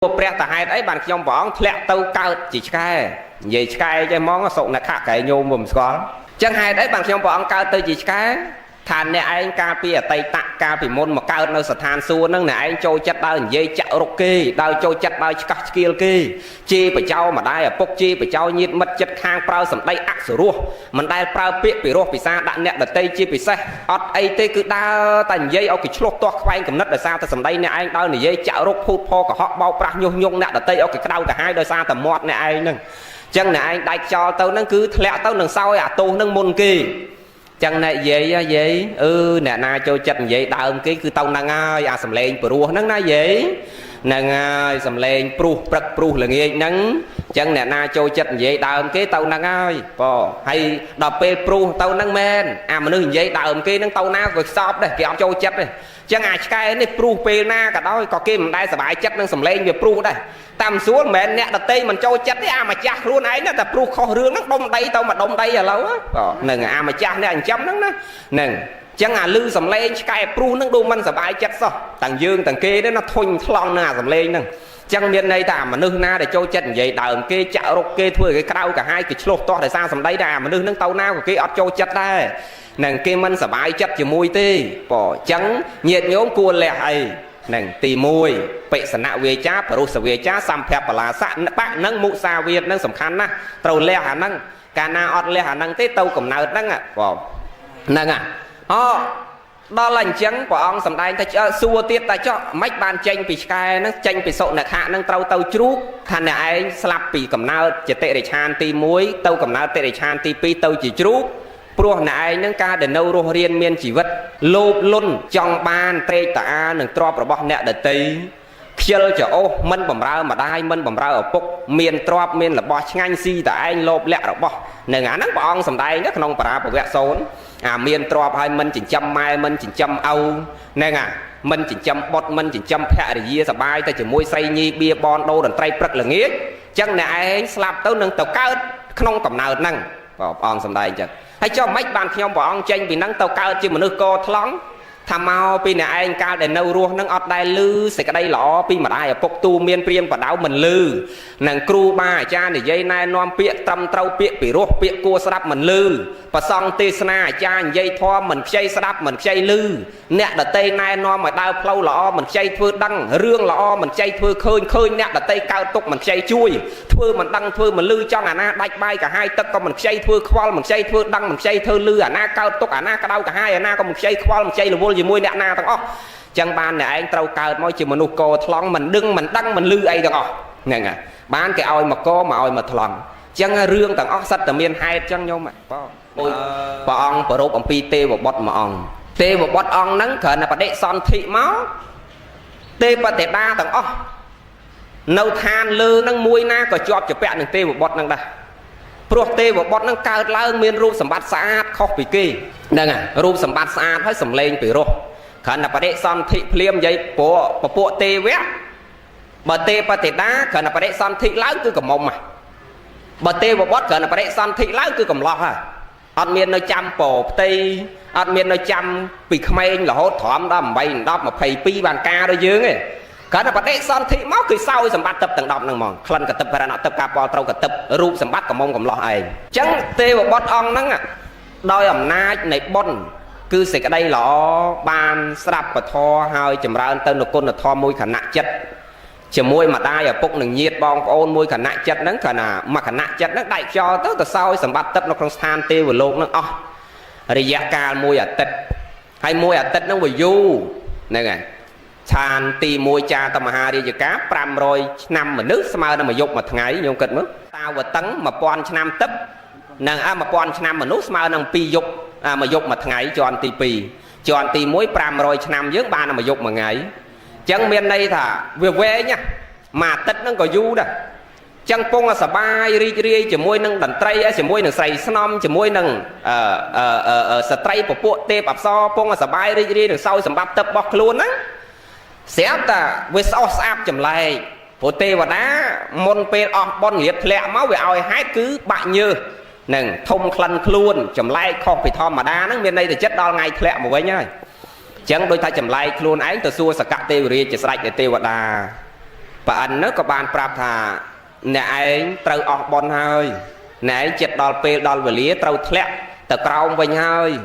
ព្រះតាហេតុអីបានខ្ញុំព្រះអង្គធ្លាក់ទៅកើតជាឆ្កែនិយាយឆ្កែចេះមកសុកអ្នកខកែញោមមិនស្គាល់ចឹងហេតុអីបានខ្ញុំព្រះអង្គកើតទៅជាឆ្កែថាអ្នកឯងកាលពីអតីតកាលពីមុនមកកើតនៅស្ថានសួគ៌ហ្នឹងអ្នកឯងចូលចិត្តដើរនិយាយចាក់រុកគេដើរចូលចិត្តដើរឆ្កះឆ្កៀលគេជេរបចោម្ដាយឪពុកជេរបចោញាតិមិត្តចិត្តខាងប្រើសម្ដីអសុរោះមិនដែលប្រើពាក្យពិរោះពិសាដាក់អ្នកដតីជាពិសេសអត់អីទេគឺដើរតែនិយាយឲ្យគេឆ្លោះទាស់ខ្វែងកំណត់ដោយសារតែសម្ដីអ្នកឯងដើរនិយាយចាក់រុកភូតផកុហកបោកប្រាស់ញុះញង់អ្នកដតីឲ្យគេក្តៅកាហាយដោយសារតែមាត់អ្នកឯងហ្នឹងចឹងអ្នកឯងដាច់ខ្យល់ទៅហ្នឹងគឺធ្លាក់ទៅនឹងសោយអាទោសហ្នឹងមុនគេចឹងអ្នកយាយអ្នកណាចូលចិត្តនិយាយដើមគេគឺទៅហ្នឹងហើយអាសំឡេងព្រោះហ្នឹងណាយាយហ្នឹងហើយសំឡេងព្រោះព្រឹកព្រោះល្ងាចហ្នឹងចឹងអ្នកណាចូលចិត្តនិយាយដើមគេទៅហ្នឹងហើយបងហើយដល់ពេលព្រោះទៅហ្នឹងមែនអាមនុស្សនិយាយដើមគេហ្នឹងទៅណាក៏ខ្សោបដែរគេអត់ចូលចិត្តទេចឹងអាឆ្កែនេះព្រោះពេលណាក៏ដោយក៏គេមិនដែលសប្បាយចិត្តនឹងសំឡេងវាព្រោះដែរតាមសួរមិនមែនអ្នកដតីមិនចូលចិត្តទេអាម្ចាស់ខ្លួនឯងតែព្រោះខុសរឿងហ្នឹងដុំដីទៅមកដុំដីឥឡូវហ្នឹងអាម្ចាស់អ្នកចិញ្ចឹមហ្នឹងណាហ្នឹងចឹងអាលឺសំឡេងឆ្កែព្រោះហ្នឹងដូចមិនសប្បាយចិត្តសោះទាំងយើងទាំងគេទេណាធុញថ្លង់នឹងអាសំឡេងហ្នឹងចឹងមានន័យថាមនុស្សណាដែលចូលចិត្តនិយាយដើមគេចាក់រុកគេធ្វើឲ្យគេក្តៅកាហាយគេឆ្លោះទាស់ដោយសារសម្ដីដែរអាមនុស្សហ្នឹងទៅណាក៏គេអត់ចូលចិត្តដែរនឹងគេមិនសប្បាយចិត្តជាមួយទេប៉ចឹងញាតិញោមគួរលះអីនឹងទី1បិសនវាចាបរុសវាចាសម្ភបលាសៈបៈនឹងមុសាវាទនឹងសំខាន់ណាស់ត្រូវលះអាហ្នឹងកាលណាអត់លះអាហ្នឹងទេទៅកំណើតហ្នឹងបងហ្នឹងដល់អញ្ចឹងព្រះអង្គសម្ដែងថាសួរទៀតតែចុះមិនបានចេញពីឆ្កែហ្នឹងចេញពីសុនខៈហ្នឹងត្រូវទៅជ្រូកថាអ្នកឯងស្លាប់ពីកំណើតចតិរិឆានទី1ទៅកំណើតតិរិឆានទី2ទៅជាជ្រូកព្រោះអ្នកឯងហ្នឹងការដែលនៅរស់រានមានជីវិតលោភលន់ចង់បានត្រេកតាអានឹងទ្រព្យរបស់អ្នកដតីខ្ជិលចោសមិនបំរើម្ដាយមិនបំរើឪពុកមានទ្រព្យមានរបស់ឆ្ងាញ់ស៊ីតែឯងលោភលក្ខរបស់នឹងអាហ្នឹងព្រះអង្គសម្ដែងក្នុងបរាភវៈសូនអាមានទ្រព្យហើយមិនចិញ្ចឹមម៉ែមិនចិញ្ចឹមឪហ្នឹងមិនចិញ្ចឹមបុត្រមិនចិញ្ចឹមភរិយាសបាយតែជាមួយស្រីញីបៀបនដូរតន្ត្រីព្រឹកល្ងាចចឹងអ្នកឯងស្លាប់ទៅនឹងទៅកើតក្នុងកំណើតហ្នឹងព្រះអង្គសម្ដែងចឹងហើយចុះមិនបានខ្ញុំព្រះអង្គចេញពីហ្នឹងទៅកើតជាមនុស្សកថ្លង់ថាមកពីអ្នកឯងកាលដែលនៅរស់ហ្នឹងអត់ដែលលឺសេចក្តីល្អពីម្ដាយឪពុកទូមានព្រានបដៅមិនលឺនឹងគ្រូបាអាចារ្យនិយាយណែនាំពាក្យត្រឹមត្រូវពាក្យពីរោះពាក្យគួរស្ដាប់មិនលឺប្រសង់ទេសនាអាចារ្យនិយាយធម៌មិនខ្ចីស្ដាប់មិនខ្ចីលឺអ្នកដតីណែនាំឲ្យដើរផ្លូវល្អមិនខ្ចីធ្វើដឹងរឿងល្អមិនខ្ចីធ្វើឃើញអ្នកដតីកើតទុកមិនខ្ចីជួយធ្វើមិនដឹងធ្វើមិនលឺចង់អាណាដាច់បាយកាហាយទឹកក៏មិនខ្ចីធ្វើខ្វល់មិនខ្ចីធ្វើដឹងមិនខ្ចីធ្វើលឺអាណាកើតទុកអាណាក្តៅកាហាយអាណាក៏មិនខ្ចីខ្វល់មិនខ្ចីរវល់ជាមួយអ្នកណាទាំងអស់ចឹងបានអ្នកឯងត្រូវកើតមកជាមនុស្សកថ្លង់មិនដឹងមិនលឺអីទាំងអស់ហ្នឹងហើយបានគេឲ្យមកកមកឲ្យមកថ្លង់ចឹងរឿងទាំងអស់សិតតែមានហេតុចឹងញោមព្រះអង្គប្រពអំពីទេវបុត្រមួយអង្គទេវបុត្រអង្គហ្នឹងគ្រាន់តែបដិសន្ធិមកទេពទេតាទាំងអស់នៅឋានលើហ្នឹងមួយណាក៏ជាប់ជាពាក់នឹងទេវបុត្រហ្នឹងដែរព្រោះទេវបុត្រហ្នឹងកើតឡើងមានរូបសម្បត្តិស្អាតខុសពីគេហ្នឹងហើយរូបសម្បត្តិស្អាតហើយសម្លេងពីរោះគ្រាន់តែបដិសន្ធិភ្លាមនិយាយពពួកទេវៈបើទេពទេតាគ្រាន់តែបដិសន្ធិឡើងគឺកំមុំបើទេវបុត្រគ្រាន់តែបដិសន្ធិឡើងគឺកំឡោះហើយអត់មាននៅចាំពោផ្ទៃអត់មាននៅចាំពីក្មេងរហូតត្រំដល់8 10 22បានការដល់យើងទេគ្រាន់តែបដិសន្ធិមកគឺសោយសម្បត្តិទឹកទាំង10ហ្នឹងហ្មងក្លិនកតិបបរណទឹកការប៉ត្រូវកតិបរូបសម្បត្តិកំមុំកំឡោះឯងអញ្ចឹងទេវបុត្រអង្គហ្នឹងដោយអំណាចនៃបុណ្យគឺសេចក្តីល្អបានស្រាប់ពធហើយចម្រើនទៅនគុណធម៌មួយខណៈចិត្តជាមួយម្ដាយឪពុកនិងញាតិបងប្អូនមួយខណៈចិត្តហ្នឹងគ្រាន់តែមួយខណៈចិត្តហ្នឹងដាច់ខ្យល់ទៅសោយសម្បត្តិទឹកនៅក្នុងស្ថានទេវលោកហ្នឹងអស់រយៈកាលមួយអាទិត្យហើយមួយអាទិត្យហ្នឹងវាយូរហ្នឹងហើយឆានទី1ចាតមហារាជការ500ឆ្នាំមនុស្សស្មើនឹងមួយយប់មួយថ្ងៃញោមគិតមើលតាវតឹង1000ឆ្នាំទឹកនិង1000ឆ្នាំមនុស្សស្មើនឹង2យប់មួយយប់មួយថ្ងៃជាន់ទី2ជាន់ទី1 500ឆ្នាំយើងបានមួយយប់មួយថ្ងៃចឹងមានន័យថាវាវែងមួយអាទិត្យហ្នឹងក៏យូរដែរចឹងពងសបាយរីករាយជាមួយនឹងតន្ត្រីជាមួយនឹងស្រីស្នំជាមួយនឹងស្ត្រីពពួកទេពអប្សរពងសបាយរីករាយនឹងសោយសម្បត្តិទឹករបស់ខ្លួនហ្នឹងស្រាប់តែវាស្អស់ស្អាប់ចម្លែកព្រោះទេវតាមុនពេលអស់បុណ្យរៀបធ្លាក់មកវាឲ្យហេតុគឺបាក់ញើសនឹងធំក្លិនខ្លួនចម្លែកខុសពីធម្មតាហ្នឹងមានន័យទៅចិត្តដល់ថ្ងៃធ្លាក់មកវិញហើយចឹងដូចថាចម្លែកខ្លួនឯងទៅសួរសកៈទេវរាជជាស្រេចទេវតា bà anh nó có bàn prap thà nè anh trâu ọt bon hơi nè anh chết đòn pê đòn về lía trâu thẹt tờ cầu vinh hơi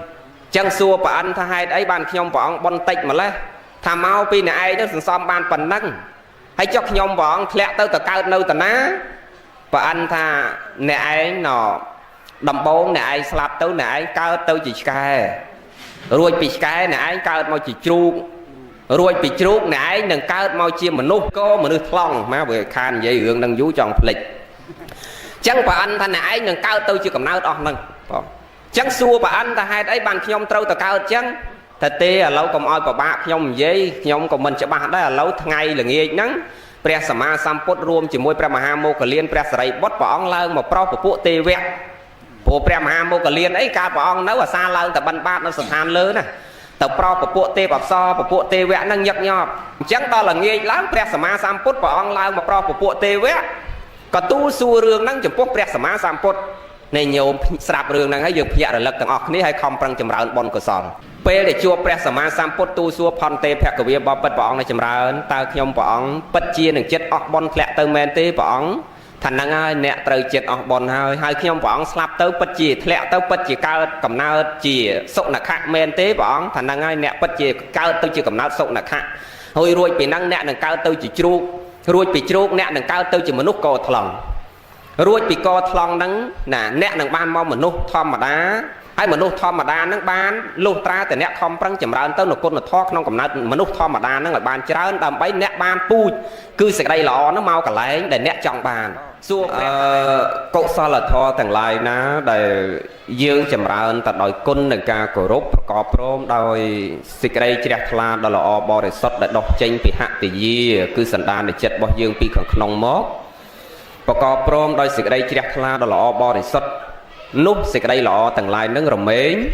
chẳng xua bà anh tha hai đấy bàn nhom bọn bon tịch mà lấy thà mau pi nè ai nó xóm ban phần năng hay cho nhom bọn thẹt tới tờ cao nâu tờ ná bà anh tha nè anh nó đầm bốn nè ai slap tới nè ai cao tới chỉ cái rồi bị cái nè ai cao mau chỉ chuột rồi bị chuột nè ai đừng cao mau chia mà nút có mà nước long má về khan vậy hưởng đang vú tròn lịch chẳng bà anh tha nè ai đừng cao tới chưa cầm nao đó nâng chẳng xua bà anh ta hai đấy bàn nhom trâu tờ cao chẳng thật tê là lâu còn oi bà bạc nhom dễ nhom của mình sẽ bạc đấy là lâu ngày là nghe nắng pre sama samput rùm chỉ môi pre maha mô cả liên pre sợi bót bỏng lơ một pro của bộ tê vẹt bộ pre maha mô cả liên ấy ca bỏng nấu ở xa lơ tập ban bát nó sập than lớn này tập pro của bộ tê bọc so của bộ tê vẹt nâng nhật nhọp chẳng đó là nghe lắm pre sama samput bỏng lơ một pro của bộ tê vẹt còn tu xua rương nâng chụp bộ pre sama samput này nhiều sạp rương nâng hay dược nhẹ rồi lật tầng ọc ní hay không prang chầm rợn bon của sòn pe để chua pre sama samput tu xua phòn tê phẹt của bia bọt bật bỏng này chầm rợn ta nhom bỏng bật chia nâng chết ọc bon lẹ tơ men tê bỏng thành năng ai nè trời chết ọc bon hơi hai nhom bỏng slap tơ bật chia lẹ tơ bật chia cao cầm nao chia sốc nạc khác men tê bỏng thành năng ai nè bật chia cao tơ chia cầm nao sốc nạc khác hồi ruồi bị năng nè nâng cao tơ chỉ chuột ruồi bị chuột nè nâng cao tơ chỉ một nút cò thòng ruồi bị co thòng nâng nè nè nâng ban mau một nút thom mà đá hay một nút thom mà đá nâng ban lô tra từ nè không prang chầm rợn tơ một côn một thóc không cầm nao một nút thom mà đá nâng lại ban chán đầm bấy nè ban pu cứ sẽ đây lọ nó mau cả lấy để nè trong bàn xua cậu sao là thọ tầng lại ná để dương chầm rợn tại đòi côn nâng ca cổ rúp có prom đòi xịt đây chỉ đẹp là đó là o bò để sót để đọc tranh bị hạ thì gì cứ sẵn đàn để chết bỏ dương bị khoảng nông mốt và có prom đôi sự đây chỉ đẹp là đó là bò để xuất nút sự đây là tầng lại nâng rồng mến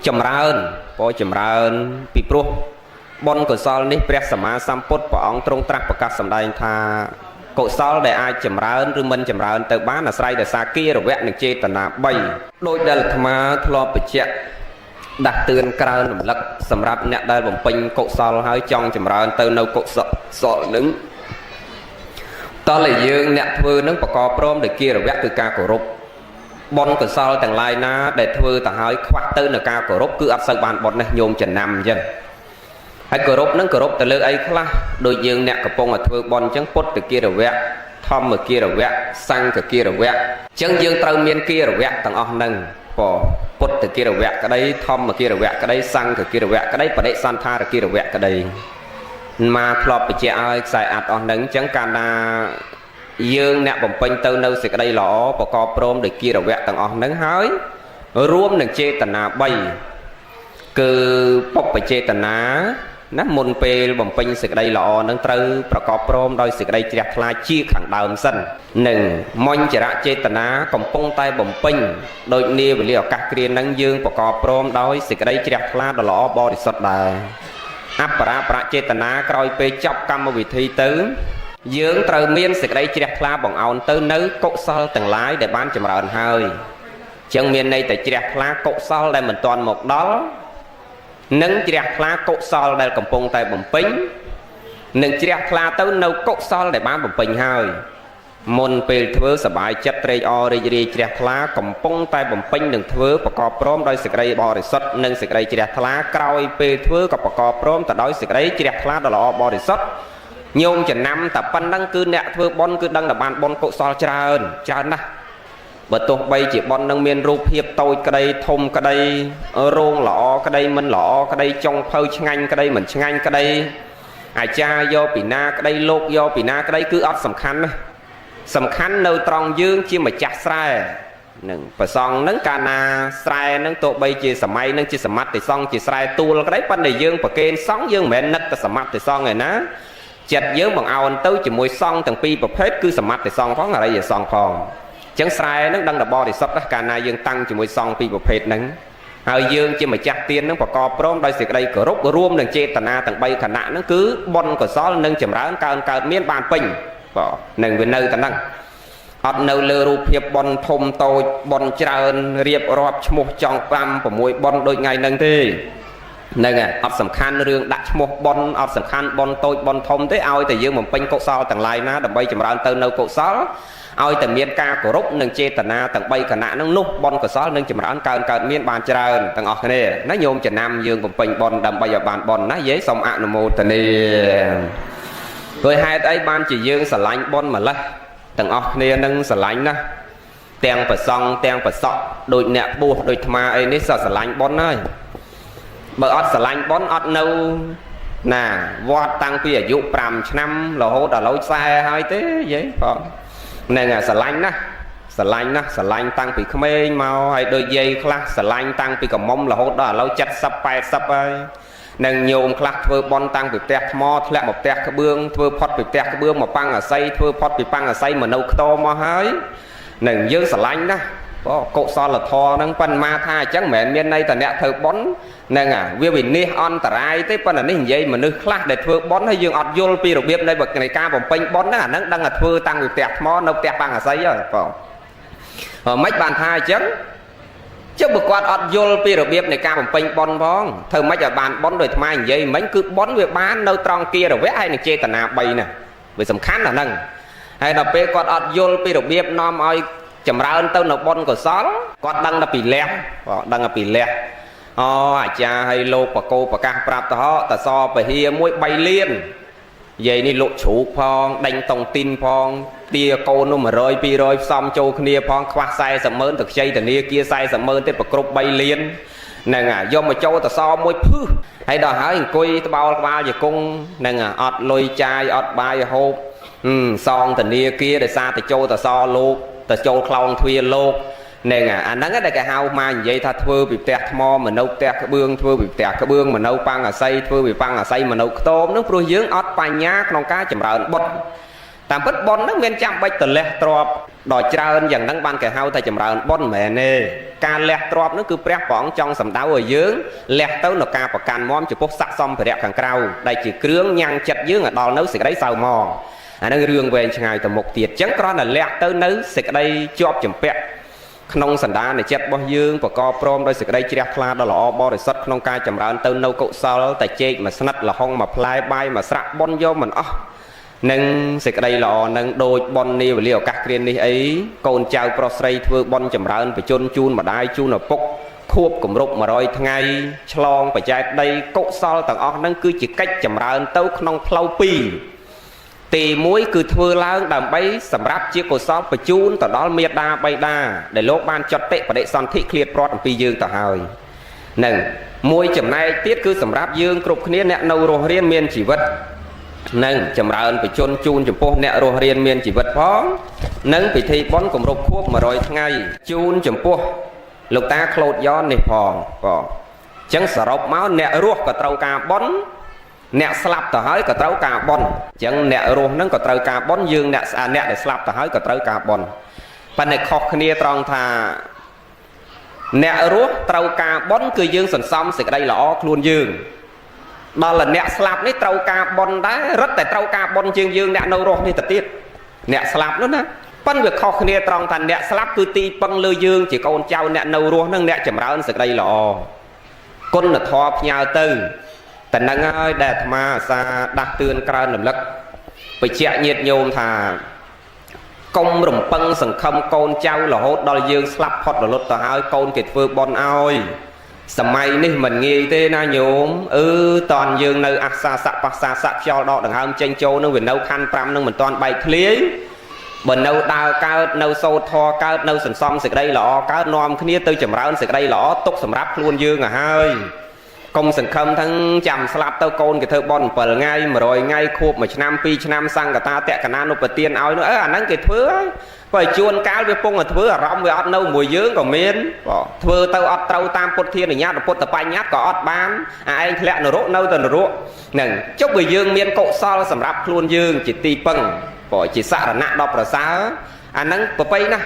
chầm rơn bị pro bon của sol ní pre sama samput bỏng trong trắc và các sầm đai tha cậu sol để ai chầm rơn rư minh chầm rơn từ bán là sai để xa kia rồi vẹn được chê tận là bay đôi đây là thà thlo bị chết đặt tươn cao nằm lắc sầm rạp nẹt đây bồng pin cậu sol hơi trong chầm rơn từ nâu cậu sợ đứng ta là dương nẹt thưa nâng bọc cò prom để kia rồi vẽ từ ca cổ rục bon từ sau tầng lai na để thưa ta hỏi khoát tư là ca cổ rục cứ áp sân bàn bọt này nhôm trần nằm dân hay cổ rục nâng cổ rục từ lưỡi ấy khla đôi dương nẹt cặp bông ở thưa bon trắng pốt từ kia rồi vẽ thom ở kia rồi vẽ sang từ kia rồi vẽ trắng dương trâu miên kia rồi vẽ tầng on nâng bỏ pốt từ kia rồi vẽ cái đây thom ở kia rồi vẽ cái đây sang từ kia rồi vẽ cái đây và đây san tha từ kia rồi vẽ cái đây mà flop bị che ai xài ạt on nâng chẳng can là dương nè bồng pin từ nơi sẽ đây lọ và co prom để kia đầu vẹt tầng on nâng hói rùm nâng chê tần à bay cứ bọc bị chê tần á nắp môn pe bồng pin sẽ đây lọ nâng trừ và co prom đôi sẽ đây chẹt la chia khẳng đờm sân nâng mong chỉ ra chê tần á còn pông tay bồng pin đôi nia với liều các kia nâng dương và co prom đôi sẽ đây chẹt la đỏ lọ bo để sọt đài áp pra chê tần á coi pe chọc cam vị thi tứ dương trời miên sẽ đây chỉ đẹp la bằng áo tới nới cột sau tầng lái để bán chầm rợn hơi chân miền này tại chỉ đẹp la cột sau đây mình toàn một đó nâng chỉ đẹp la cột sau đây cầm pông tay bằng pính nâng chỉ đẹp la tới nấu cột sau để bán bằng pính hơi môn về thưa sờ bài chất tray o đi chỉ đẹp la cầm pông tay bằng pính đừng thưa và co prom đôi sẽ đây bò để xuất nâng sẽ đây chỉ đẹp la coi về thưa gặp co prom tại đôi sẽ đây chỉ đẹp la đó là bò để xuất nhôm chừng năm tập pan đăng cứ nẹt thưa bon cứ đăng là bàn bon cội so trơn nè bữa tôi bay chỉ bon đăng miền ruột hiệp tôi cái đây thùng cái đây rôn lọ cái đây mình lọ cái đây trong phơi nganh cái đây mình nganh cái đây ai cha do pì na cái đây lột do pì na cái đây cứ ấp sầm khăn nơi tròn dương chi mà chặt sai nâng phải xong nâng cana sai nâng tụ bay chỉ sầm may nâng chỉ sầm mắt thì xong chỉ sai tu cái đấy pan này dương và kênh sóng dương mẹ nứt cái sầm mắt thì xong rồi ná chặt nhớ bằng ao anh tới chỉ mùi xong thằng pi bọc hết cứ sầm mặt thì xong phóng ở đây giờ xong phòng chẳng sai nó đang là bo thì sắp đó cả na dương tăng chỉ mùi xong pi bọc hết nắng hơi dương chỉ mà chặt tiền nó và co prom đây sẽ đây cửa rút của room đằng chê tận a tầng bay khả năng nó cứ bon của gió nâng chầm ráng cao miên bàn pin bỏ nâng về nơi tận năng họ nâu lơ rụp hiệp bon thôm tôi bon trơn riệp rọp một trong pam của mùi bon đôi ngày nâng thì nâng à ọt sầm khăn rương đặt một bon ọt sầm khăn bon tôi bon thông thế ao tại dương một pin cột sao tầng lai ná đầm bay chầm ra từ nâu cột sao ao tại miền ca của rúc nâng chê tận na tầng bay cả nã nâng nút bon cột sao nâng chầm ra cạn miền bàn trơn tầng ọt này nó nhôm chầm nam dương một pin bon đầm bay ở bàn bon nó dễ xong ạ nô tận này rồi hai ấy ban chỉ dương sờ lạnh bon mà lắc tầng ọt này nâng sờ lạnh ná tèng phải xong tèng phải sọ đôi nẹt buộc đôi thma ấy nít sờ lạnh bon ơi bởi ọt sờ lạnh bón ọt nâu nè vọt tăngពីអាយុ5ឆ្នាំរហូតដល់40ហើយទេយីបងហ្នឹងអាស្រឡាញ់ណាស្រឡាញ់ណាស្រឡាញ់តាំងពីក្មេងមកហើយដូចយាយខ្លះស្រឡាញ់តាំងពីកំមុំរហូតដល់ឥឡូវ70 80ហើយនឹងញោមខ្លះធ្វើបន់តាំងពីផ្ទះថ្មធ្លាក់មកផ្ទះក្បឿងធ្វើផុតពីផ្ទះក្បឿងមកប៉ាំងអាស័យធ្វើផុតពីប៉ាំងអាស័យមកនៅខ្ទមមកហើយនឹងយើងស្រឡាញ់ណាបងកុសលធម៌ហ្នឹងប៉ុន្មានថាអញ្ចឹងមិនមែនមានន័យតែអ្នកធ្វើបន់ហ្នឹងអាវាវិនិច្ឆ័យអន្តរាយទេប៉ុន្តែនេះនិយាយមនុស្សខ្លះដែលធ្វើបន់ហើយយើងអត់យល់ពីរបៀបនៃការបំពេញបន់ហ្នឹងអាហ្នឹងដឹងតែធ្វើតាំងពីផ្ទះថ្មនៅផ្ទះប៉ាំងអាស័យហើយបងមិនបានថាអញ្ចឹងចុះបើគាត់អត់យល់ពីរបៀបនៃការបំពេញបន់ផងធ្វើម៉េចឲ្យបានបន់ដោយថ្មនិយាយមិញគឺបន់វាបាននៅត្រង់គារវៈហើយនឹងចេតនា3ណាវាសំខាន់ណាស់ហ្នឹងហើយដល់ពេលគាត់អត់យល់ពីរបៀបនាំឲ្យចម្រើនទៅនៅបនកុសលគាត់ដឹងតែពីលះដឹងតែពីលះអូអាចារ្យឲ្យលោកបកោប្រកាសប្រាប់ទៅតសពហិមួយ3លាននិយាយនេះលក់ជ្រូកផងដេញតុងទីនផងទាកូននោះ100 200ផ្សំចូលគ្នាផងខ្វះ40ម៉ឺនទៅខ្ចីធនាគារ40ម៉ឺនទេប្រគ្រប់3លានហ្នឹងហើយយកមកចូលតសមួយភឹសហើយដល់ហើយអង្គុយត្បោលក្បាលជាគង់ហ្នឹងអត់លុយចាយអត់បាយហូបសងធនាគារដោយសារតែចូលតសលោកទៅចូលខ្លោងទ្វារលោកហ្នឹងអាហ្នឹងដែលគេហៅមកនិយាយថាធ្វើពីផ្ទះថ្មមកនៅផ្ទះក្បឿងធ្វើពីផ្ទះក្បឿងមកនៅប៉ាំងអាស័យធ្វើពីប៉ាំងអាស័យមកនៅខ្ទមហ្នឹងព្រោះយើងអត់បញ្ញាក្នុងការចម្រើនបុណ្យតាមពិតបុណ្យហ្នឹងមានចាំបាច់ទៅលះទ្របដល់ច្រើនយ៉ាងហ្នឹងបានគេហៅថាចម្រើនបុណ្យមិនមែនទេការលះទ្របហ្នឹងគឺព្រះព្រះអង្គចង់សម្ដៅឲ្យយើងលះទៅនៅការប្រកាន់មមចំពោះស័ក្តិសម្ភារៈខាងក្រៅដែលជាគ្រឿងញ៉ាំងចិត្តយើងឲ្យដល់នៅសេចក្តីសៅហ្មងអានឹងរឿងវែងឆ្ងាយទៅមុខទៀតអញ្ចឹងគ្រាន់តែលះទៅនៅសេចក្តីជាប់ចម្ពាក់ក្នុងសន្តានចិត្តរបស់យើងប្រកបព្រមដោយសេចក្តីជ្រះថ្លាដ៏ល្អបរិសុទ្ធក្នុងការចម្រើនទៅនៅកុសលតែជែកមួយស្និតលហុងមួយផ្លែបាយមួយស្រាក់បុណ្យយកមិនអស់នឹងសេចក្តីល្អនឹងដូចបុណ្យនាវេលាឱកាសគ្រានេះអីកូនចៅប្រុសស្រីធ្វើបុណ្យចម្រើនបញ្ជូនជូនម្ដាយជូនឪពុកខួបគម្រប់100ថ្ងៃឆ្លងបច្ច័យដីកុសលទាំងអស់ហ្នឹងគឺជាកិច្ចចម្រើនទៅក្នុងផ្លូវ2ទី1គឺធ្វើឡើងដើម្បីសម្រាប់ជាកុសលបញ្ជូនទៅដល់មេដាបៃតាដែលលោកបានចុតិបដិសន្ធិឃ្លាតព្រាត់អំពីយើងទៅហើយនឹងមួយចំណែកទៀតគឺសម្រាប់យើងគ្រប់គ្នាអ្នកនៅរស់រានមានជីវិតនឹងចម្រើនបញ្ជូនជូនចំពោះអ្នករស់រានមានជីវិតផងនិងពិធីបុណ្យគម្រប់ខួប100ថ្ងៃជូនចំពោះលោកតាក្លូតយ៉ននេះផងបងអញ្ចឹងសរុបមកអ្នករស់ក៏ត្រូវការបន់អ្នកស្លាប់ទៅហើយក៏ត្រូវការបន់អញ្ចឹងអ្នករស់ហ្នឹងក៏ត្រូវការបន់យើងអ្នកដែលស្លាប់ទៅហើយក៏ត្រូវការបន់ប៉ុន្តែខុសគ្នាត្រង់ថាអ្នករស់ត្រូវការបន់គឺយើងសន្សំសេចក្តីល្អខ្លួនយើងដល់អ្នកស្លាប់នេះត្រូវការបន់ដែររឹតតែត្រូវការបន់ជាងយើងអ្នកនៅរស់នេះទៅទៀតអ្នកស្លាប់នោះណាប៉ុន្តែវាខុសគ្នាត្រង់ថាអ្នកស្លាប់គឺទីពឹងលើយើងជាកូនចៅអ្នកនៅរស់ហ្នឹងអ្នកចម្រើនសេចក្តីល្អគុណធម៌ផ្ញើទៅតែនឹងហើយដែលអាត្មាអាសាដាស់តឿនក្រើនរំលឹកបញ្ជាក់ញាតិញោមថាកុំរំពឹងសង្ឃឹមកូនចៅរហូតដល់យើងស្លាប់ផុតរលត់ទៅហើយកូនគេធ្វើបន់ឲ្យសម័យនេះមិនងាយទេណាញោមតនយើងនៅអាសាសៈបសាសៈខ្យល់ដកដង្ហើមចេញចូលនឹងវានៅខណ្ឌ5នឹងមិនតាន់បែកធ្លាយបើនៅដើរកើតនៅសូត្រធម៌កើតនៅសន្សំសេចក្តីល្អកើតនាំគ្នាទៅចម្រើនសេចក្តីល្អទុកសម្រាប់ខ្លួនយើងឲ្យហើយកុំសង្ឃឹមថាចាំស្លាប់ទៅកូនគេធ្វើបន់7ថ្ងៃ100ថ្ងៃខួប1ឆ្នាំ2ឆ្នាំសង្កតាតក្កណានុបទានឲ្យនោះអាហ្នឹងគេធ្វើហើយបើជួនកាលវាពងតែធ្វើអារម្មណ៍វាអត់នៅមួយយើងក៏មានធ្វើទៅអត់ត្រូវតាមពុទ្ធានុញ្ញាតពុទ្ធបញ្ញត្តិក៏អត់បានឯងធ្លាក់នរកនៅតែនរកហ្នឹងចុះបើយើងមានកុសលសម្រាប់ខ្លួនយើងជាទីពឹងជាសារណៈដ៏ប្រសើរអាហ្នឹងប្រពៃណាស់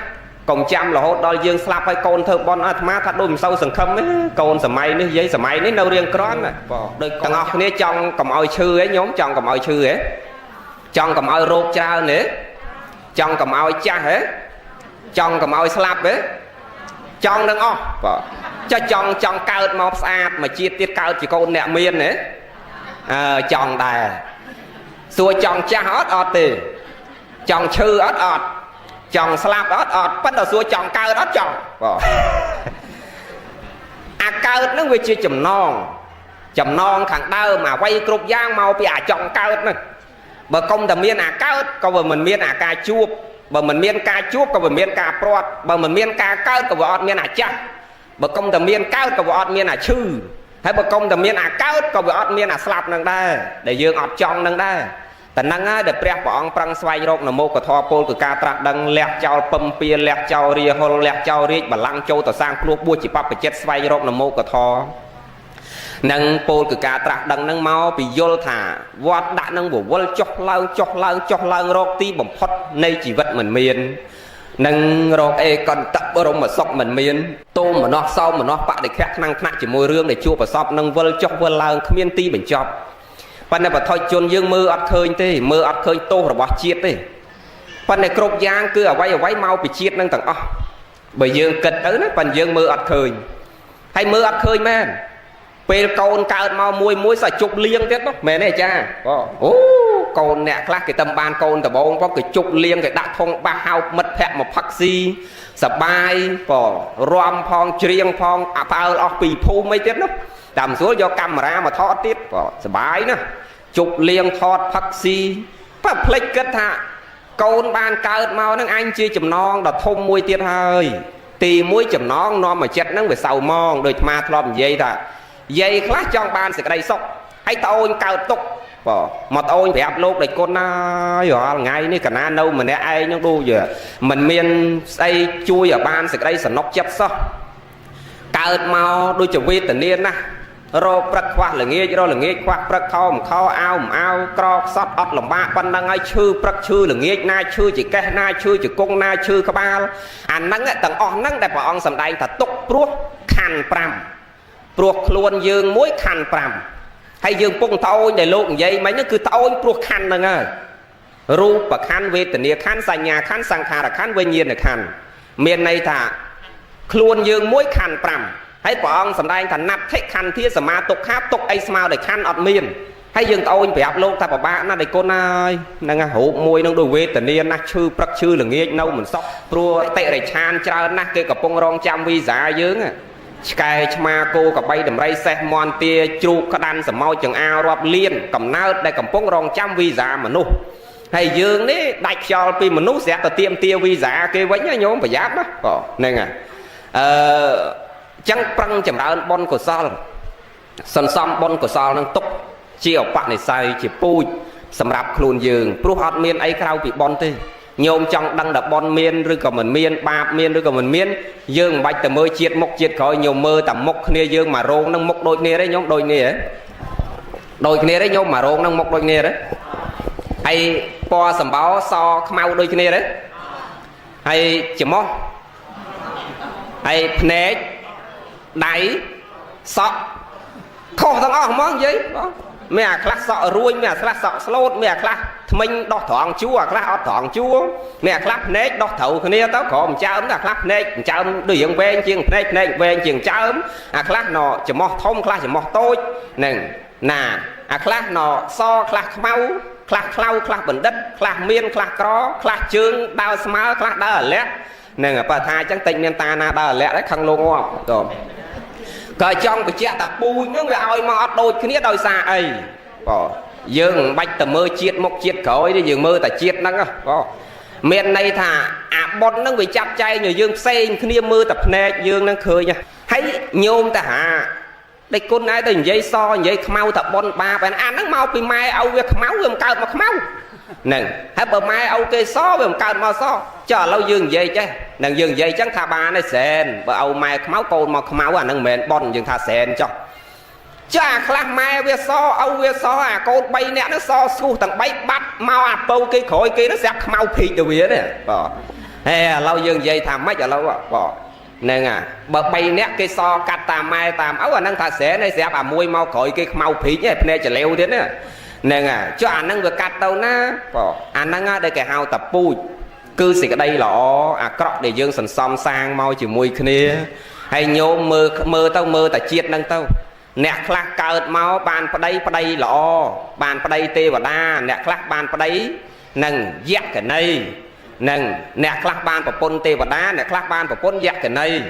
កុំចាំរហូតដល់យើងស្លាប់ហើយកូនធ្វើបន់អាត្មាថាដូចមិនសូវសង្ឃឹមទេកូនសម័យនេះនិយាយសម័យនេះនៅរៀងក្រាន់ដូចទាំងអស់គ្នាចង់កុំឲ្យឈឺហ៎ញោមចង់កុំឲ្យឈឺហ៎ចង់កុំឲ្យរោគច្រើនហ៎ចង់កុំឲ្យចាស់ហ៎ចង់កុំឲ្យស្លាប់ហ៎ chọn nâng ó cho chọn cao màu sạch mà chia tiết cao chỉ con nẹ miên nữa chọn đài xua chọn cha ọt từ chọn chư ọt chọn slap ọt bắt đầu xua chọn cao ọt chọn cao nó về chia chùm non thằng đau mà quay cục giang màu bị chọn cao nữa bờ công tầm miên cao còn bờ mình miên ca chuột bờ mình miên ca chuột còn bờ miên ca prot bờ mình miên ca cao còn bờ ọt miên chắc bờ công tầm miên cao còn bờ ọt miên chư hay bờ công tầm miên cao còn bờ ọt miên slap nâng đây để dương ọt chọn nâng đâyแต่นั่งเด็กเปรียบปองปรังสวายโรคนโมกทอโพลคือการตรัสดังแหลกเจ้าปมเปียแหลกเจ้าเรียฮลแหลกเจ้าเรียบัลลังโจต่อสร้างครัวบัวจิปับไปเจ็ดสวายโรคนโมกทอนั่งโพลคือการตรัสดังนั่งเมาปีโยลถาวัดด่านั่งบวชจกเล่าโรคตีบ่มพดในชีวิตเหมือนเมียนนั่งโรคก่อนตับบรมมาซอกเหมือนเมียนต้มมานอกเศร้ามานอกปะได้แค่นั่งขณะจะมวยเรื่องได้ชั่วประสอบนั่งวัลจกวัลเล่าขมิ้นตีเป็นจอบปันในประเทศจนยังมืออัดเคยตีมืออัดเคยโตระบาดเชียดตีปันในกรบยางคือเอาไว้เมาไปเชียดนั่งต่างอ๋อbởi dương kịch đóปันdươngมืออัดเคยhayมืออัดเคยแม่เปลโกนการเมามวยใส่จุกเลี้ยงเด็ดเนาะแม่เนี่ยจ้าโอ้โกนเนี่ยคลาสcái tầm banโกนแต่บงเพราะcáiจุกเลี้ยงcáiดักทงบ้าเฮามัดแพะมาพักซีสบายป่อรวมพองเชียงพองอ่ะพาออกปีพูไม่เด็ดเนาะตามส่วนโยกรรมรามาทอดติดป่อสบายนะจุกเลี้ยงทอดพักซีป้าพลิกกันท่าโกนบานเกิดมานั่งอันจีจำนองดอกทมมวยเตี้ยเฮ้ยตีมวยจำนองนอนมาเจ็ดนั่งไปเสามองโดยมาทลอมยัยท่ายัยคลาสจองบานสึกได้ซอกให้ตาโอนเกิดตกป่อมาตาโอนแบบโลกได้คนน่าอยู่ไงนี่กันน่าโน้มเหมือนไอ้ยังดูอยู่มันเมียนไอ้ช่วยบานสึกได้สนกจับซอกเกิดมาโดยจะวิตเนียนนะโรปรักว่าหรือเงี้ยโรหรือเงี้ยควักปรักเขาเอากรอกซอดอัดหลงบ้าปันดังไอชื่อปรักชื่อหรือเงี้ยนายชื่อจีแก่นายชื่อจีกงนายชื่อขบาลอันนั้นต่างอ่อนนั่งแต่พออ่อนสำได้แต่ตกปลุกขันปรำปลุกคลวนยืงมุ้ยขันปรำให้ยืงปุ่งเต้าในโลกใหญ่ไหมนั่นคือเต้าปลุกขันนั่งไงรูปขันเวทเนียขันสัญญาขันสังขารขันเวญีนขันเมียนในถาคลวนยืงมุ้ยขันปรำให้ปองสำได้ถนัดให้คันที่สมาตกคาบตกไอสมาได้คันอดเมียนให้ยืงเอาแบบโลกถ้าบ้าน่าได้ก้นนายนั่งหูมวยนั่งดูเวทแต่เนี่ยนักชื่อปรักชื่อหรือเงี้ยเน่าเหมือนซอกปลัวเตะได้ชานเจ้านักเกยกับปงรองจำวีซ่าเยอะอ่ะสกายชมาโกกับใบดำไรแซมอนเตียจูกระดันสมอจังอารอบเลียนกับน้าได้กับปงรองจำวีซ่ามนุษย์ให้ยืงนี่ได้ชอลปีมนุษย์เสียแต่เตรียมเตียวีซ่าเกยไว้เนี่ยโยมประหยัดนะก็นั่งไงจังปรังจำได้บนกุศลสันซ้ำบนกุศลนั่งตกเชี่ยวปะในใส่เชี่ยวปูสำหรับครูนยืงปลุกอัดเมียนไอ้คราวปีบอลตีโยมจังดังดับบอลเมียนหรือกับเหมือนเมียนบาปเมียนหรือกับเหมือนเมียนยืงใบแต่เมื่อเจียดมกเจียดขอยโยมเมื่อแต่มกเนี่ยยืงมาโรงนั่งมกโดยเนี่ยได้โยมโดยเนี่ยได้โยมมาโรงนั่งมกโดยเนี่ยได้ไอ้ปอสมบ้าซอขมาวโดยเนี่ยได้ไอ้จิมอไอ้เพนกได้สอบข้อทั้งอ้อมองยัยแม่คลาสสอบรวยแม่คลาสสอบสโลดแม่คลาสทำไมดอกถองชั่วคลาสอดถองชั่วแม่คลาสเนกดอกเถาคนนี้เต้าขอมเจ้านะคลาสเนกเจ้าด้วยอย่างเวงเชียงเนกเวงเชียงเจ้าคลาสหนอจะมอทมคลาสจะมอโต้หนึ่งน่ะคลาสหนอซอคลาสเมาคลาสเคล้าคลาสบันดัดคลาสเมียนคลาสกรอคลาสจึงดาวสมาคลาสดาวเล็กหนึ่งประธานจังติเมียนตานาดาวเล็กได้ขังลงอ่ะตัวก็จ้องไปเจ้าตะปูนึกว่าเอามาโดดขึ้นนี้โดยซาไอ้ก็ยืงใบแต่มือเชียดมกเชียดเขาไอ้ยืงมือแต่เชียดนั่งก็เมียนในท่าอาบอลนั่งไปจับใจอยู่ยืงเซ็งขึ้นนี้มือแต่แนยืงนั่งเคยเนี่ยให้โยมแต่หาได้คนไหนแต่ยัยซอยัยขมเอาแต่บอลบาไปอันนั่งเมาไปไม้เอาเวียขมเอาเวียเกิดมาขมเอาหนึ่งให้เปิดไม้เอาเกซอเวียเกิดมาซอcho lâu dương dây chứ đằng dương dây chẳng thà ba này sen và âu mai máu cồn mà máu à nâng mền bon dương thà sen cho cha khla mai về so âu về so à cồn bay nè nó so su thằng bay bắt mau à bâu cái khối kia nó sẽ mau thịt từ vía đấy bỏ hè lâu dương dây thà mấy giờ lâu à bỏ nên à bờ bay nè cái so cắt tàm mai tàm áo à nâng thà sen này sẽ bà mui mau khối cái mau thịt nhé nè chỉ leo thế nè nên à cho anh nâng vừa cắt đâu na bỏ anh nâng đây cái hao tập pui cứ xịt đây lọ à cọp để dương sần xóm sang mau chỉ mùi kia hay nhô mơ ta chiết nâng tao nẹt khắc cợt máu bàn pa đây lọ bàn pa đây tê và đa nẹt khắc bàn pa đây nâng dẹt cái này nâng nẹt khắc bàn pa pôn tê và đa nẹt khắc bàn pa pôn dẹt cái này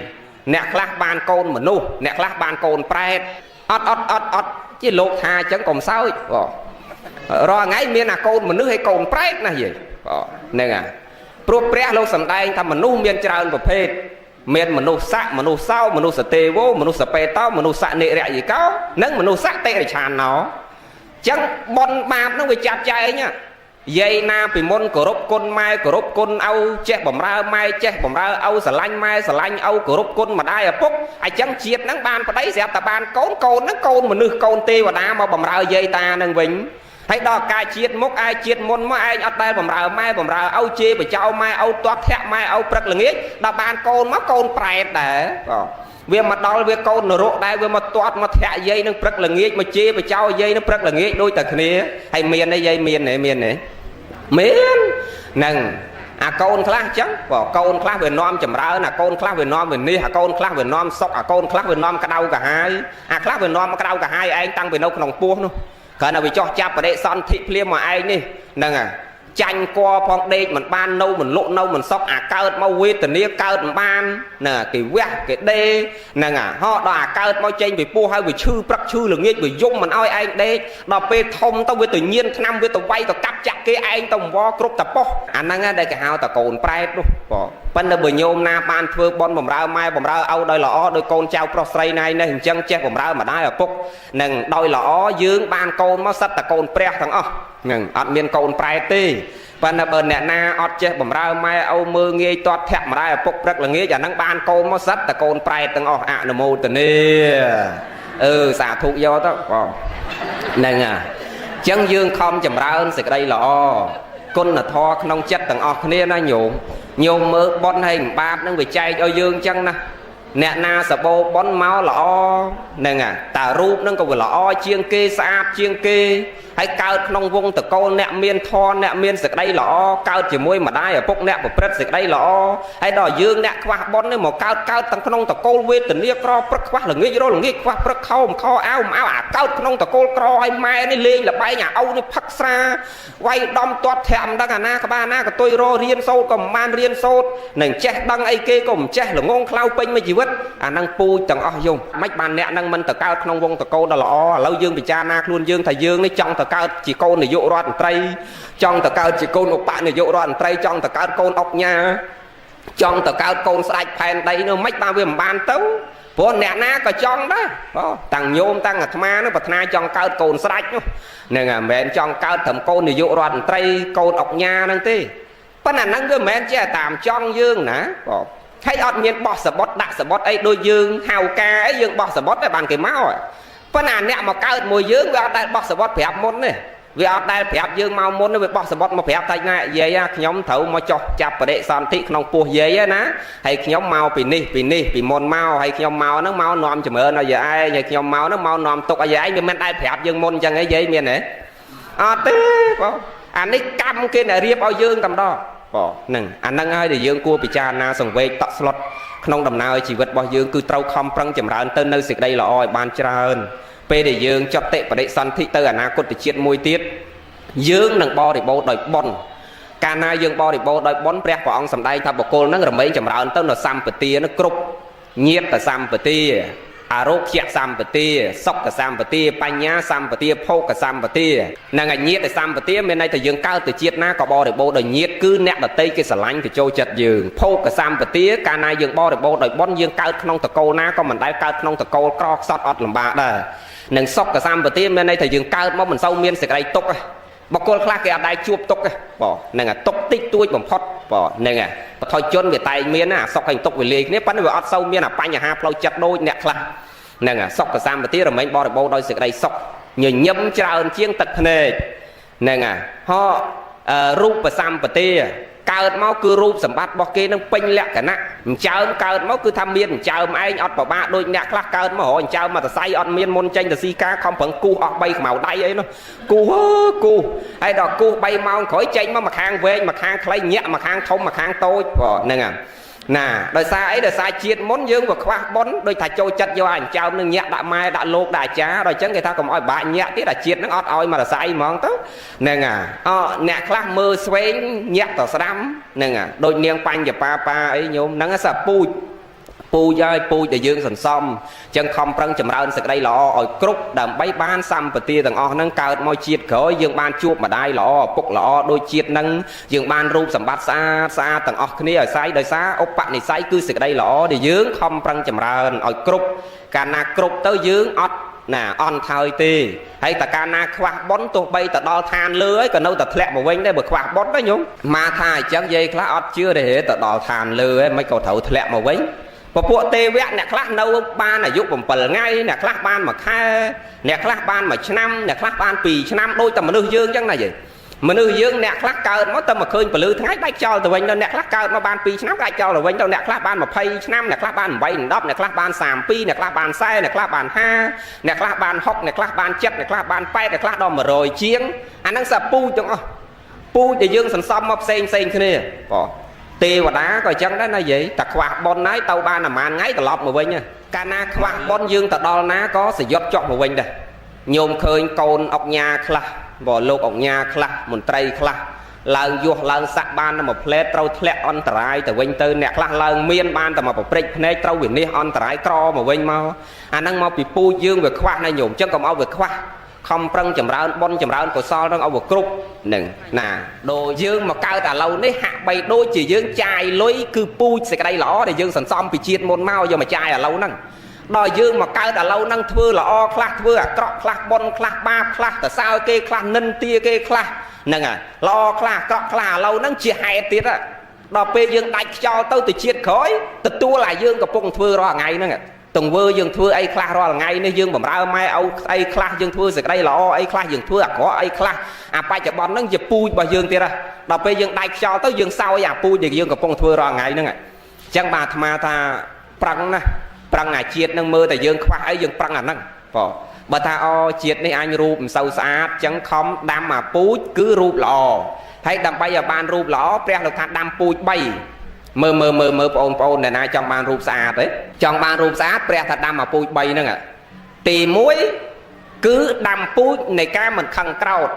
nẹt khắc bàn côn mà nu nẹt khắc bàn côn pret ọt chứ lột hà chẳng còn sao rồi ngay miền là côn mà nước hay côn pret là gì nè à pro pret lâu sầm đây thầm mà nu miền tràn và phê miền mà nu sạ mà nu sao mà nu sạ tê vô mà nu sạ pê tao mà nu sạ nệ rẹ gì cáo nâng mà nu sạ tê để tràn nó chẳng bon bạp nó bị chặt chạy nhá dây na bị môn cổ rốt côn âu che bầm ra mai che bầm ra âu xà lanh âu cổ rốt côn mà đai ở phúc ai chẳng chiết nắng ban vào đấy dẹp ta ban côn nó côn mà nư côn tê và đá mà bầm ra dây ta nâng vĩnh thấy đó cai chiết mốc ai chiết môn mà ai ở đây bầm ra âu chê và trao mai âu toát thẹt mai âu prật là nghĩa đã ban côn má côn prẹt để vì mà đo vì côn nó rộ đây vì mà toát mà thẹt dây nó prật là nghĩa mà chê và trao dây nó prật là nghĩa đôi tật này hay miền đây dây miền này miền nâng à côn khá chắc bỏ côn khá về nom chầm ra là côn khá về nom về ni à côn khá về nom sọc à côn khá về nom cả đau cả hai à khá về nom cả đau cả hai anh tăng về nâu nòng buông luôn khởi nào vì cho chạp ở đây son thị liêm mà ai đi nâng à chanh qua phong đây mình ban nâu mình lộ nâu mình sọc à cao mau quê tình yêu cao ban nè cái quét cái đê nè họ đòi cao mau chanh vì pua hay vì chư bậc chư là nghe vì dung mình oi anh đây đòi pe thông tao với tự nhiên năm với tao vay tao cắt chặt cái anh tao vo cướp tập po anh đang đây cái hao tao cồn prai luôn bên đây bữa nhôm na ban phơi bon bầm rau mai bầm rau âu đôi lọ đôi con trao prosray này này chân che bầm rau mà đai ở phúc nè đôi lọ dương ban con máu sắt tao cồn pre thằng nè ăn miên cồn prai tê và là bờ nè na ọt che bầm rau mai âu mưa nghe toát thẹt mà đai ở phúc rất là nghe giả năng ban con máu sắt tao cồn prai thằng ạ nô mô tần nê xả thụ do đó nè chân dương không chầm rau sẽ đây lọ con là tho không chất tầng kia nó nhộn mơ bon hình ba nó bị chay cho dương chân nè nè na sờ bô bón máu lọ nè tà rúp nó còn lọ chiên kê sáp chiên kê hay cao nông vung từ con nè miên tho nè miên sực đây lọ cao chỉ môi mà đai ở bốc nè của press sực đây lọ hay đòi dương nè qua bón nên một cao tầng nông từ cô quê tình yêu cro press quá là nghĩ rồi là nghĩ qua press kho áo cao nông từ cô cro hay mai này lên là bay nhà âu này phắc xa quay đom toát thèm đang à na các ba na của tôi ro riêng sâu còn man riêng sâu nè che đăng ai kê cùng che là ngon khlau pin mới chỉ vứt à năng pui tầng dùng mấy bàn nè năng mình từ cao nông vung từ cô đó lọ lâu dương bị cha na luôn dương thầy dương ấy trong từ cao chỉ con này dụ ra tây trong từ cao chỉ con một bạn này dụ ra tây trong từ cao con ốc nha trong từ cao con sạch phèn đây nó mấy ba viên bàn tấu bố nè na có trong đó tăng nhôm tăng ngặt ma nó bật na trong cao con sạch nè ngà mẹ trong cao thầm con này dụ ra tây con ốc nha năng tê bất là năng cái mẹ che tạm trong dương nè thấy ọt miền bọt sờ bọt đặt sờ bọt ấy đôi dương hào ca ấy dương bọt sờ bọt ấy bàn cái máu rồi phân à nè mà cao mùi dương vì ọt đây bọt sờ bọt phèp môn này vì ọt đây phèp dương mau môn nó bị bọt sờ bọt mà phèp tay ngay vậy á nhóm thấu mà cho chạp ở đệ son thị nông pua vậy á ná hay nhóm mau bị môn mau hay nhóm mau nó mau nòm chừng mơ nó giờ ai nhà nhóm mau nó mau nòm tục ở giờ anh mình ai phèp dương môn chẳng ấy vậy miền này té anh ấy cam kia này riêng bao dương tầm đó nè anh đang ai để dương cua bị cha na sòng về tọt slot không đầm nào chỉ vật bao dương cứ trâu không prăng chậm rãi tên nơi xịt đây là oi ban trơn pe để dương cho tệ và đệ son thị tơ na cốt để chiết môi tiết dương nằng bo để bo đòi bon cana dương bo để bo đòi bon pre của ông sầm đây thằng bọc cô nó rồi mấy chậm rãi tên là sam bờ tia nó cục nhiệt là sam bờ tia à rốt chẹt sam bờ tia sóc cả sam bờ tia pan nhá sam bờ tia phô cả sam bờ tia nàng ngày nhiệt là sam bờ tia bên này thì dương cao từ chiết na có bo để bo đòi nhiệt cứ nẹt là tây cái sả lanh thì trôi chật dương phô cả sam bờ tia cana dương bo để bo đòi bon dương cao không tờ câu na có mình đai cao không tờ câu cro sót ọt làm bạ đây nàng sóc cả sam bờ tia bên này thì dương cao mà mình sâu miên sẽ đây tốc bọc cô khác cái đai chuột tốc bỏ nàng à tốc tích tuổi bằng phật bỏ nàng à thôi chôn về tay miên à sóc hành tốc về liền nếu bắn về ọt sâu miên à pa nhà ha plau chặt đôi nẹt là nàng à sóc cả sam bờ tia rồi mấy bo để bo đôi sẽ đây sóc nhờ nhâm trào chiên tật nề nàng à họ rúp và sam bờ tia កើតមកគឺរូបសម្បត្តិរបស់គេនឹងពេញលក្ខណៈអញ្ចើមកើតមកគឺថាមានអញ្ចើមឯងអត់ប្របាកដូចអ្នកខ្លះកើតមករកអញ្ចើមមកតសៃអត់មានមុនចេញទៅស៊ីការខំប្រឹងគូសអស់3ខ្មៅដៃអីនោះគូសហើយដល់គូស3ម៉ោងក្រោយចេញមកម្ខាងវែងម្ខាងខ្លីញាក់ម្ខាងធំម្ខាងតូចហ្នឹងហើយណាដោយសារអីដោយសារជាតិមុនយើងវាខ្វះបុណ្យដូចថាចូលចិត្តយកអញ្ចើមនឹងញាក់ដាក់ម៉ែដាក់លោកដាក់អាចារ្យដល់អញ្ចឹងគេថាកុំឲ្យបាក់ញាក់ទៀតអាជាតិនឹងអត់ឲ្យមករស័យហ្មងទៅហ្នឹងហើយអ្នកខ្លះមើលស្វែងញាក់ទៅស្ដាំហ្នឹងហើយដូចនាងបញ្ញប៉ាអីញោមហ្នឹងសពូជហើយពូជដែលយើងសន្សំអញ្ចឹងខំប្រឹងចម្រើនសេចក្តីល្អឲ្យគ្រប់ដើម្បីបានសម្បទាទាំងអស់ហ្នឹងកើតមកជាតិក្រោយយើងបានជួបម្ដាយល្អឪពុកល្អដូចជាតិហ្នឹងយើងបានរូបសម្បត្តិស្អាតទាំងអស់គ្នាឲ្យស្អីដោយសារឧបនិស្ស័យគឺសេចក្តីល្អដែលយើងខំប្រឹងចម្រើនឲ្យគ្រប់កាលណាគ្រប់ទៅយើងអត់ណាអន់ថើយទេហើយតើកាលណាខ្វះបុណ្យទោះបីទៅដល់ឋានលើហើយក៏នៅតែធ្លាក់មកវិញដែរបើខ្វះបុណ្យណាញោមមកថាអញ្ចឹងយាយខ្លះអត់ជឿទេទៅដល់ឋានលើហើយមិនក៏ត្រូវធ្លាក់មកវិញពពួកទេវៈអ្នកខ្លះនៅបានអាយុ7ថ្ងៃអ្នកខ្លះបាន1ខែអ្នកខ្លះបាន1ឆ្នាំអ្នកខ្លះបាន2ឆ្នាំដូចតែមនុស្សយើងអញ្ចឹងណាយាយមនុស្សយើងអ្នកខ្លះកើតមកតែមកឃើញពលឺថ្ងៃដាច់ចោលទៅវិញដល់អ្នកខ្លះកើតមកបាន2ឆ្នាំដាច់ចោលទៅវិញដល់អ្នកខ្លះបាន20ឆ្នាំអ្នកខ្លះបាន8 10អ្នកខ្លះបាន32អ្នកខ្លះបាន40អ្នកខ្លះបាន50អ្នកខ្លះបាន60អ្នកខ្លះបាន70អ្នកខ្លះបាន80អ្នកខ្លះដល់100ជាងអាហ្នឹងសាពូជទាំងអស់ពូជដែលយើងសន្សំមកផ្សេងគ្នាបងទេវតាក៏អញ្ចឹងដែរណាយាយតែខ្វះបុណ្យហើយទៅបានប្រហែលថ្ងៃត្រឡប់មកវិញកាលណាខ្វះបុណ្យយើងទៅដល់ណាក៏សយត់ចុះមកវិញដែរញោមឃើញកូនអុកញ៉ាខ្លះបើលោកអុកញ៉ាខ្លះមន្ត្រីខ្លះឡើងយោះឡើងសាក់បានតែមួយផ្លែតត្រូវធ្លាក់អន្តរាយទៅវិញទៅអ្នកខ្លះឡើងមានបានតែមកប្រព្រឹត្តភ្នែកត្រូវវិនិច្ឆ័យអន្តរាយក្រមកវិញមកអាហ្នឹងមកពីពូជយើងវាខ្វះណាញោមអញ្ចឹងកុំឲ្យវាខ្វះខំប្រឹងចម្រើនបុណ្យចម្រើនកុសលនឹងឲ្យវាគ្រប់នឹងណាដូចយើងមកកើតឥឡូវនេះហាក់បីដូចជាយើងចាយលុយគឺពូជសេចក្តីល្អដែលយើងសន្សំពីជាតិមុនមកយកមកចាយឥឡូវហ្នឹងដល់យើងមកកើតឥឡូវហ្នឹងធ្វើល្អខ្លះធ្វើអាក្រក់ខ្លះបុណ្យខ្លះបាបខ្លះតសើគេខ្លះនិន្ទាគេខ្លះហ្នឹងហើយល្អខ្លះអាក្រក់ខ្លះឥឡូវហ្នឹងជាហេតុទៀតដល់ពេលយើងដាច់ខ្យល់ទៅជាតិក្រោយទទួលអាយើងកំពុងធ្វើរាល់ថ្ងៃហ្នឹងទង្វើយើងធ្វើអីខ្លះរាល់ថ្ងៃនេះយើងបំរើម៉ែឪអីខ្លះយើងធ្វើសេចក្តីល្អអីខ្លះយើងធ្វើអាក្រក់អីខ្លះអាបច្ចុប្បន្នហ្នឹងជាពូជរបស់យើងទៀតដល់ពេលយើងដាច់ខ្យល់ទៅយើងសោយអាពូជដែលយើងកំពុងធ្វើរាល់ថ្ងៃហ្នឹងអញ្ចឹងបាទអាត្មាថាប្រឹងណាប្រឹងអាជាតិហ្នឹងមើលតែយើងខ្វះអីយើងប្រឹងអាហ្នឹងបងបើថាជាតិនេះអញរូបមិនសូវស្អាតអញ្ចឹងខំដាំអាពូជគឺរូបល្អហើយដើម្បីឲ្យបានរូបល្អព្រះលោកថាដាំពូជ3មើលបងប្អូនអ្នកណាចង់បានរូបស្អាតទេចង់បានរូបស្អាតព្រះថាដាំអាពូជ3ហ្នឹងទី1គឺដាំពូជនៃការមិនខឹងក្រោធ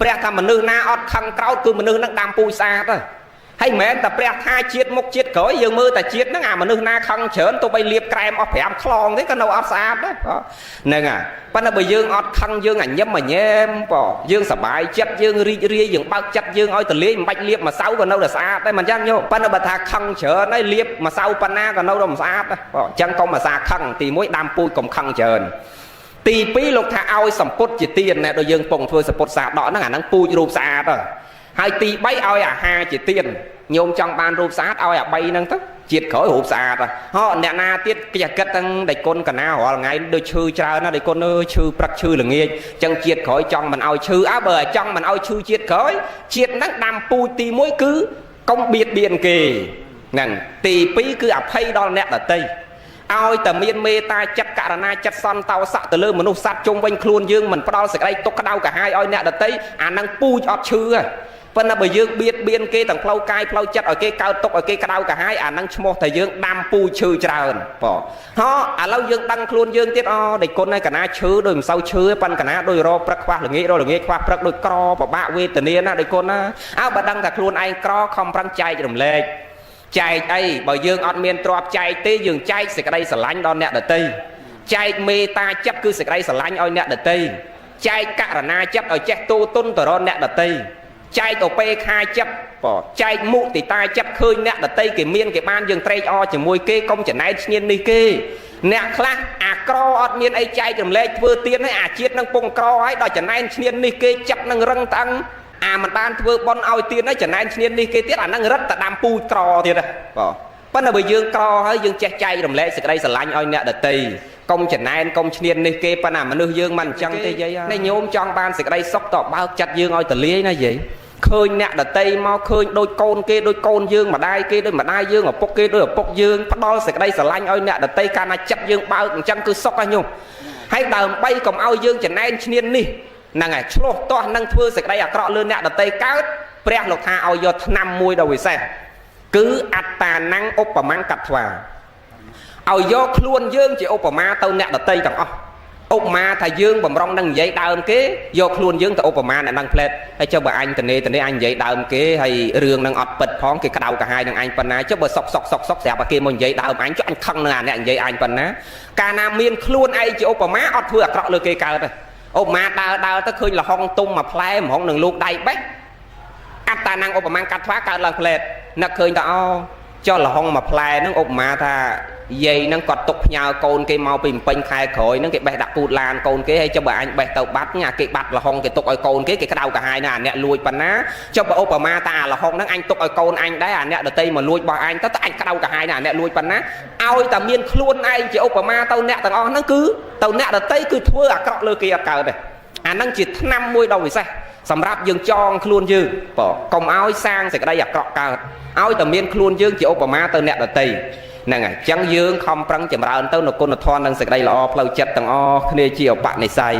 ព្រះថាមនុស្សណាអត់ខឹងក្រោធគឺមនុស្សហ្នឹងដាំពូជស្អាតទៅហើយមិនមែនតែព្រះថាជាតិមុខជាតិក្រោយយើងមើលតែជាតិហ្នឹងអាមនុស្សណាខឹងច្រើនទោះបីលាបក្រែមអស់5ខ្លងទេក៏នៅអត់ស្អាតដែរហ្នឹងហើយប៉ុន្តែបើយើងអត់ខឹងយើងញញញែមយើងសប្បាយចិត្តយើងរីករាយយើងបើកចិត្តយើងឲ្យទលាយមិនបាច់លាបម្សៅក៏នៅតែស្អាតដែរមិនអញ្ចឹងញោមប៉ុន្តែបើថាខឹងច្រើនហើយលាបម្សៅប៉ុណ្ណាក៏នៅតែមិនស្អាតដែរអញ្ចឹងកុំអាសាខឹងទី1ដាំពូជកុំខឹងច្រើនទី2លោកថាឲ្យសម្ពុតជាទានណែដូចយើងពងធ្វើសម្ពុតសាដកហ្នឹងអាហ្នឹងពូជរូបស្អាតហើយទី3ឲ្យអាហារជាទានញោមចង់បានរូបស្អាតឲ្យអា3ហ្នឹងទៅជាតិក្រោយរូបស្អាតអ្នកណាទៀតគេគិតទាំងដៃគុណកណារាល់ថ្ងៃដូចឈឺច្រើនណាស់ដៃគុណអើយឈឺព្រឹកឈឺល្ងាចអញ្ចឹងជាតិក្រោយចង់មិនឲ្យឈឺបើចង់មិនឲ្យឈឺជាតិក្រោយជាតិហ្នឹងដាំពូជទី1គឺកុំបៀតបៀនគេហ្នឹងទី2គឺអភ័យដល់អ្នកដទៃឲ្យតែមានមេត្តាចិត្តករណាចិត្តសន្តោសៈទៅលើមនុស្សសត្វជុំវិញខ្លួនយើងមិនផ្ដល់សេចក្តីទុក្ខក្តៅកាហាយឲ្យអ្នកដទៃអាហ្នឹងពូជអត់ឈឺប៉ុន្តែបើយើងបៀតបៀនគេទាំងផ្លូវកាយផ្លូវចិត្តឲ្យគេកើតទុក្ខឲ្យគេក្តៅកាហាយអាហ្នឹងឈ្មោះតែយើងដាំពូជឈឺច្រើនបងឥឡូវយើងដឹងខ្លួនយើងទៀតដៃគុណឯកណាឈឺដូចមិនសូវឈឺប៉ុន្តែកណាដូចរព្រឹកខ្វះល្ងាចរល្ងាចខ្វះព្រឹកដូចក្រពិបាកវេទនាណាដៃគុណណាបើដឹងតែខ្លួនឯងក្រខំប្រឹងចែករំលែកចែកអីបើយើងអត់មានទ្រព្យចែកទេយើងចែកសេចក្តីស្រឡាញ់ដល់អ្នកដទៃចែកមេត្តាចិត្តគឺសេចក្តីស្រឡាញ់ឲ្យអ្នកដទៃចែកករណាចិត្តឲ្យចេះទូទុនទៅរកអ្នកដទៃចែកទៅពេលខាចិត្តចែកមុទិតាចិត្តឃើញអ្នកដទៃគេមានគេបានយើងត្រេកអរជាមួយគេកុំចំណែកឈ្នាននេះគេអ្នកខ្លះអាក្រអត់មានអីចែករំលែកធ្វើទៀនឲ្យអាជាតិនឹងពងក្រហើយដល់ចំណែកឈ្នាននេះគេចិត្តនឹងរឹងតឹងមិនបានធ្វើបន់ឲ្យទៀនហើយចំណែកឈ្នាននេះគេទៀតអានឹងរឹតតែដាំពូជក្រទៀតប៉ុន្តែបើយើងក្រហើយយើងចេះចែករំលែកសេចក្តីស្រឡាញ់ឲ្យអ្នកដទៃកុំចំណែនកុំឈ្នាននេះគេប៉ុន្តែមនុស្សយើងមិនអញ្ចឹងទេយាយនេះញោមចង់បានសេចក្តីសុខតបើកចិត្តយើងឲ្យទលាយណាយាយ khơi nè đợt tây mau khơi đôi côn dương mà đai kia đôi mà đai dương ở pok kia đôi ở pok dương bắt đo sẽ đây sẽ lanh ơi nè đợt tây ca na chấp dương bao chẳng cứ sốc anh nhung hay đờm bay cầm ao dương chẳng nên nhiên đi nàng ngày chlo to năng thưa sẽ đây à cọ lươn nè đợt tây cá pre lộc tha ao do năm mùi đầu vì xe cứ atta năng ốp và mang cặp hòa ao do luôn dương chỉ ốp và ma tàu nè đợt tây chẳng ốp ma thà dương bầm rong năng giấy đờm kế do luôn dương từ ốp và ma này năng plate hay cho bà anh từ đây anh giấy đờm kế hay rương năng ọt bật phóng cái đầu cả hai năng anh phần ná cho bà sọc xẹp và kia một giấy đờm anh cho anh khăng là nè giấy anh phần ná ca nam miên luôn ai chỉ ốp và má ọt vừa cọ lừa kê cao rồi ốp ma đào tới khơi là hong tung mà play mà hong đừng luôn đầy bách áp ta năng ốp và mang cắt phá cao là plate nó khơi ta cho là hong mà play nó ốp ma tha dây nó còn tục nhau côn cái mau bình pin khai khỏi nó cái bè đặt cụt lan côn cái hay cho bà anh bè tàu bắt nhà cái bắt là hong cái tục ở côn cái đầu cả hai nè nè lùi phần ná cho bà Obama ta là hong nó anh tục ở côn anh đấy à nè đợt tây mà lùi bà anh tất anh cái đầu cả hai nè nè lùi phần ná ao ta miên luôn anh chỉ Obama tàu nè tàu nó cứ tàu nè đợt tây cứ thưa à cọ lơ kia cờ này à năng chỉ 5 mươi đồng vì sao sầm ráp dương cho luôn dư bỏ công áo sang sẽ cái đây à cọ cờ áo ta miên luôn dương chỉ Obama tàu nè đợt tây nè ngày chẳng dương không prăng chậm ra tao nó con nó thon đang sực đây là o plau chặt tầng kia chiều bạn này say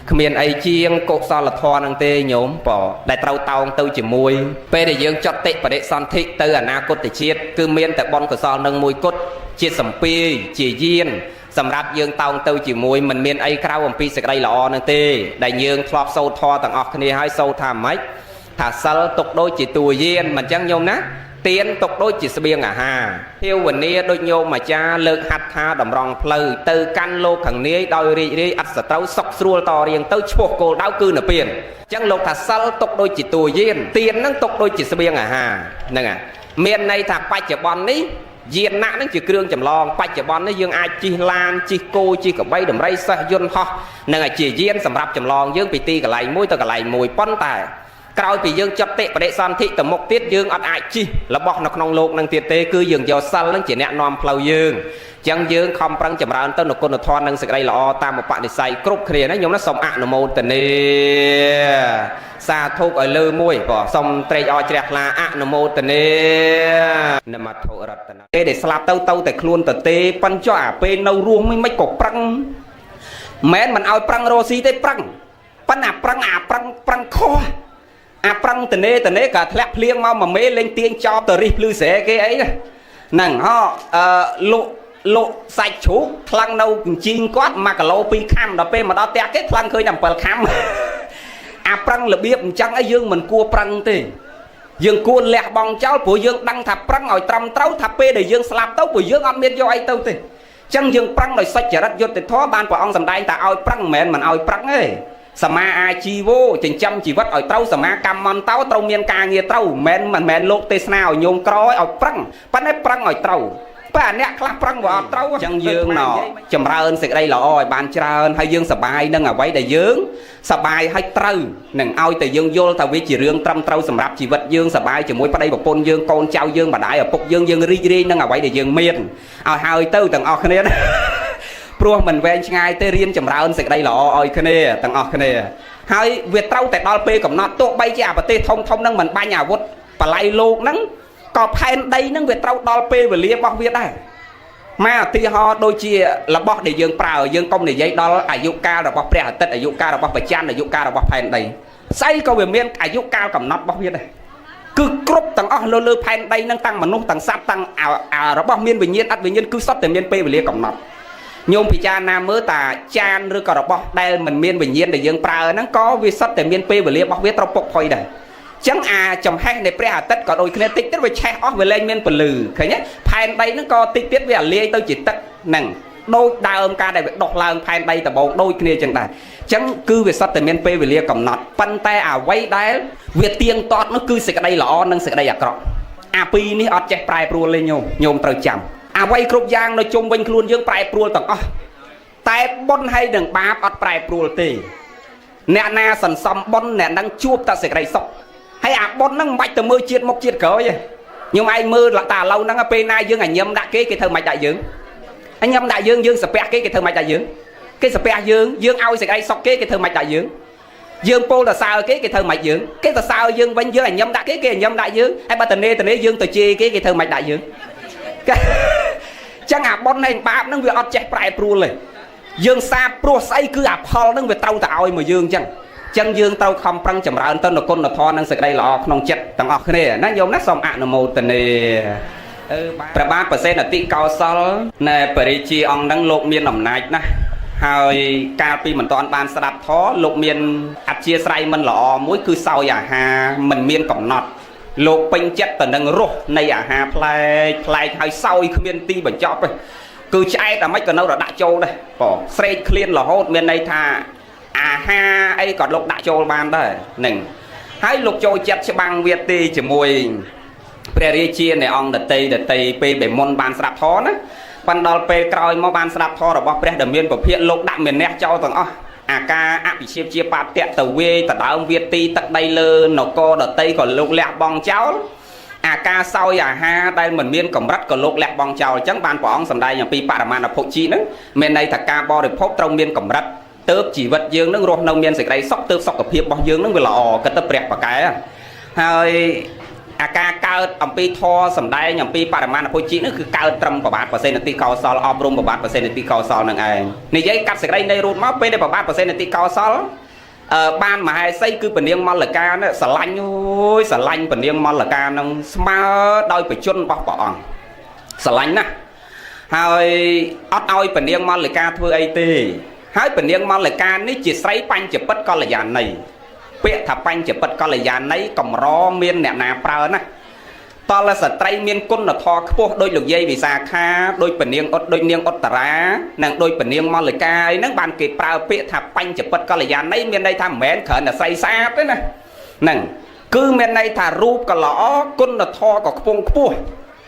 miền ấy chiêng cột sao là thon đang tê nhóm bỏ đại trâu tao tao chỉ mùi pe để dương chót tệ và để son thị từ à na cốt để chiết cứ miền tại bon của sao nâng mùi cốt chiết sầm pi chỉ diên sầm ráp dương tao tao chỉ mùi mình miền ấy cao bằng pi sực đây là o đang tê đại dương thọp sâu thò tầng kia hai sâu tham mấy thả sal tục đôi chỉ tùi diên mình chẳng nhôm ná tiến tục đôi chỉ biên à ha theo vấn đề đôi nhô mà cha lực hạt tha đầm rong pleu từ căn lô khẳng ní đôi ri ắt sợ tao sọc xua to riêng tao chuộc cổ đau cư nở biển chẳng lộc thà sal tục đôi chỉ tùy duyên tiến năng tục đôi chỉ biên à ha nè à miền này thà bạch chở bòn ní diện nã nó chỉ kêu chầm lon bạch chở bòn nó dương ai chi lan chi cô chi cả bay đầm ray sa yun ho nè à chỉ duyên sầm rạp chầm lon dương bị ti cả lại mũi tao cả lại mùi pon tài cao vì dương chấp tệ và đệ son thị tầm một tiết dương ăn ai chi là bọc nó không lột năng tiết tê cứ dương giàu sal nó chỉ nẹt non plau dương chẳng dương không prăng chậm ra tên nó con nó thon năng sực đây là o tam một bạn để xài cướp kia nó nhóm nó xong ạ nó môn tình nè xa thuốc ở lư môi bỏ xong tây o chẹt là ạ nó môn tình nè nằm mặt thổ rật tê để slap tâu tâu tại luôn tờ tê pan cho à pe nâu ruông mới mấy cột prăng mến mình ao prăng rosi tê prăng pan à prăng kho à prăng tần nê cả thẹp liêng mau mà mê lên tiếng cho tờ ri lư xế cái ấy nằng ho lộ sạch chú thăng nâu chiên quát mà cả lô pi khăm đó pe mà đó té cái thăng khơi nằm bờ khăm à prăng là biết chẳng ấy dương mình cua prăng tê dương cua lẹ bong cháu của dương đăng thạp prăng ngồi trầm trấu thạp pe để dương slap tấu của dương ăn miên do ai tâu tê chẳng dương prăng rồi sạch chả đất vô tê thó ban của ông sầm đai ta ao prăng mền mình ao prăng ấy sama ai chi vô chỉnh chăm chỉ vất ở trâu sama cam mòn táo trâu miên ca nghe trâu men lột tê nào nhôm cõi ở prăng bắt nếp prăng ở trâu bà nè clap prăng vào trâu chẳng dương nọ chầm ra ơn sự đây là oi bàn trơn hay dương sập bài nâng ở váy để dương sập bài hay trâu nâng ao từ dương vô thằng vi chỉ riêng trăm trâu sầm rạp chỉ vật dương sập bài chỉ mối bắt đây một pôn dương con trao dương bà đại ở phục dương ri nâng ở váy để dương miên ao hai tư tầng o khné pruông mình ven ngay tê riêng chầm ra ơn sự đây là oi khné tầng o khné hai việt trâu tại đo pe cầm nọ tụ bay chả và tê thông nâng mình ba nhà vút và lại lô nâng có phen đây nâng việt trâu đo pe về lia bọc việt đây mà thì họ đôi chia là bọc để dương prào dương công để dây đó ai dụ cao là bọc pre tết ai dụ cao là bọc phải chan là dụ cao là bọc phen đây xây câu về miền ai dụ cao cầm nọ bọc việt đây cứ cướp tầng lơ phen đây nâng tăng mà nung tầng sáp tăng đó bọc miền bình nhiên cứ sót từ miền pe về lia cầm nọ nhôm thì cha nam mới ta chan rồi còn bọc đây mình miền bình nhiên để dương prào nó có vi sót từ miền pe về lia bọc việt trâu bọc thôi đây chẳng chồng hay này pre tết còn đôi khi tích về che về lên miền bờ lử thấy nhé phan đây nó có tích tiết về lia tôi chỉ tất nằng đôi đa ôm ca này đọc lang phan đây tập bộ đôi kia chẳng này chẳng cứ về sát từ miền pe về lia cầm nọt pan tay quay đáy việt tiền tọt nó cứ sẽ cái đây là on nâng sẽ đây cọ pi ní ọt che prai pru lên nhôm trời chậm quay cột giang nó chung quanh luôn dương prai pru tầng tay bon hay đừng ba ọt prai pru tì nè na sần xăm bon nè đang chuột ta sẽ cái đây sọc hay bon năng mạch từ mưa chiết mốc chiết cỡ vậy nhưng anh mưa là tà lâu năng pe na dương ảnh nhâm đã cái thơ mạch đại dương anh nhâm đại dương dương sập cái thơ mạch đại dương cái sập dương ao sẽ đây sọc cái thơ mạch đại dương dương pô là sao cái thơ mạch dương cái là sao dương vẫn dương ảnh nhâm đại cái nhâm đại dương hay bà tần nê dương từ chi cái thơ mạch đại dương chẳng à bọn này bạp nó việc ọt chạy prai pruเลยdương xa pru say cứ ạp hol nó việc tao tạo mà dương chẳng chân dương tao không prăng chậm rãi tên là con là thon năng sực đây là không chết tầng ọt này nó nhôm nát xong ạ nó mô tần nêประบาดเปอร์เซ็นต์ติเกาซอลในปริจีองดังโลกเมียนหน่อมนายนะหายการปีเหมือนตอนบานสลับท้อโลกเมียนอัดเชียไซมันหล่อมุ้ยคือเศร้าอย่าหามันเมียนก่อนนอดโลกเป็นเจ็ดแต่ดังรุในอย่าหาพลายหายเศร้าคือเมียนตีบรรจบเลยคือใช้แต่ไม่ก็เน่าระดับโจเลยป่อเซรเคลียนหล่อโหดเมียนในท่าหาไอ้ก่อนโลกดับโจบานได้หนึ่งให้โลกโจเจ็ดฉบังเวียดตีจมวยเปรียเชียในองเดตีเปย์แบบมนบานสลับท้อนะปันดอลเปย์กรอยมาบานสลับท้อหรือว่าเปรียเดมีนประเภทโลกดับเมียนเนเจ้าต่างอ๋ออาการอภิเชียเชียปาเตะตะเวตะดาวเวียตีตักได้เลยนกเดตีก่อนโลกแหลกบองเจ้าอาการเศร้าอย่าฮาได้เหมือนเมียนกับรัดก่อนโลกแหลกบองเจ้าจังบานปองสำได้อย่างปีปารามาณพจีนั้นเมียนในตะการบริพกตรงเมียนกับรัดเติบจีวัดยืงนั่งรวมนเมียนสิ่งใดซอกเติบซอกกับเพียบบองยืงนั่งเวลาออกกันตะเปรียบปากแก่ให้อาการเกิดอัมพีทอสำได้อย่างปีปารามาณพจีนั่นคือเกิดตรมประบาดเปอร์เซ็นต์ตีเกาซอลอบรมประบาดเปอร์เซ็นต์ตีเกาซอลนั่นเองในยัยกัดสิ่งใดในรูทมาเป็นในประบาดเปอร์เซ็นต์ตีเกาซอลบ้านมาให้ใส่คือเป็นเรื่องมรดกเนี่ยสลันโอ้ยสลันเป็นเรื่องมรดกนั่งสมาโดยไปจนปอกปองสลันนะให้อัดเอาเป็นเรื่องมรดกเพื่อไอตีให้เป็นเรื่องมรดกนี่จิตใส่ปัญจปัตกรยานในเปียถ้าปัญจปัตกรยานในกำร้องเมียนเนี่ยนาเปล่านะตอนละสตรีเมียนก้นทอพวกโดยหลุดเย่วิสาขาโดยเป็นเนียงอดโดยเนียงอดตรานั่งโดยเป็นเนียงมอลกายนั่งบานเก็บเปล่าเปียถ้าปัญจปัตกรยานในเมียนในทำแหวนเขินใส่ซาบด้วยนะนั่งคือเมียนในถ้ารูปกระหล่อก้นทอกับพวงพวก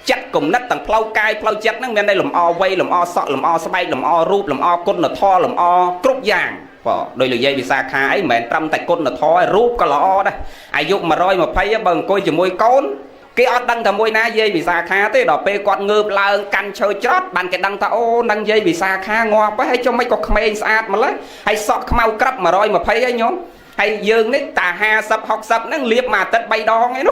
จัดกลุ่มนัดต่างเพลากายเพลาจัดนั่งเมียนในหลุมอไว้หลุมอสอหลุมอสบายหลุมอรูปหลุมอก้นทอหลุมอกรุบยางโดยหลุดเย่วิสาขาไอ้เหม็นตรำแต่ก้นทอรูปกระหล่อได้อายุมาร้อยมาไพ่เบิ่งก้อยจมูกก้นcái ở đăng thà môi na dây bị xa khá thế đó pe quạt ngợp là căn chơi chót bàn cái đăng thà ô đăng dây bị xa khá ngoa quá hay cho mấy con khmer sạt mà lấy hay sọt mau cấp mà rồi mà thấy ấy nhóm hay dương đấy tà ha sập học sập nó liệp mà tết bay đo ngay nó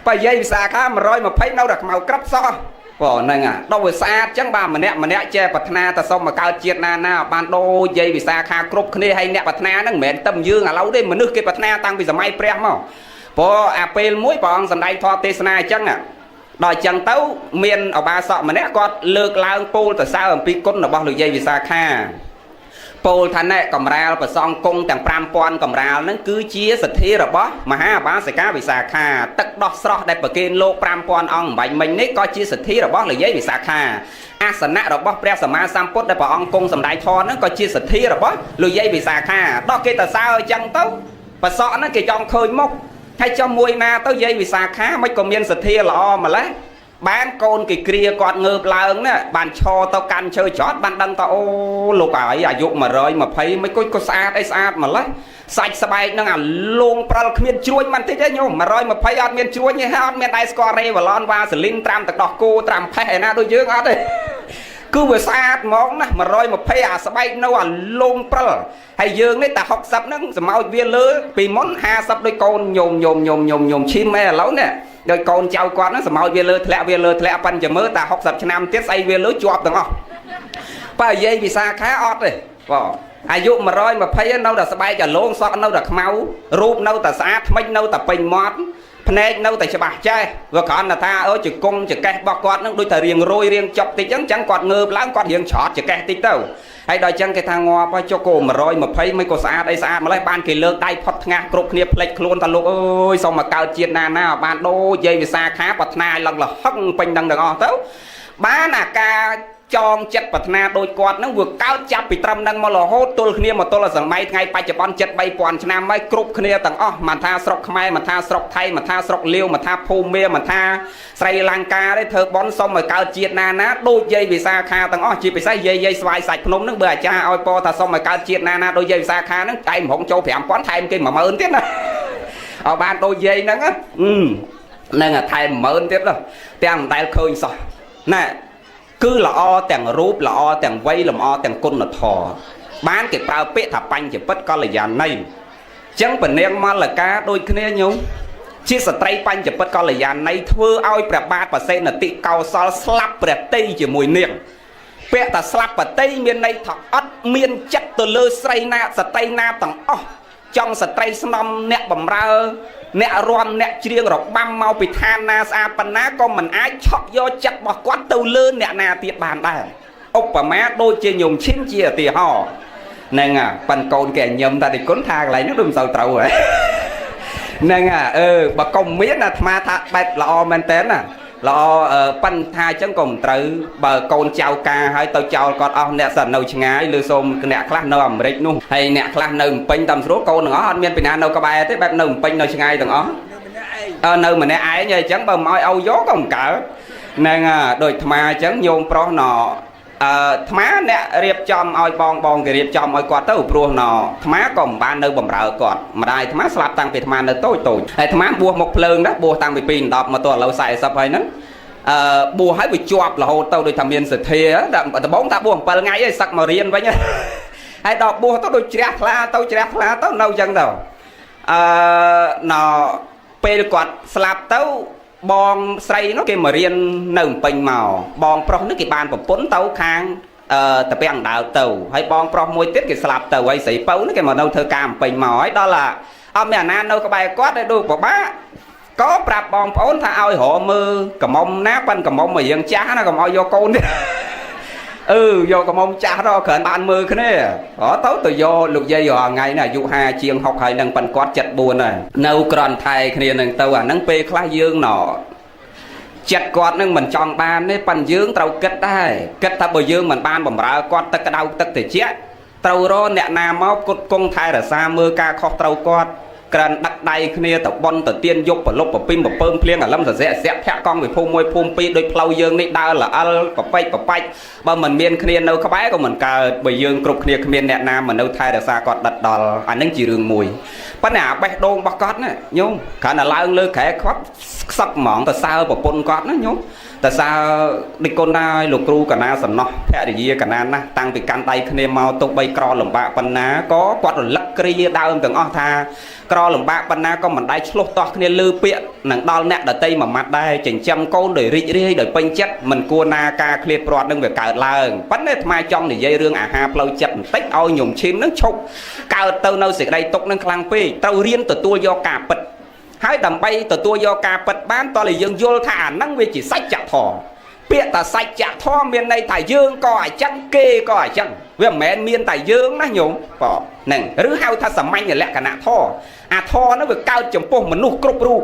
phải dây bị xa khá mà rồi mà thấy đâu được màu cấp so bỏ này à đâu phải xa chẳng bà mà nè che bật na ta xong mà cao chiết na ban đô dây bị xa khá cướp kia hay nè bật na nó mệt tâm dương à lâu đấy mà nước kia bật na tăng bây giờ may prem khôngพออาเปลมุ้ยปองสันได้ทอเทศนาจังอ่ะดอยจังเต้าเมียนเอาบาสอบมาเนี่ยก็เลิกล้างปูแต่เช้าปีก้นเราบอกหรือยัยวิสาขาปูท่านเนี่ยกำราลประซองกงแต่งปรามปอนกำราลนั่นคือเชี่ยสัตย์ระบมหาบาสกาวิสาขาตักดอกสระได้ประเกณฑ์โลกปรามปอนอ่องใบมันนี่ก็เชี่ยสัตย์ระบหรือยัยวิสาขาอาสนะระบเปรียสมาสัมพุทธได้ประองกงสำได้ทอนั่นก็เชี่ยสัตย์ระบหรือยัยวิสาขาดอกเกตเช้าจังเต้าประสอบนั่นเกจองเคยมกให้เจ้ามวยนาเต้าเย่วิสาขาไม่ก็เมียนสัตย์หล่อมาแล้วบ้านโกนกี่เกลียกอดเงือบลางเนี่ยบ้านชอเต้ากันเชยจอดบ้านดังเต้าโอ้ลูกไอ้อายุมาเลยมาเพย์ไม่ก็สะอาดไอ้สะอาดมาแล้วใส่สบายนั่งลงปลาเมียนช่วยมันที่ได้โยมมาเลยมาเพย์อดเมียนช่วยเนี่ยฮะอดเมียนไอสกอร์เรย์วลอนวาสลินตรามตะดอกกูตรามแพ้นะโดยเยอะอดเลยcứ vừa xa mónนะมาร้อยมาเพย์สบายนั่งลงปลาให้ยืงนี่แต่หกสับนั่งสมัยเวียนเลยปีมอนห้าสับโดยโกนโยมชิมแม่แล้วเนี่ยโดยโกนเจ้าก้อนนั่งสมัยเวียนเลยแทะปันจะเมื่อแต่หกสับชนามเตี้ยใส่เวียนเลยจวบต่างอ๋อป้าเย่วิสาขาอดเลยว่าอายุมาร้อยมาเพย์นั่งแต่สบายจะลงซอกนั่งแต่เมารูปนั่งแต่สะอาดไม่นั่งแต่เป็นมอดพเนกนั่งแต่ฉบับใจว่าก่อนน่ะท่าจะกงจะแกะบอกกอดนั่งโดยแต่เรียงโรยเรียงจบติจังกอดเงือบล้างกอดเรียงช็อตจะแกะติเต้าให้ดอยจังcáiทางงอไปโจโกมาร้อยมาเพย์ไม่ก็สะอาดไอ้สะอาดมาไล่บ้านกี่เลิกได้พอดงากรุบเนี่ยเพลกโคลนตะลุกเอ้ยส่งมาเกาเจียนนาบ้านโดเย่วิสาขาปัตนาหลังละหั่งเป็นดังอ๋อเต้าบ้านอากาจองจัดปัตนาโดยกอดนั่งวัวเก้าจับปีตรำดังมาหล่อโฮตัวเนี่ยมาตัวละสังไม้ไงไปจะบอลจัดใบปอนชนะไม้กรุบเนี่ยต่างอ๋อมาท่าสกไม้มาท่าสกไทยมาท่าสกเลี้ยวมาท่าภูเมียมาท่าไซลังกาได้เธอบอลส้มมาเกาเจียนานะโดยเย่วิสาขาต่างอ๋อจีไปใส่เย่สวายใส่พนมนั่งเบื่อจ้าเอาปอถ้าส้มมาเกาเจียนานะโดยเย่วิสาขานั่งใจหงโจแผงป้อนไทยมันกินมาเมินเตี้ยนะเอาบ้านโดยเย่นั่งอ่ะนั่งอ่ะไทยเมินเตี้ยเลยเตี้ยมันได้เคยสอน่ะcứ là o tàng rúp là o tàng vây làm o tàng côn là thò bán cái bao pet thả banh chỉ bất có là giàn này ចឹងពនាងមលកាដូចគ្នាញោមជាស្ត្រីបញ្ចពិតកល្យាណីធ្វើឲ្យព្រះបាទបសេនតិកោសលស្លាប់ព្រះតីជាមួយនាងពាក្យថាស្លាប់ព្រះតីមានន័យថាអត់មានចិត្តទៅលើស្រីណាស្ត្រីណាទាំងអស់ចង់ស្ត្រីស្នំអ្នកបំរើអ្នករាំអ្នកច្រៀងរបាំមកពីឋានណាស្អាតប៉ុណ្ណាក៏មិនអាចឆក់យកចិត្តរបស់គាត់ទៅលើអ្នកណាទៀតបានដែរឧបមាដូចជាញោមឈិនជាឧទាហរណ៍ហ្នឹងប៉ិនកូនគេញឹមតាទីគុណថាកន្លែងនោះដូចមិនសូវត្រូវហ៎ហ្នឹងបើកុំមានអាត្មាថាបែបល្អមែនតើណាល្អប៉ិនថាអញ្ចឹងក៏មិនត្រូវបើកូនចៅការហើយទៅចោលគាត់អស់អ្នកសិននៅឆ្ងាយឬសូមអ្នកខ្លះនៅអាមេរិកនោះហើយអ្នកខ្លះនៅភ្នំពេញតាមស្រួលកូនទាំងអស់អត់មានពីណានៅក្បែរទេបែបនៅភ្នំពេញនៅឆ្ងាយទាំងអស់នៅម្នាក់ឯងហើយអញ្ចឹងបើមិនឲ្យយកក៏មិនកើតហ្នឹងដូចអាត្មាអញ្ចឹងញោមប្រុសណអាត្មាអ្នករៀបចំឲ្យបងគេរៀបចំឲ្យគាត់ទៅព្រោះអាត្មាក៏មិនបាននៅបំរើគាត់ម្ដាយអាត្មាស្លាប់តាំងពីអាត្មានៅតូចហើយអាត្មាបួសមកភ្លើងណាបួសតាំងពី2 10មកទល់ឥឡូវ40ហើយហ្នឹងបួសហើយវាជាប់រហូតទៅដូចថាមានសទ្ធាដំបងថាបួស7ថ្ងៃហើយសឹកមករៀនវិញហើយដល់បួសទៅដូចជ្រះថ្លាទៅនៅអញ្ចឹងទៅពេលគាត់ស្លាប់ទៅបងស្រីនោះគេមករៀននៅភ្នំពេញមកបងប្រុសនេះគេបានប្រពន្ធទៅខាងតាពាំងដើរទៅហើយបងប្រុសមួយទៀតគេស្លាប់ទៅហើយស្រីពៅនេះគេមកនៅធ្វើការភ្នំពេញមកហើយដល់អត់មានអាណានៅក្បែរគាត់ហើយដូចពិបាកក៏ប្រាប់បងប្អូនថាឲ្យរកមើលកំមុំណាប៉ិនកំមុំមករៀងចាស់ណាកុំឲ្យយកកូនទៀតយកកំមុំចាស់រកគ្រាន់បានមើលគ្នាទៅយកលោកយាយរាល់ថ្ងៃណាអាយុ50ជាង60ហើយនឹងប៉ិនគាត់74ហើយនៅក្រន់ថែគ្នានឹងទៅអាហ្នឹងពេលខ្លះយើងចិត្តគាត់នឹងមិនចង់បានទេប៉ិនយើងត្រូវគិតដែរគិតថាបើយើងមិនបានបំរើគាត់ទឹកក្តៅទឹកត្រជាក់ត្រូវរកអ្នកណាមកគុតគង់ថែរក្សាមើលការខុសត្រូវគាត់ក្រានដឹកដៃគ្នាទៅបន់ទៅទៀនយកប្រលប់ប្រពីមប្រពើមភ្លៀងអាលឹមសរស័កធាក់កង់វិភូមិ1ភូមិ2ដូចផ្លូវយើងនេះដើរល្អិលប្រពេចបើមិនមានគ្នានៅក្បែរក៏មិនកើតបើយើងគ្រប់គ្នាគ្មានអ្នកណាមកនៅថែរក្សាគាត់ដិតដល់អានឹងជារឿងមួយប៉ុន្តែអាបេះដូងរបស់គាត់ណាញោមគ្រាន់តែឡើងលើក្រែគាត់ខ្សឹកហ្មងទៅសើប្រពន្ធគាត់ណាញោមតើសើដឹកកូនដែរលោកគ្រូកណាសំណោះភរិយាកណាណាតាំងពីកាន់ដៃគ្នាមកទុកបីក្រលំបាកប៉ុណ្ណាក៏គាត់រលឹកគ្រាដើមទាំងអស់ថាក្រលំបាកប៉ុណ្ណាក៏មិនដែរឆ្លោះតោះគ្នាលឺពាក្យនឹងដល់អ្នកដតីមួយម៉ាត់ដែរចិញ្ចឹមកូនដោយរីករាយដោយពេញចិត្តមិនគួរណាការឃ្លាតព្រាត់នឹងវាកើតឡើងប៉ុន្តែអាត្មាចង់និយាយរឿងអាហារផ្លូវចិត្តបន្តិចឲ្យញោមឈីមនឹងឈប់កើតទៅនៅសេចក្តីទុកនឹងខ្លាំងពេកត្រូវរៀនទទួលយកការពិតហើយដើម្បីទទួលយកការពិតបានតើយើងយល់ថាអាហ្នឹងវាជាសច្ចធម៌ពាក្យថាសច្ចធម៌មានន័យថាយើងក៏អញ្ចឹងគេក៏អញ្ចឹងវាមិនមែនមានតែយើងណាញោមបងហ្នឹងឬហៅថាសាមញ្ញលក្ខណៈធម៌អាធម៌នោះវាកើតចំពោះមនុស្សគ្រប់រូប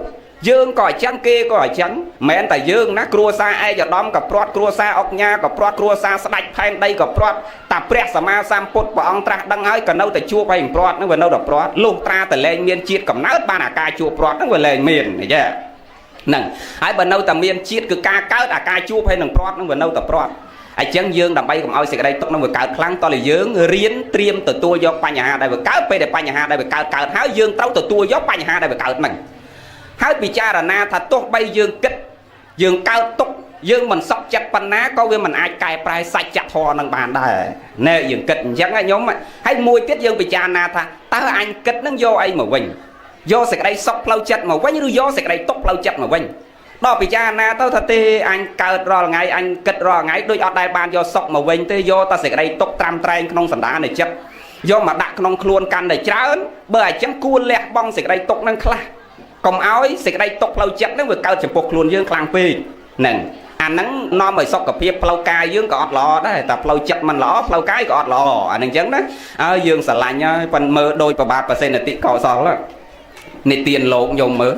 យើងក៏អញ្ចឹងគេក៏អញ្ចឹងមិនមែនតែយើងណាគ្រួសារឯកឧត្តមក៏ព្រាត់គ្រួសារអុកញ៉ាក៏ព្រាត់គ្រួសារស្ដេចផែនដីក៏ព្រាត់តាព្រះសម្មាសម្ពុទ្ធព្រះអង្គត្រាស់ដឹងហើយក៏នៅតែជួបឲ្យព្រាត់ហ្នឹងវានៅតែព្រាត់លុះត្រាតែលែងមានជាតិកំណើតបានអាការជួបព្រាត់ហ្នឹងវាលែងមាននិយាយហ្នឹងហើយបើនៅតែមានជាតិគឺការកើតអាការជួបហើយនឹងព្រាត់ហ្នឹងវានៅតែព្រាត់អញ្ចឹងយើងដើម្បីកុំឲ្យសេចក្តីទុកនឹងវាកើតខ្លាំងតើយើងរៀនត្រៀមទទួលយកបញ្ហាដែលវាកើតពេលដែលបញ្ហាដែលវាកើតហើយយើងត្រូវទទួលយកបញ្ហាដែលវាកើតហ្នឹងហើយពិចារណាថាទោះបីយើងគិតយើងកើតទុកយើងមិនសក់ចិត្តប៉ុណ្ណាក៏វាមិនអាចកែប្រែសច្ចធម៌នឹងបានដែរណែយើងគិតអញ្ចឹងណាញោមហើយមួយទៀតយើងពិចារណាថាតើអញគិតនឹងយកអីមកវិញយកសេចក្តីសុខផ្លូវចិត្តមកវិញឬយកសេចក្តីទុកផ្លូវចិត្តមកវិញដល់ពិចារណាទៅថាទេអញកើតរាល់ថ្ងៃអញគិតរាល់ថ្ងៃដូចអត់ដែលបានយកសុខមកវិញទេយកតែសេចក្តីទុកត្រាំត្រែងក្នុងសន្តាននៃចិត្តយកមកដាក់ក្នុងខ្លួនកាន់តែច្រើនបើអញ្ចឹងគួរលះបង់សេចក្តីទុកនឹងខ្លះកុំឲ្យសេចក្តីទុកផ្លូវចិត្តនឹងវាកើតចំពោះខ្លួនយើងខ្លាំងពេកហ្នឹងអាហ្នឹងនាំឲ្យសុខភាពផ្លូវកាយយើងក៏អត់ល្អដែរតែផ្លូវចិត្តមិនល្អផ្លូវកាយក៏អត់ល្អអាហ្នឹងអញ្ចឹងណាហើយយើងស្រឡាញ់ហើយប៉ុន្តែមើលដោយប្របាទប្រសិទ្ធិកោសលនិទានលោកញោមមើល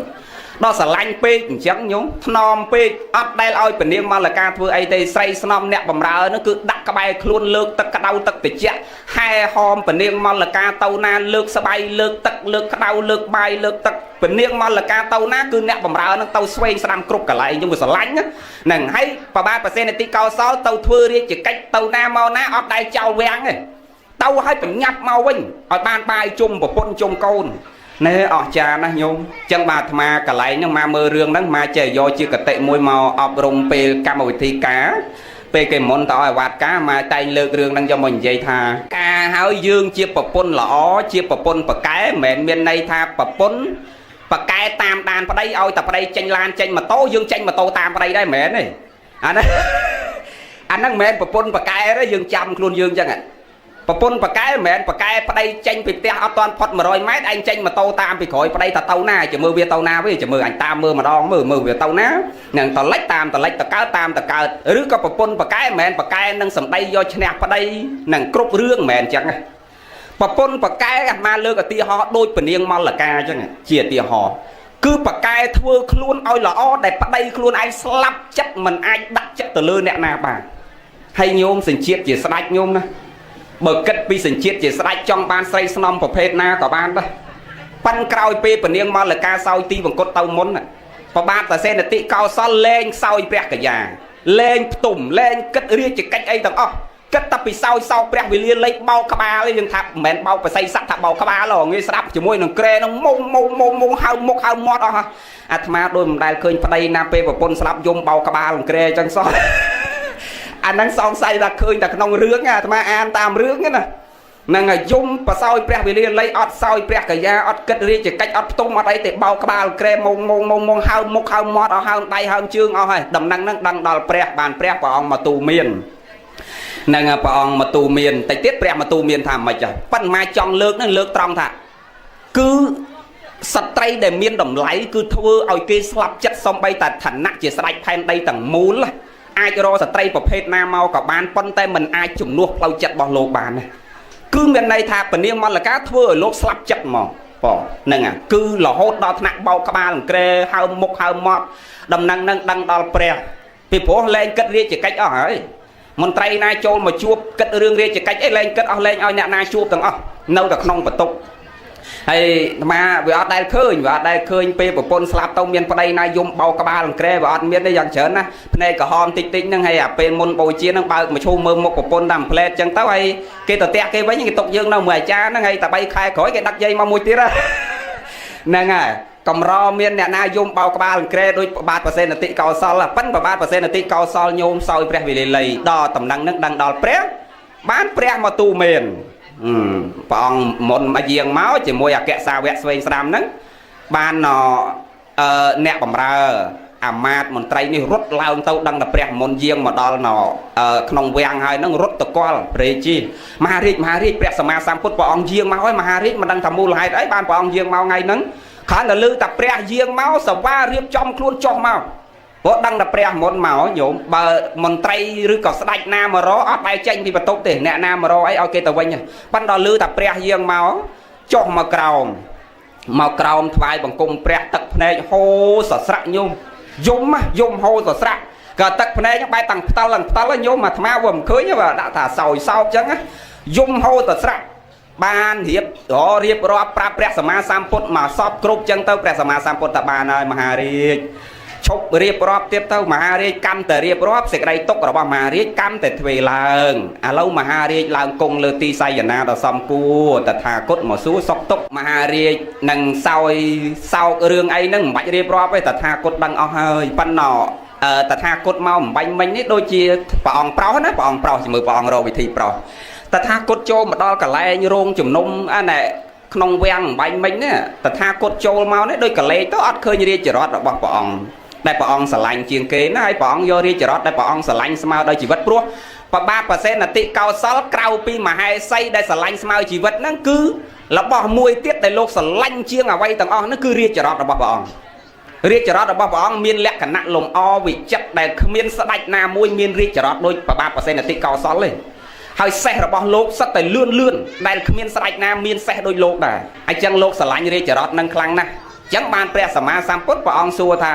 ដល់ស្រឡាញ់ពេកអញ្ចឹងញោមថ្នមពេកអត់ដែលឲ្យពនាងមលកាធ្វើអីទេស្រីស្នំអ្នកបំរើនោះគឺដាក់ក្បែរខ្លួនលើកទឹកក្តៅទឹកត្រជាក់ហែហោមពនាងមលកាទៅណាលើកស្បៃលើកទឹកលើកក្តៅលើកបាយលើកទឹកពនាងមលកាទៅណាគឺអ្នកបំរើនឹងទៅស្វែងស្ដាំគ្រប់កន្លែងញោមវាស្រឡាញ់ហ្នឹងហើយប្របាទប្រសិទ្ធិកោសលទៅធ្វើរាជកិច្ចទៅណាមកណាអត់ដែលចោលវាំងទេទៅឲ្យប្រញាប់មកវិញឲ្យបានបាយជុំប្រពន្ធជុំកូនណែអស្ចារ្យណាស់ញោមចឹងបាទអាត្មាកន្លែងហ្នឹងមកមើលរឿងហ្នឹងមកចេះយកជាកតិមួយមកអប់រំពេលកម្មវិធីការ ពេលគេមុនតឲ្យវត្តកាមកតែងលើករឿងហ្នឹងយកមកនិយាយថាការហើយយើងជាប្រពន្ធល្អជាប្រពន្ធប្រកែមិនមែនមានន័យថាប្រពន្ធប្រកែតាមដានប្តីឲ្យតែប្តីចេញឡានចេញម៉ូតូយើងចេញម៉ូតូតាមប្តីដែរមិនមែនទេអាហ្នឹងមិនមែនប្រពន្ធប្រកែទេយើងចាំខ្លួនយើងចឹងប្រពន្ធប្រកែមិនមែនប្រកែប្តីចេញពីផ្ទះអត់ទាន់ផុត100ម៉ែត្រឯងចេញម៉ូតូតាមពីក្រោយប្តីថាទៅណាចាំមើលវាទៅណាវិញចាំមើលអញតាមមើលម្ដងមើលវាទៅណានឹងតលិចតាមតលិចតកើតតាមតកើតឬក៏ប្រពន្ធប្រកែមិនមែនប្រកែនឹងសម្ដីយកឈ្នះប្តីនឹងគ្រប់រឿងមិនមែនចឹងប្រពន្ធប្រកែអាមកលើកឧទាហរណ៍ដូចពនាងមល្កាចឹងជាឧទាហរណ៍គឺប្រកែធ្វើខ្លួនឲ្យល្អដែលប្តីខ្លួនឯងស្លាប់ចិត្តមិនអាចដាក់ចិត្តទៅលើអ្នកណាបានហើយញោមសញ្ជាតិជាស្ដេចញោមណាបើគិតពីសញ្ជាតិជាស្ដេចចង់បានស្រីស្នំប្រភេទណាក៏បានដែរប៉ិនក្រោយពេលពនាងមល្កាសោយទីវង្គតទៅមុនប្របាទតាសេនតិកោសលលែងសោយព្រះកញ្ញាលែងផ្ទុំលែងគិតរាជកិច្ចអីទាំងអស់គិតតែពីសោយសោព្រះវិលាលេខបោកក្បាលយើងថាមិនមែនបោកបស័យស័កថាបោកក្បាលហ៎ងាយស្ដាប់ជាមួយនឹងក្រែនឹងមុងហៅមុខហៅមាត់អស់អាត្មាដូចមិនដែលឃើញប្តីណាពេលប្រពន្ធស្លាប់យំបោកក្បាលនឹងក្រែអញ្ចឹងសោះអាហ្នឹងសង្ស័យថាឃើញតែក្នុងរឿងអាត្មាអានតាមរឿងណានឹងយំបសោយព្រះវិលាលេខអត់សោយព្រះកញ្ញាអត់គិតរាជកិច្ចអត់ផ្ទុំអត់អីទេបោកក្បាលក្រែមុងហៅមុខហៅមាត់អស់ហៅដៃហៅជើងអស់ហើយដំណឹងហ្នឹងដឹងដល់ព្រះបានព្រះព្រះអង្គមកទូមាននឹងព្រះអង្គមកទូមានតិចទៀតព្រះមកទូមានថាម៉េចប៉ុន្តែចង់លើកនឹងលើកត្រង់ថាគឺស្ត្រីដែលមានតម្លៃគឺធ្វើឲ្យគេស្លាប់ចិត្តសំបីតែឋានៈជាស្ដេចផែនដីទាំងមូលអាចរកស្ត្រីប្រភេទណាមកក៏បានប៉ុន្តែមិនអាចជំនួសផ្លូវចិត្តរបស់លោកបានណាគឺមានន័យថាពនាងមល្កាធ្វើឲ្យលោកស្លាប់ចិត្តហ្មងបងហ្នឹងគឺរហូតដល់ថ្នាក់បោកក្បាលក្រែហៅមុខហៅមាត់ដំណឹងនឹងដឹងដល់ព្រះពីព្រោះលែងគិតរាជកិច្ចអស់ហើយមន្ត្រីណាចូលមកជួបគិតរឿងរាជកិច្ចអីលែងគិតអស់លែងឲ្យអ្នកណាជួបទាំងអស់នៅតែក្នុងបន្ទប់ហើយអាត្មាវាអត់ដែលឃើញពេលប្រពន្ធស្លាប់ទៅមានប្តីណាយំបោកក្បាលក្រែវាអត់មានទេយ៉ាងច្រើនណាភ្នែកក្រហមតិចហ្នឹងហើយអាពេលមុនបូជាហ្នឹងបើកមកឈូមើលមុខប្រពន្ធតាមផ្លែតអញ្ចឹងទៅហើយគេទៅតាក់គេវិញគេຕົកយើងនៅមួយអាចារ្យហ្នឹងហើយតែ3ខែក្រោយគេដាក់យាយមកមួយទៀតហ្នឹងហើយកំរមានអ្នកណាយំបោកក្បាលក្រែដូចប្របាទប្រសេនតិកោសលប៉ិនប្របាទប្រសេនតិកោសលញោមសោយព្រះវិលីលីដល់តំណែងហ្នឹងដឹងដល់ព្រះបានព្រះមកទូមានព្រះអង្គមុនមកយាងមកជាមួយអគ្គសាវកស្វែងស្ដាំហ្នឹងបានអ្នកបម្រើអាមាត្យមន្ត្រីនេះរត់ឡើងទៅដឹងតែព្រះមុនយាងមកដល់ក្នុងវាំងហើយហ្នឹងរត់ទៅគាល់ព្រះជីមហារាជព្រះសម្មាសម្ពុទ្ធព្រះអង្គយាងមកហើយមហារាជមិនដឹងថាមូលហេតុអីបានព្រះអង្គយាងមកថ្ងៃហ្នឹងគ្រាន់តែឮតែព្រះយាងមកសវារៀបចំខ្លួនចុះមកព្រោះដឹងតែព្រះមុនមកញោមបើមន្ត្រីឬក៏ស្ដេចណាមករកអត់បែរចេញពីបន្ទប់ទេអ្នកណាមករកអីឲ្យគេទៅវិញប៉ុន្តែឮតែព្រះយាងមកចុះមកក្រោមថ្វាយបង្គំព្រះទឹកភ្នែកហូរសស្រាក់ញោមយំហូរសស្រាក់ក៏ទឹកភ្នែកបែរតាំងផ្ទាល់ញោមអាត្មាវាមិនឃើញបើដាក់ថាសោយសោកអញ្ចឹងយំហូរសស្រាក់បានរៀបរាប់ប្រាប់ព្រះសម្មាសម្ពុទ្ធមកសពគ្រប់អញ្ចឹងទៅព្រះសម្មាសម្ពុទ្ធថាបានហើយមហារាជឈប់រៀបរាប់ទៀតទៅមហារាជកម្មតែរៀបរាប់សេចក្តីទុករបស់មហារាជកម្មតែធ្វើឡើងឥឡូវមហារាជឡើងគង់លើទីសយនាដ៏សំគួរតថាគតមកសួរសុខទុក្ខមហារាជនឹងសោយសោករឿងអីហ្នឹងមិនបាច់រៀបរាប់ទេតថាគតដឹងអស់ហើយប៉ុន្តែតថាគតមកបំបញ្ញមិញនេះដូចជាព្រះអង្គប្រុសណាព្រះអង្គប្រុសជាមួយព្រះអង្គរកវិធីប្រុសតថាគតចូលមកដល់កន្លែងរោងជំនុំក្នុងវាំងបំបញ្ញមិញនេះតថាគតចូលមកនេះដូចកលេចទៅអត់ឃើញរាជរដ្ឋរបស់ព្រះអង្គដែលព្រះអង្គស្រឡាញ់ជាងគេណាហើយព្រះអង្គយករាជរដ្ឋដែលព្រះអង្គស្រឡាញ់ស្មើដោយជីវិតព្រោះប្របាទប្រសេនតិកោសលក្រៅពីមហេសីដែលស្រឡាញ់ស្មើជីវិតហ្នឹងគឺរបស់មួយទៀតដែលលោកស្រឡាញ់ជាងអ្វីទាំងអស់ហ្នឹងគឺរាជរដ្ឋរបស់ព្រះអង្គរាជរដ្ឋរបស់ព្រះអង្គមានលក្ខណៈលំអវិចិត្រដែលគ្មានស្ដេចណាមួយមានរាជរដ្ឋដូចប្របាទប្រសេនតិកោសលទេហើយសេះរបស់លោកសិតតែលឿនដែលគ្មានស្ដេចណាមានសេះដូចលោកដែរអញ្ចឹងលោកស្រឡាញ់រាជរដ្ឋនឹងខ្លាំងណាស់អញ្ចឹងបានព្រះសម្មាសម្ពុទ្ធព្រះអង្គសួរថា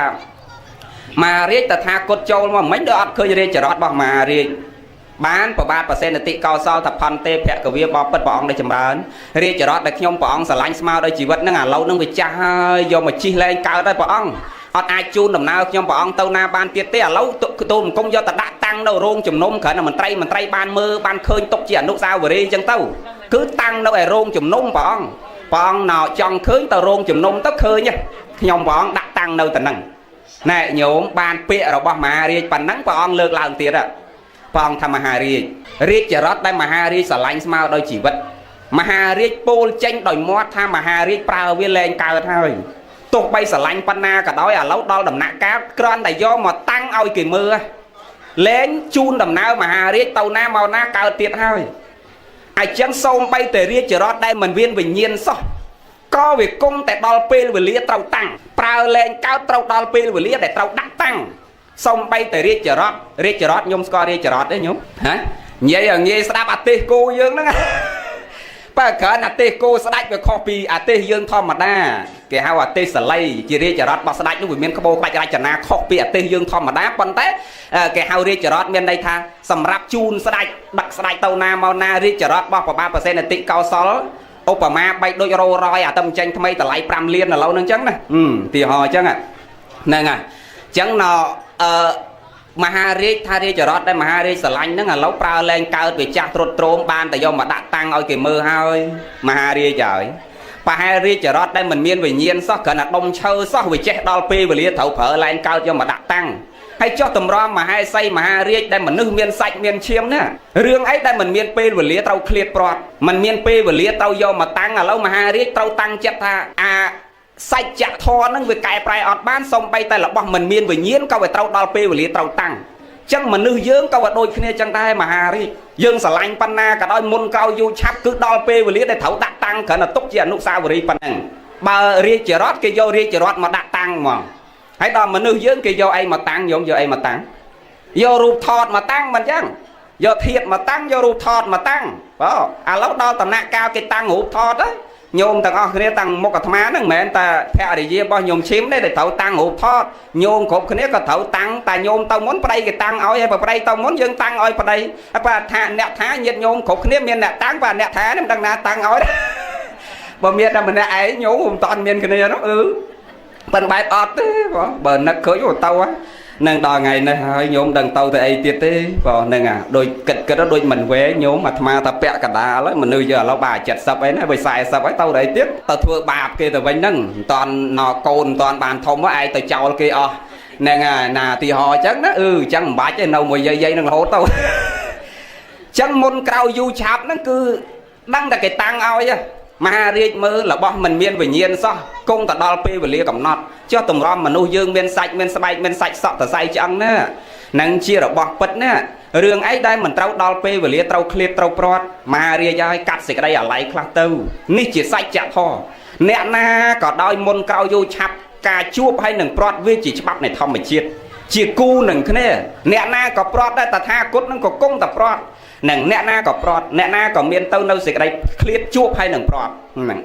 មហារាជតថាគតចូលមកមិនដូចអត់ឃើញរាជរដ្ឋរបស់មហារាជបានប្របាទប្រសេនតិកោសលថាផន្តេភគវាបបិទ្ធព្រះអង្គដែលចម្រើនរាជរដ្ឋដែលខ្ញុំព្រះអង្គស្រឡាញ់ស្មើដោយជីវិតហ្នឹងឥឡូវហ្នឹងវាចាស់ហើយយកមកជិះលែងកើតហើយព្រះអង្គអត់អាចជូនដំណើរខ្ញុំព្រះអង្គទៅណាបានទៀតទេឥឡូវទូមង្គមយកទៅដាក់តាំងនៅរោងជំនុំគ្រាន់តែមន្ត្រីបានមើលបានឃើញទុកជាអនុស្សាវរីយ៍អញ្ចឹងទៅគឺតាំងនៅឯរោងជំនុំព្រះអង្គណោចង់ឃើញទៅរោងជំនុំទៅឃើញខ្ញុំព្រះអង្គដាក់តាំងនៅទៅហ្នឹងណែញោមបានពាក្យរបស់មហារាជប៉ុណ្ណឹងព្រះអង្គលើកឡើងទៀត phong tham hà riết chả rót đây mà hà riết xả lạnh mau đôi chỉ vật mà hà riết pol tranh đòi mót tham mà hà riết prao viên lên cao thôi tục bay xả lạnh panna cả đói à lâu đo đầm nạ cá con đại do mà tăng oi kỳ mưa lên chun đầm nào mà hà riết tàu na màu na cao tiệt thôi ai chẳng sâu bay từ riết chả rót đây mình viên bình nhiên sao có việc cung tại đo pil về lia trâu tăng prao lên cao trâu đo pil về lia để trâu đắt tăng xong bay từ riết chả rót nhung score riết chả rót đấy nhung hả vậy ở nghe sao đáp tê cô dương đó bà cỡ là tê cô sẽ đạch về copy tê dương thom mà đa cái hao tê sờ lay chỉ riết chả rót bà sẽ đạch nó vì miền cabo bạch ra chả na copy tê dương thom mà đá con té cái hao riết chả rót miền đây tha sầm ráp chun sẽ đạch tàu na màu na riết chả rót bao 3% là tị cao sáu Obama bay đôi rô roi tâm tranh thay ta lại pram liên là lâu nâng chắn nè thì họ chăng ạ nè chắn nó Maharit tha đi chợ rót đây Maharit sờ lạnh nó là lâu prao lên cao về cha trộn trốn ban tại do mà đã tăng oi kì mưa hơi Maharit trời Maharit chợ rót đây mình miên về nhiên sao cần là đông chơi sao về chết đo pi về lia thấu phở lên cao cho mà đã tăng hay cho tầm rom mà hai say Maharit đây mình nước miên sạch miên chiêm nè riêng ấy đây mình miên pi về lia tàu clear prot mình miên pi về lia tàu do mà tăng là lâu Maharit tàu tăng chết tha sạch chặt thò nó về cài prai ọt bán xong bay tay là bọn mình miên về nhiên câu về trâu đo pê về lý trâu tăng chẳng mà nữ dương câu về đôi khi chẳng tay mà hà đi dương xả lạnh panna cả đôi môn cao du chắp cứ đo pê về lý để thấu đặt tăng cả là tốt gì nút sao về đi panna bà ri chở rót cái vô ri chở rót mà đặt tăng mà hãy đo mà nữ dương cái vô ai mà tăng giống vô ai mà tăng vô rụp thọt mà tăng mình chẳng vô thiệt mà tăng vô rụp thọt mà tăng lúc đó tầm nạ cao cái tăng rụp thọt đấy nhôm tầng kia tăng một cái má nó mẹ ta theo để gì bao nhôm chím đấy để thấu tăng hụt thoát nhôm cột kia có thấu tăng ta nhôm tao muốn vào đây cái tăng oi hay vào đây tao muốn dương tăng oi vào đây và thà nẹt thá nhiệt nhôm cột kia miền nẹt tăng và nẹt thá nó đang na tăng oi bờ miền là mình ấy nhôm hùng toàn miền kia nó bên bài ọt bờ nó cưới của tao á nâng đò ngày này hơi nhôm đằng tàu thì ai tiết thế vào nâng đôi kịch đó đôi mình vé nhôm mà mà ta bẹ cả đá lấy mình bây giờ lão bà chặt sập ấy nó bị xài sập ấy tàu đấy tiếp tao thua bạp kia từ bên nâng toàn nọ cồn toàn bàn thông với ai từ chào kia nè nà thì họ chắc đó chẳng bả trên đâu mùi dây nâng hố tao chẳng môn cao du chạp nó cứ đăng là cái tăng ao chứ mà riêng mơ là bọn mình miên về nhiên sao công ta đo pê về lia cầm nọt cho tụm rom mà nuôi dương miên sạch sọ ta say chăng nè nâng chia là bọt bật nè riêng ấy đây mình trâu đo pê về lia trâu clear trâu prot mà riêng cho cắt xịt đây ở lại khắc tư ní chỉ sạch chặt thò nè na có đôi môn cao vô chạp cà chuột hay nâng prot với chỉ bắp này thom mà chiết chỉ cu nâng thế nè na có prot đây ta tha cốt nó có công ta prot nâng nè na có prot nè na có miên tâu nâu xịt đây clear chuột hay nâng prot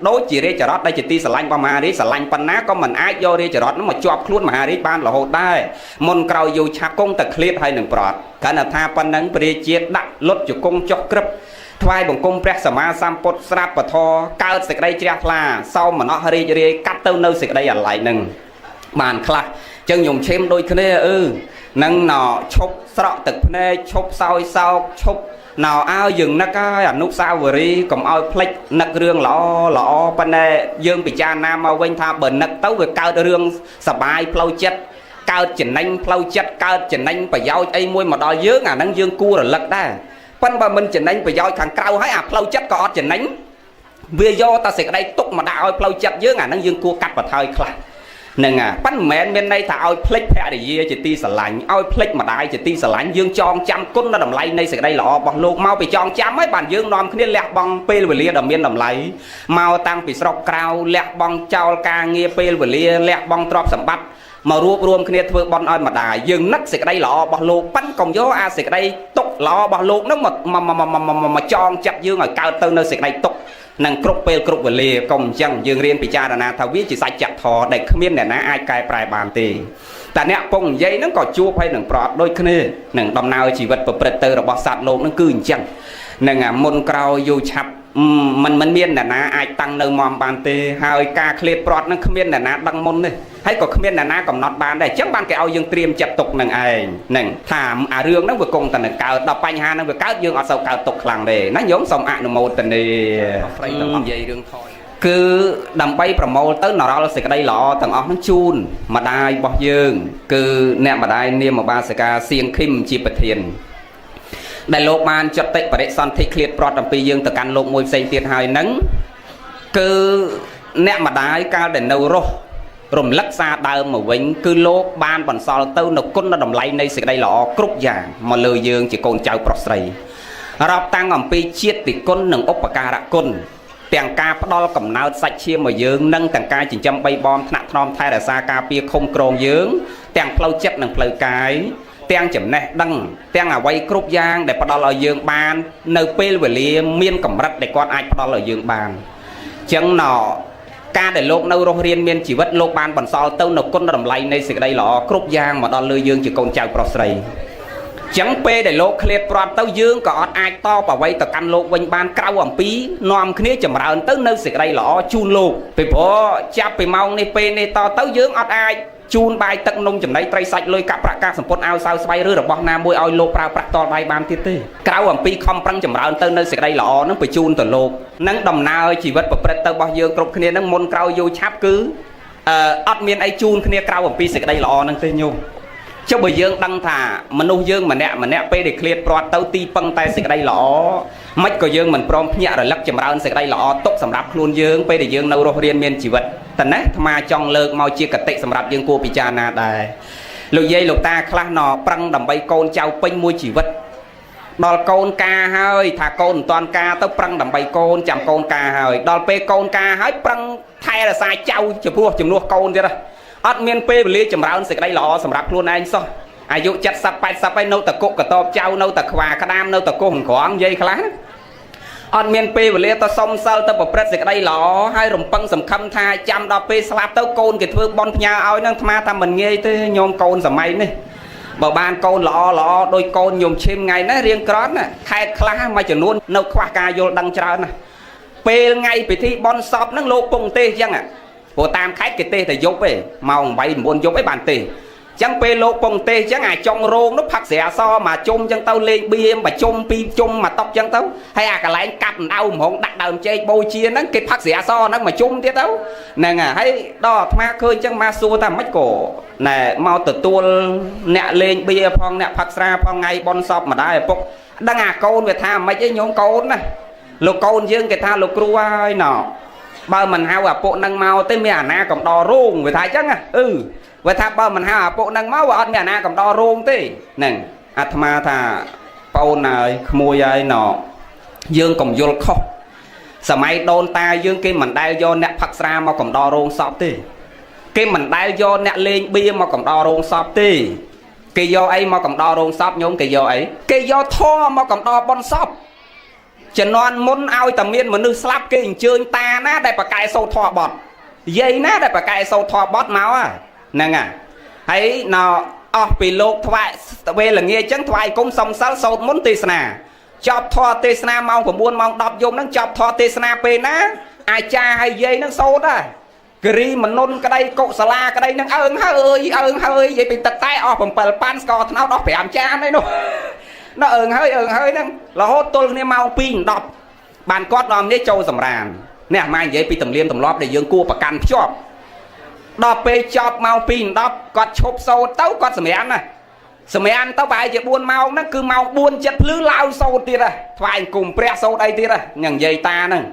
đối chỉ để chở rót đây chỉ ti sờ lanh qua mà đi sờ lanh panna có mình ai vô đi chở rót nó mà chọp luôn mà đi ban là hột đây môn cầu dù chạp công tật clip hay nâng prot cái là tha pan nâng pre chiết đặt lót chủ công chọc grip thay bằng công press sama sampot srap và thò cao xịt đây chia là sau mà nó hơi cắt tâu nâu xịt đây lại nâng bàn khla chân dùng thêm đôi cái nâng nọ chụp sọ tật này chụp sau chụp nào ao dừng nó cái nút sao vừa đi còn ao plek nặc rương lọ bên đây dương bị cha nam ao bên tha bẩn nặc tấu về cao rương sập bài plau chất cao chỉnh anh plau chất cao chỉnh anh phải giao ai môi mà đòi dướng nâng dương cua rồi lật đây phân bà mình chỉnh anh phải giao thằng cao hãy plau chất có chỉnh anh vì do ta sẽ ở đây túc mà đạo plau chất dướng nâng dương cua cắt vào thời khla nâng bánh mẹ bên đây thà ao plek phe để gì chỉ ti sờ lạnh ao plek mà đại chỉ ti sờ lạnh dương tròn trăm cún nó đầm lay đây sẽ đây lọ bằng luộc mau bị tròn trăm mấy bàn dương non kia lẹt bằng pê về lia đầm miên đầm lay mau tăng bị sọc cao lẹt bằng trao ca nghe pê về lia lẹt bằng trọp sầm bát mà rùm kia thưa bon oi mà đại dương nấc sẽ đây lọ bằng luộc bánh còn gió a sẽ đây túc lọ bằng luộc nó mà tròn chặt dương ở cao tư nơi sẽ đây túc nâng cướp về lia công chẳng dương riêng bị cha là thao viết chỉ sai chặt thò để không biết là ai cài prai bàn tìแต่เนี่ยปงยัยนั่งก็จูบให้หนึ่งปลอดโดยคืนหนึ่งดำนาวชีวิตประเปิดเตอร์บอสัตว์โลกนั่งคือจังหนึ่งมนกราวอยู่ฉับมันเมียนแต่นะไอตังเนอมอมบานเตหายกาเคลียปลอดนั่งเมียนแต่นะดังมนเลยให้ก็เมียนแต่นะกับน็อตบานได้จังบานแกเอายังเตรียมจับตกหนึ่งไอหนึ่งถามเรื่องนั่งเบิกกงแต่หนึ่งเก่าดอกปัญหานั่งเบิกเก่ายังเอาเสาเก่าตกหลังเลยนั่งย้อมสมอนุโมทนียัยเรื่องทอยคือดำไปประโมทตั้งนเราสิกได้หล่อต่างออกนั่งจูนมาได้บอกยืงคือแนบมาได้เนี่ยมาบาสกาเสียงคิมจีปเทียน ដែលលោកបានចុតិបរិសន្ធិឃ្លាតប្រត់អំពីយើងទៅកាន់លោកមួយផ្សេងទៀតហើយហ្នឹងគឺអ្នកម្ដាយកាលដែលនៅរស់រំលឹកសារដើមមកវិញគឺលោកបានបន្សល់ទៅនៅគុណតម្លៃនៃសេចក្តីល្អគ្រប់យ៉ាងមកលើយើងជាកូនចៅប្រុសស្រីរាប់តាំងអំពីជាតិពិគុណនិងឧបការៈគុណទាំងការផ្ដល់កំណើតសាច់ឈាមមកយើងនិងទាំងការចិញ្ចឹមបីបមថ្នាក់ថ្នមថែរក្សាការពារឃុំក្រងយើងទាំងផ្លូវចិត្តនិងផ្លូវកាយទាំងចំណេះដឹងទាំងអ្វីគ្រប់យ៉ាងដែលផ្ដល់ឲ្យយើងបាននៅពេលវេលាមានកម្រិតដែលគាត់អាចផ្ដល់ឲ្យយើងបានអញ្ចឹងការដែលលោកនៅរស់រៀនមានជីវិតលោកបានបន្សល់ទៅនៅគុណតម្លៃនៃសេចក្តីល្អគ្រប់យ៉ាងមកដល់លើយើងជាកូនចៅប្រុសស្រីចឹងពេលដែលលោកឃ្លាតប្រត់ទៅយើងក៏អត់អាចតបអ្វីទៅកាន់លោកវិញបានក្រៅអំពីនាំគ្នាចម្រើនទៅនៅសេចក្តីល្អជូនលោកពីព្រោះចាប់ពីម៉ោងនេះពេលនេះតទៅយើងអត់អាចជូនបាយទឹកនំចំណីត្រីសាច់លុយកាក់ប្រាក់ការសម្ពុតអាវសៅស្បៃឬរបស់ណាមួយឲ្យលោកប្រើប្រាស់តដៃបានទៀតទេក្រៅអំពីខំប្រឹងចម្រើនទៅនៅសេចក្តីល្អនឹងបញ្ជូនទៅលោកនឹងដំណើរជីវិតប្រព្រឹត្តទៅរបស់យើងគ្រប់គ្នានឹងមុនក្រោយយូរឆាប់គឺអត់មានអីជូនគ្នាក្រៅអំពីសេចក្តីល្អនឹងទេញោមចុះបើយើងដឹងថាមនុស្សយើងម្នាក់ពេលដែលឃ្លាតប្រត់ទៅទីពឹងតែសេចក្តីល្អមិនក៏យើងមិនព្រមភ្ញាក់រលឹកចម្រើនសេចក្តីល្អទុកសម្រាប់ខ្លួនយើងពេលដែលយើងនៅរស់រៀនមានជីវិតតែណាអាត្មាចង់លើកមកជាកតិសម្រាប់យើងគួរពិចារណាដែរលោកយាយលោកតាខ្លះប្រឹងដើម្បីកូនចៅពេញមួយជីវិតដល់កូនការហើយថាកូនមិនតាន់ការទៅប្រឹងដើម្បីកូនចាំកូនការហើយដល់ពេលកូនការហើយប្រឹងថែរក្សាចៅចំពោះជំនួសកូនទៀតអត់មានពេលវេលាចម្រើនសេចក្តីល្អសម្រាប់ខ្លួនឯងសោះអាយុ70 80ហើយនៅតែគុកកតបចៅនៅតែខ្វាក្តាមនៅតែគោះក្រងនិយាយខ្លះអត់មានពេលវេលាទៅសុំសិលទៅប្រព្រឹត្តសេចក្តីល្អហើយរំពឹងសង្ឃឹមថាចាំដល់ពេលស្លាប់ទៅកូនគេធ្វើបន់ផ្ញើឲ្យនឹងអាត្មាថាមិនងាយទេញោមកូនសម័យនេះបើបានកូនល្អដោយកូនញោមឈឹមថ្ងៃនេះរៀងក្រត់ណាខេតខ្លះមួយចំនួននៅខ្វះការយល់ដឹងច្រើនណាពេលថ្ងៃពិធីបន់សពហ្នឹងលោកពងទេសអញ្ចឹងព្រោះតាមខេត្តគេទេសតែយប់ទេម៉ោង 8 9 យប់ឯងបានទេសអញ្ចឹងពេលលោកពងទេសអញ្ចឹងអាចុងរោងនោះផឹកស្រាសមកជុំអញ្ចឹងទៅលេងបៀមបជុំពីរជុំមកតុកអញ្ចឹងទៅហើយអាកន្លែងកាប់ដៅម្ហងដាក់ដើមចេកបូជាហ្នឹងគេផឹកស្រាសហ្នឹងមកជុំទៀតទៅហ្នឹងហើយដល់អាត្មាឃើញអញ្ចឹងមកសួរថាមិនក៏ណែមកទទួលអ្នកលេងបៀផងអ្នកផឹកស្រាផងថ្ងៃបន់សពម្ដាយឪពុកដឹងអាកូនវាថាមិនអីញោមកូនណាលោកកូនយើងគេថាលោកគ្រូហើយណោបើមិនហៅអាពុកនឹងមកទេមានអាណាកំដររោងវាថាអញ្ចឹងវាថាបើមិនហៅអាពុកនឹងមកវាអត់មានអាណាកំដររោងទេហ្នឹងអាត្មាថាប្អូនហើយក្មួយហើយណោយើងកុំយល់ខុសសម័យដូនតាយើងគេមិនដែលយកអ្នកផឹកស្រាមកកំដររោងសពទេគេមិនដែលយកអ្នកលេងបៀមកកំដររោងសពទេគេយកអីមកកំដររោងសពញោមគេយកអីគេយកធម៌មកកំដរបនសពជំនាន់មុនឲ្យតែមានមនុស្សស្លាប់គេអញ្ជើញតាណាដែលប្រកែសូត្រធម៌បត់យាយណាដែលប្រកែសូត្រធម៌បត់មកហ្នឹងហើយណោអស់ពីលោកថ្វាយវេលងាយអញ្ចឹងថ្វាយគុំសំសិលសូត្រមុនទេសនាចប់ធម៌ទេសនាម៉ោង 9 ម៉ោង 10 យប់ហ្នឹងចប់ធម៌ទេសនាពេលណាអាចារ្យហើយយាយហ្នឹងសូត្រដែរគិរីមនុនក្តីកុសលាក្តីហ្នឹងអើងហើយនិយាយពីទឹកតែអស់7ប៉ាន់ស្ករត្នោតអស់5ចានឯនោះnó hơiហ្នឹងរហូតទល់គ្នាម៉ោង 2 10 បានគាត់នាំនេះចូលសម្រាននេះអាម៉ានិយាយពីទំនៀមទម្លាប់ដែលយើងគួរប្រកាន់ភ្ជាប់ដល់ពេលចប់ម៉ោង 2 10គាត់ឈប់សូត្រទៅគាត់សម្រានណាសម្រានទៅប្រហែលជា4 ម៉ោងហ្នឹងគឺម៉ោង 4 7 ភ្លឺឡើងសូត្រទៀតថ្វាយអង្គមព្រះសូត្រអីទៀតញ៉ាំនិយាយតាហ្នឹង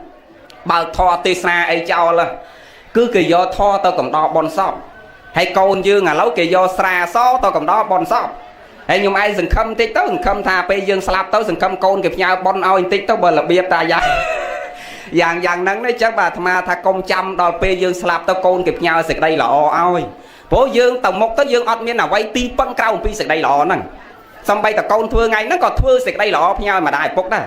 បើធរទេសនាអីចោលគឺគេយកធរទៅកំដរបនសពហើយកូនយើងឥឡូវគេយកស្រាសទៅកំដរបនសពហើយខ្ញុំឯងសង្ឃឹមតិចទៅសង្ឃឹមថាពេលយើងស្លាប់ទៅសង្ឃឹមកូនគេផ្ញើប៉ុនឲ្យបន្តិចទៅបើរបៀបតាយ៉ាងហ្នឹងនេះចឹងបាទអាត្មាថាកុំចាំដល់ពេលយើងស្លាប់ទៅកូនគេផ្ញើសេចក្តីល្អឲ្យព្រោះយើងទៅមុខទៅយើងអត់មានអ្វីទីពឹងក្រៅអំពីសេចក្តីល្អហ្នឹងសំបីតកូនធ្វើថ្ងៃហ្នឹងក៏ធ្វើសេចក្តីល្អផ្ញើម្ដាយឪពុកដែរ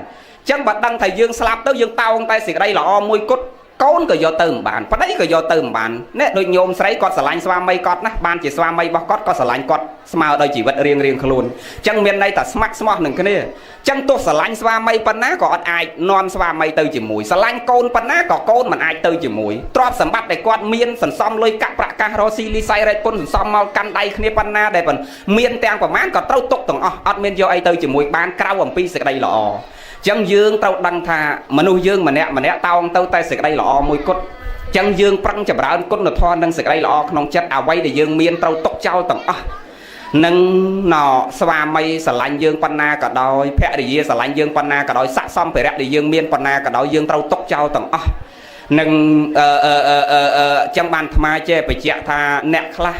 ចឹងបើដឹងថាយើងស្លាប់ទៅយើងតោងតែសេចក្តីល្អមួយគត់កូនក៏យកទៅមិនបានប្តីក៏យកទៅមិនបាននេះដូចញោមស្រីគាត់ស្រឡាញ់ស្វាមីគាត់ណាបានជាស្វាមីរបស់គាត់ក៏ស្រឡាញ់គាត់ស្មើដោយជីវិតរៀងខ្លួនអញ្ចឹងមានន័យថាស្ម័គ្រស្មោះនឹងគ្នាអញ្ចឹងទោះស្រឡាញ់ស្វាមីប៉ុណ្ណាក៏អត់អាចនាំស្វាមីទៅជាមួយស្រឡាញ់កូនប៉ុណ្ណាក៏កូនមិនអាចទៅជាមួយទ្រព្យសម្បត្តិដែលគាត់មានសន្សំលុយកាក់ប្រាក់កាសរកស៊ីលីស័យរែកពុនសន្សំមកកាន់ដៃគ្នាប៉ុណ្ណាដែលមានទាំងប្រមាណក៏ត្រូវទុកទាំងអស់អត់មានយកអីទៅជាមួយបានក្រៅអំពីសេចក្តីល្អចឹងយើងត្រូវដឹងថាមនុស្សយើងម្នាក់តោងទៅតែសេចក្តីល្អមួយគត់ចឹងយើងប្រឹងចម្រើនគុណធម៌និងសេចក្តីល្អក្នុងចិត្តអ្វីដែលយើងមានត្រូវទុកចោលទាំងអស់ nâng nọ xóa mây xả lạnh dương pan na cả đôi phe để xả lạnh dương pan na cả đôi sạ xong phải rẽ để dương miên pan na cả đôi dương trâu tốc trao tầng nâng trong bàn tham chế phải chẹt tha nẹt khla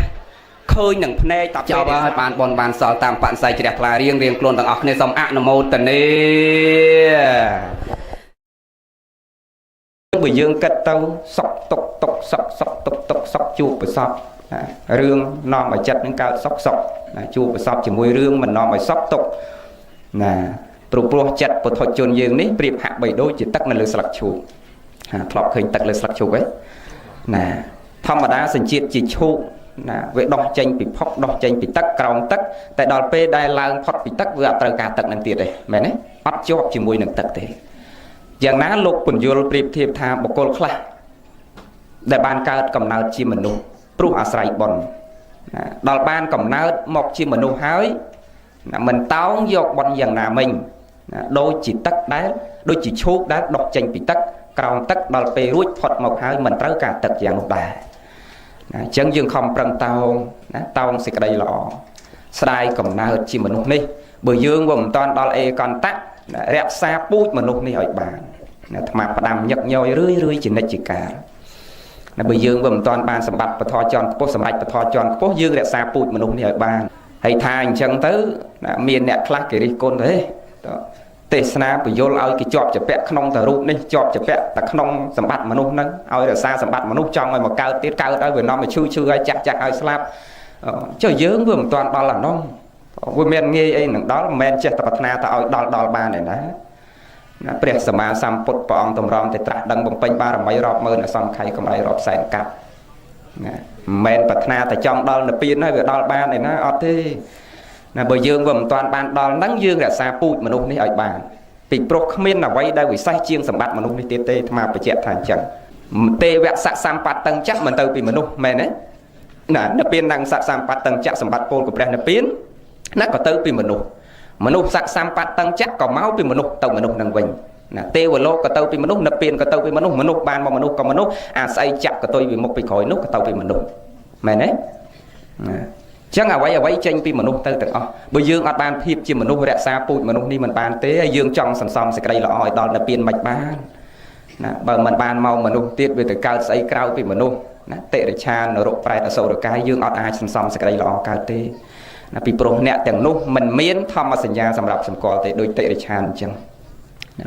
khơi nâng phê tập cho bàn bòn bàn sờ tam bạn say chẹt là riêng riêng luôn tầng này xong ạ nằm mô tần đi bởi dương cất tâu sọc tốc tốc sọc chua bởi sọc rương non mà chặt những cao sọc chua bởi sọc chỉ mùi rương mình non bởi sọc tốc pro chặt bởi thuật chôn dương ní priệp hạ bảy đôi chỉ tắc là lưới sạc chua thọc hình tắc lưới sạc chua ấy thăm mà đá sinh chiết chỉ chua về đo chanh bị phóc đo chanh bị tắc còng tắc tại đòn p đai lang phật bị tắc vừa tờ cả tắc năng tiệt đây mẹ đấy bắt cho chỉ mùi nâng tắc thếอย่างนั้นលោកពន្យល់ប្រៀបធៀបថាបុគ្គលខ្លះដែលបានកើតកំណើតជាមនុស្សព្រោះអាស្រ័យបុណ្យដល់បានកំណើតមកជាមនុស្សហើយមិនតោងយកបុណ្យយ៉ាងណាមិញដូចជាទឹកដែលដូចជាឈូកដែលដុះចេញពីទឹកក្រោមទឹកដល់ពេលរួចផុតមកហើយមិនត្រូវការទឹកយ៉ាងនោះដែរអញ្ចឹងយើងខំប្រឹងតោងតោងសេចក្តីល្អស្ដាយកំណើតជាមនុស្សនេះបើយើងមិនតាន់ដល់អេកន្តៈរក្សាពូជមនុស្សនេះឲ្យបានអាត្មាផ្ដាំញឹកញយរឿយជានិច្ចជាកាលបើយើងមិនតាន់បានសម្បត្តិបធរចន់ខ្ពស់សម្រាប់បធរចន់ខ្ពស់យើងរក្សាពូជមនុស្សនេះឲ្យបានហើយថាអញ្ចឹងទៅមានអ្នកខ្លះគេរិះគន់ទេទេសនាពយល់ឲ្យគេជាប់ជាពាក់ក្នុងតរូបនេះជាប់ជាពាក់តែក្នុងសម្បត្តិមនុស្សហ្នឹងឲ្យរក្សាសម្បត្តិមនុស្សចង់ឲ្យមកកើតទៀតកើតឲ្យវានាំមកឈឺឲ្យចាស់ឲ្យស្លាប់ចុះយើងវាមិនតាន់ដល់អានោះវាមានងាយអីនឹងដល់មិនមែនចេះតែប្រាថ្នាទៅឲ្យដល់បានទេណាព្រះសម្មាសម្ពុទ្ធព្រះអង្គតម្រង់តែត្រាស់ដឹងបំពេញបារមីរាប់ម៉ឺនអសង្ខ័យកម្រៃរាប់សែនកាប់ណាមិនមែនប្រាថ្នាតែចង់ដល់និព្វានហើយវាដល់បានទេណាអត់ទេណាបើយើងវាមិនតាន់បានដល់ហ្នឹងយើងរក្សាពូជមនុស្សនេះឲ្យបានពីព្រោះគ្មានអ្វីដែលវិសេសជាងសម្បត្តិមនុស្សនេះទៀតទេអាត្មាបញ្ជាក់ថាអញ្ចឹងទេវៈស័កសម្បត្តិតឹងចាក់មិនទៅពីមនុស្សមែនទេណានិព្វាននឹងស័កសម្បត្តិតឹងចាក់សម្បត្តិពលcủaព្រះនិព្វានណាក៏ទៅពីមនុស្សស័កសម្បត្តិតឹងចាក់ក៏មកពីមនុស្សទៅមនុស្សនឹងវិញណាទេវលោកក៏ទៅពីមនុស្សនិព្វានក៏ទៅពីមនុស្សបានមកមនុស្សក៏មនុស្សអាស្អីចាក់ក៏ទៅពីមុខពីក្រោយនោះក៏ទៅពីមនុស្សមែនទេណាចឹងអ្វីចេញពីមនុស្សទៅទាំងអស់បើយើងអត់បានភាពជាមនុស្សរក្សាពូជមនុស្សនេះមិនបានទេហើយយើងចង់សន្សំសេចក្តីល្អឲ្យដល់និព្វានមិនបានណាបើមិនបានមកមនុស្សទៀតវាទៅកើតស្អីក្រៅពីមនុស្សណាតិរិឆាននរកប្រែតអសុរកាយយើងអត់អាចសន្សំសេចក្តីល្អកើតទេណាពីព្រោះអ្នកទាំងនោះមិនមានធម្មសញ្ញាសម្រាប់សម្គាល់ទេដូចតិរិឆានអញ្ចឹង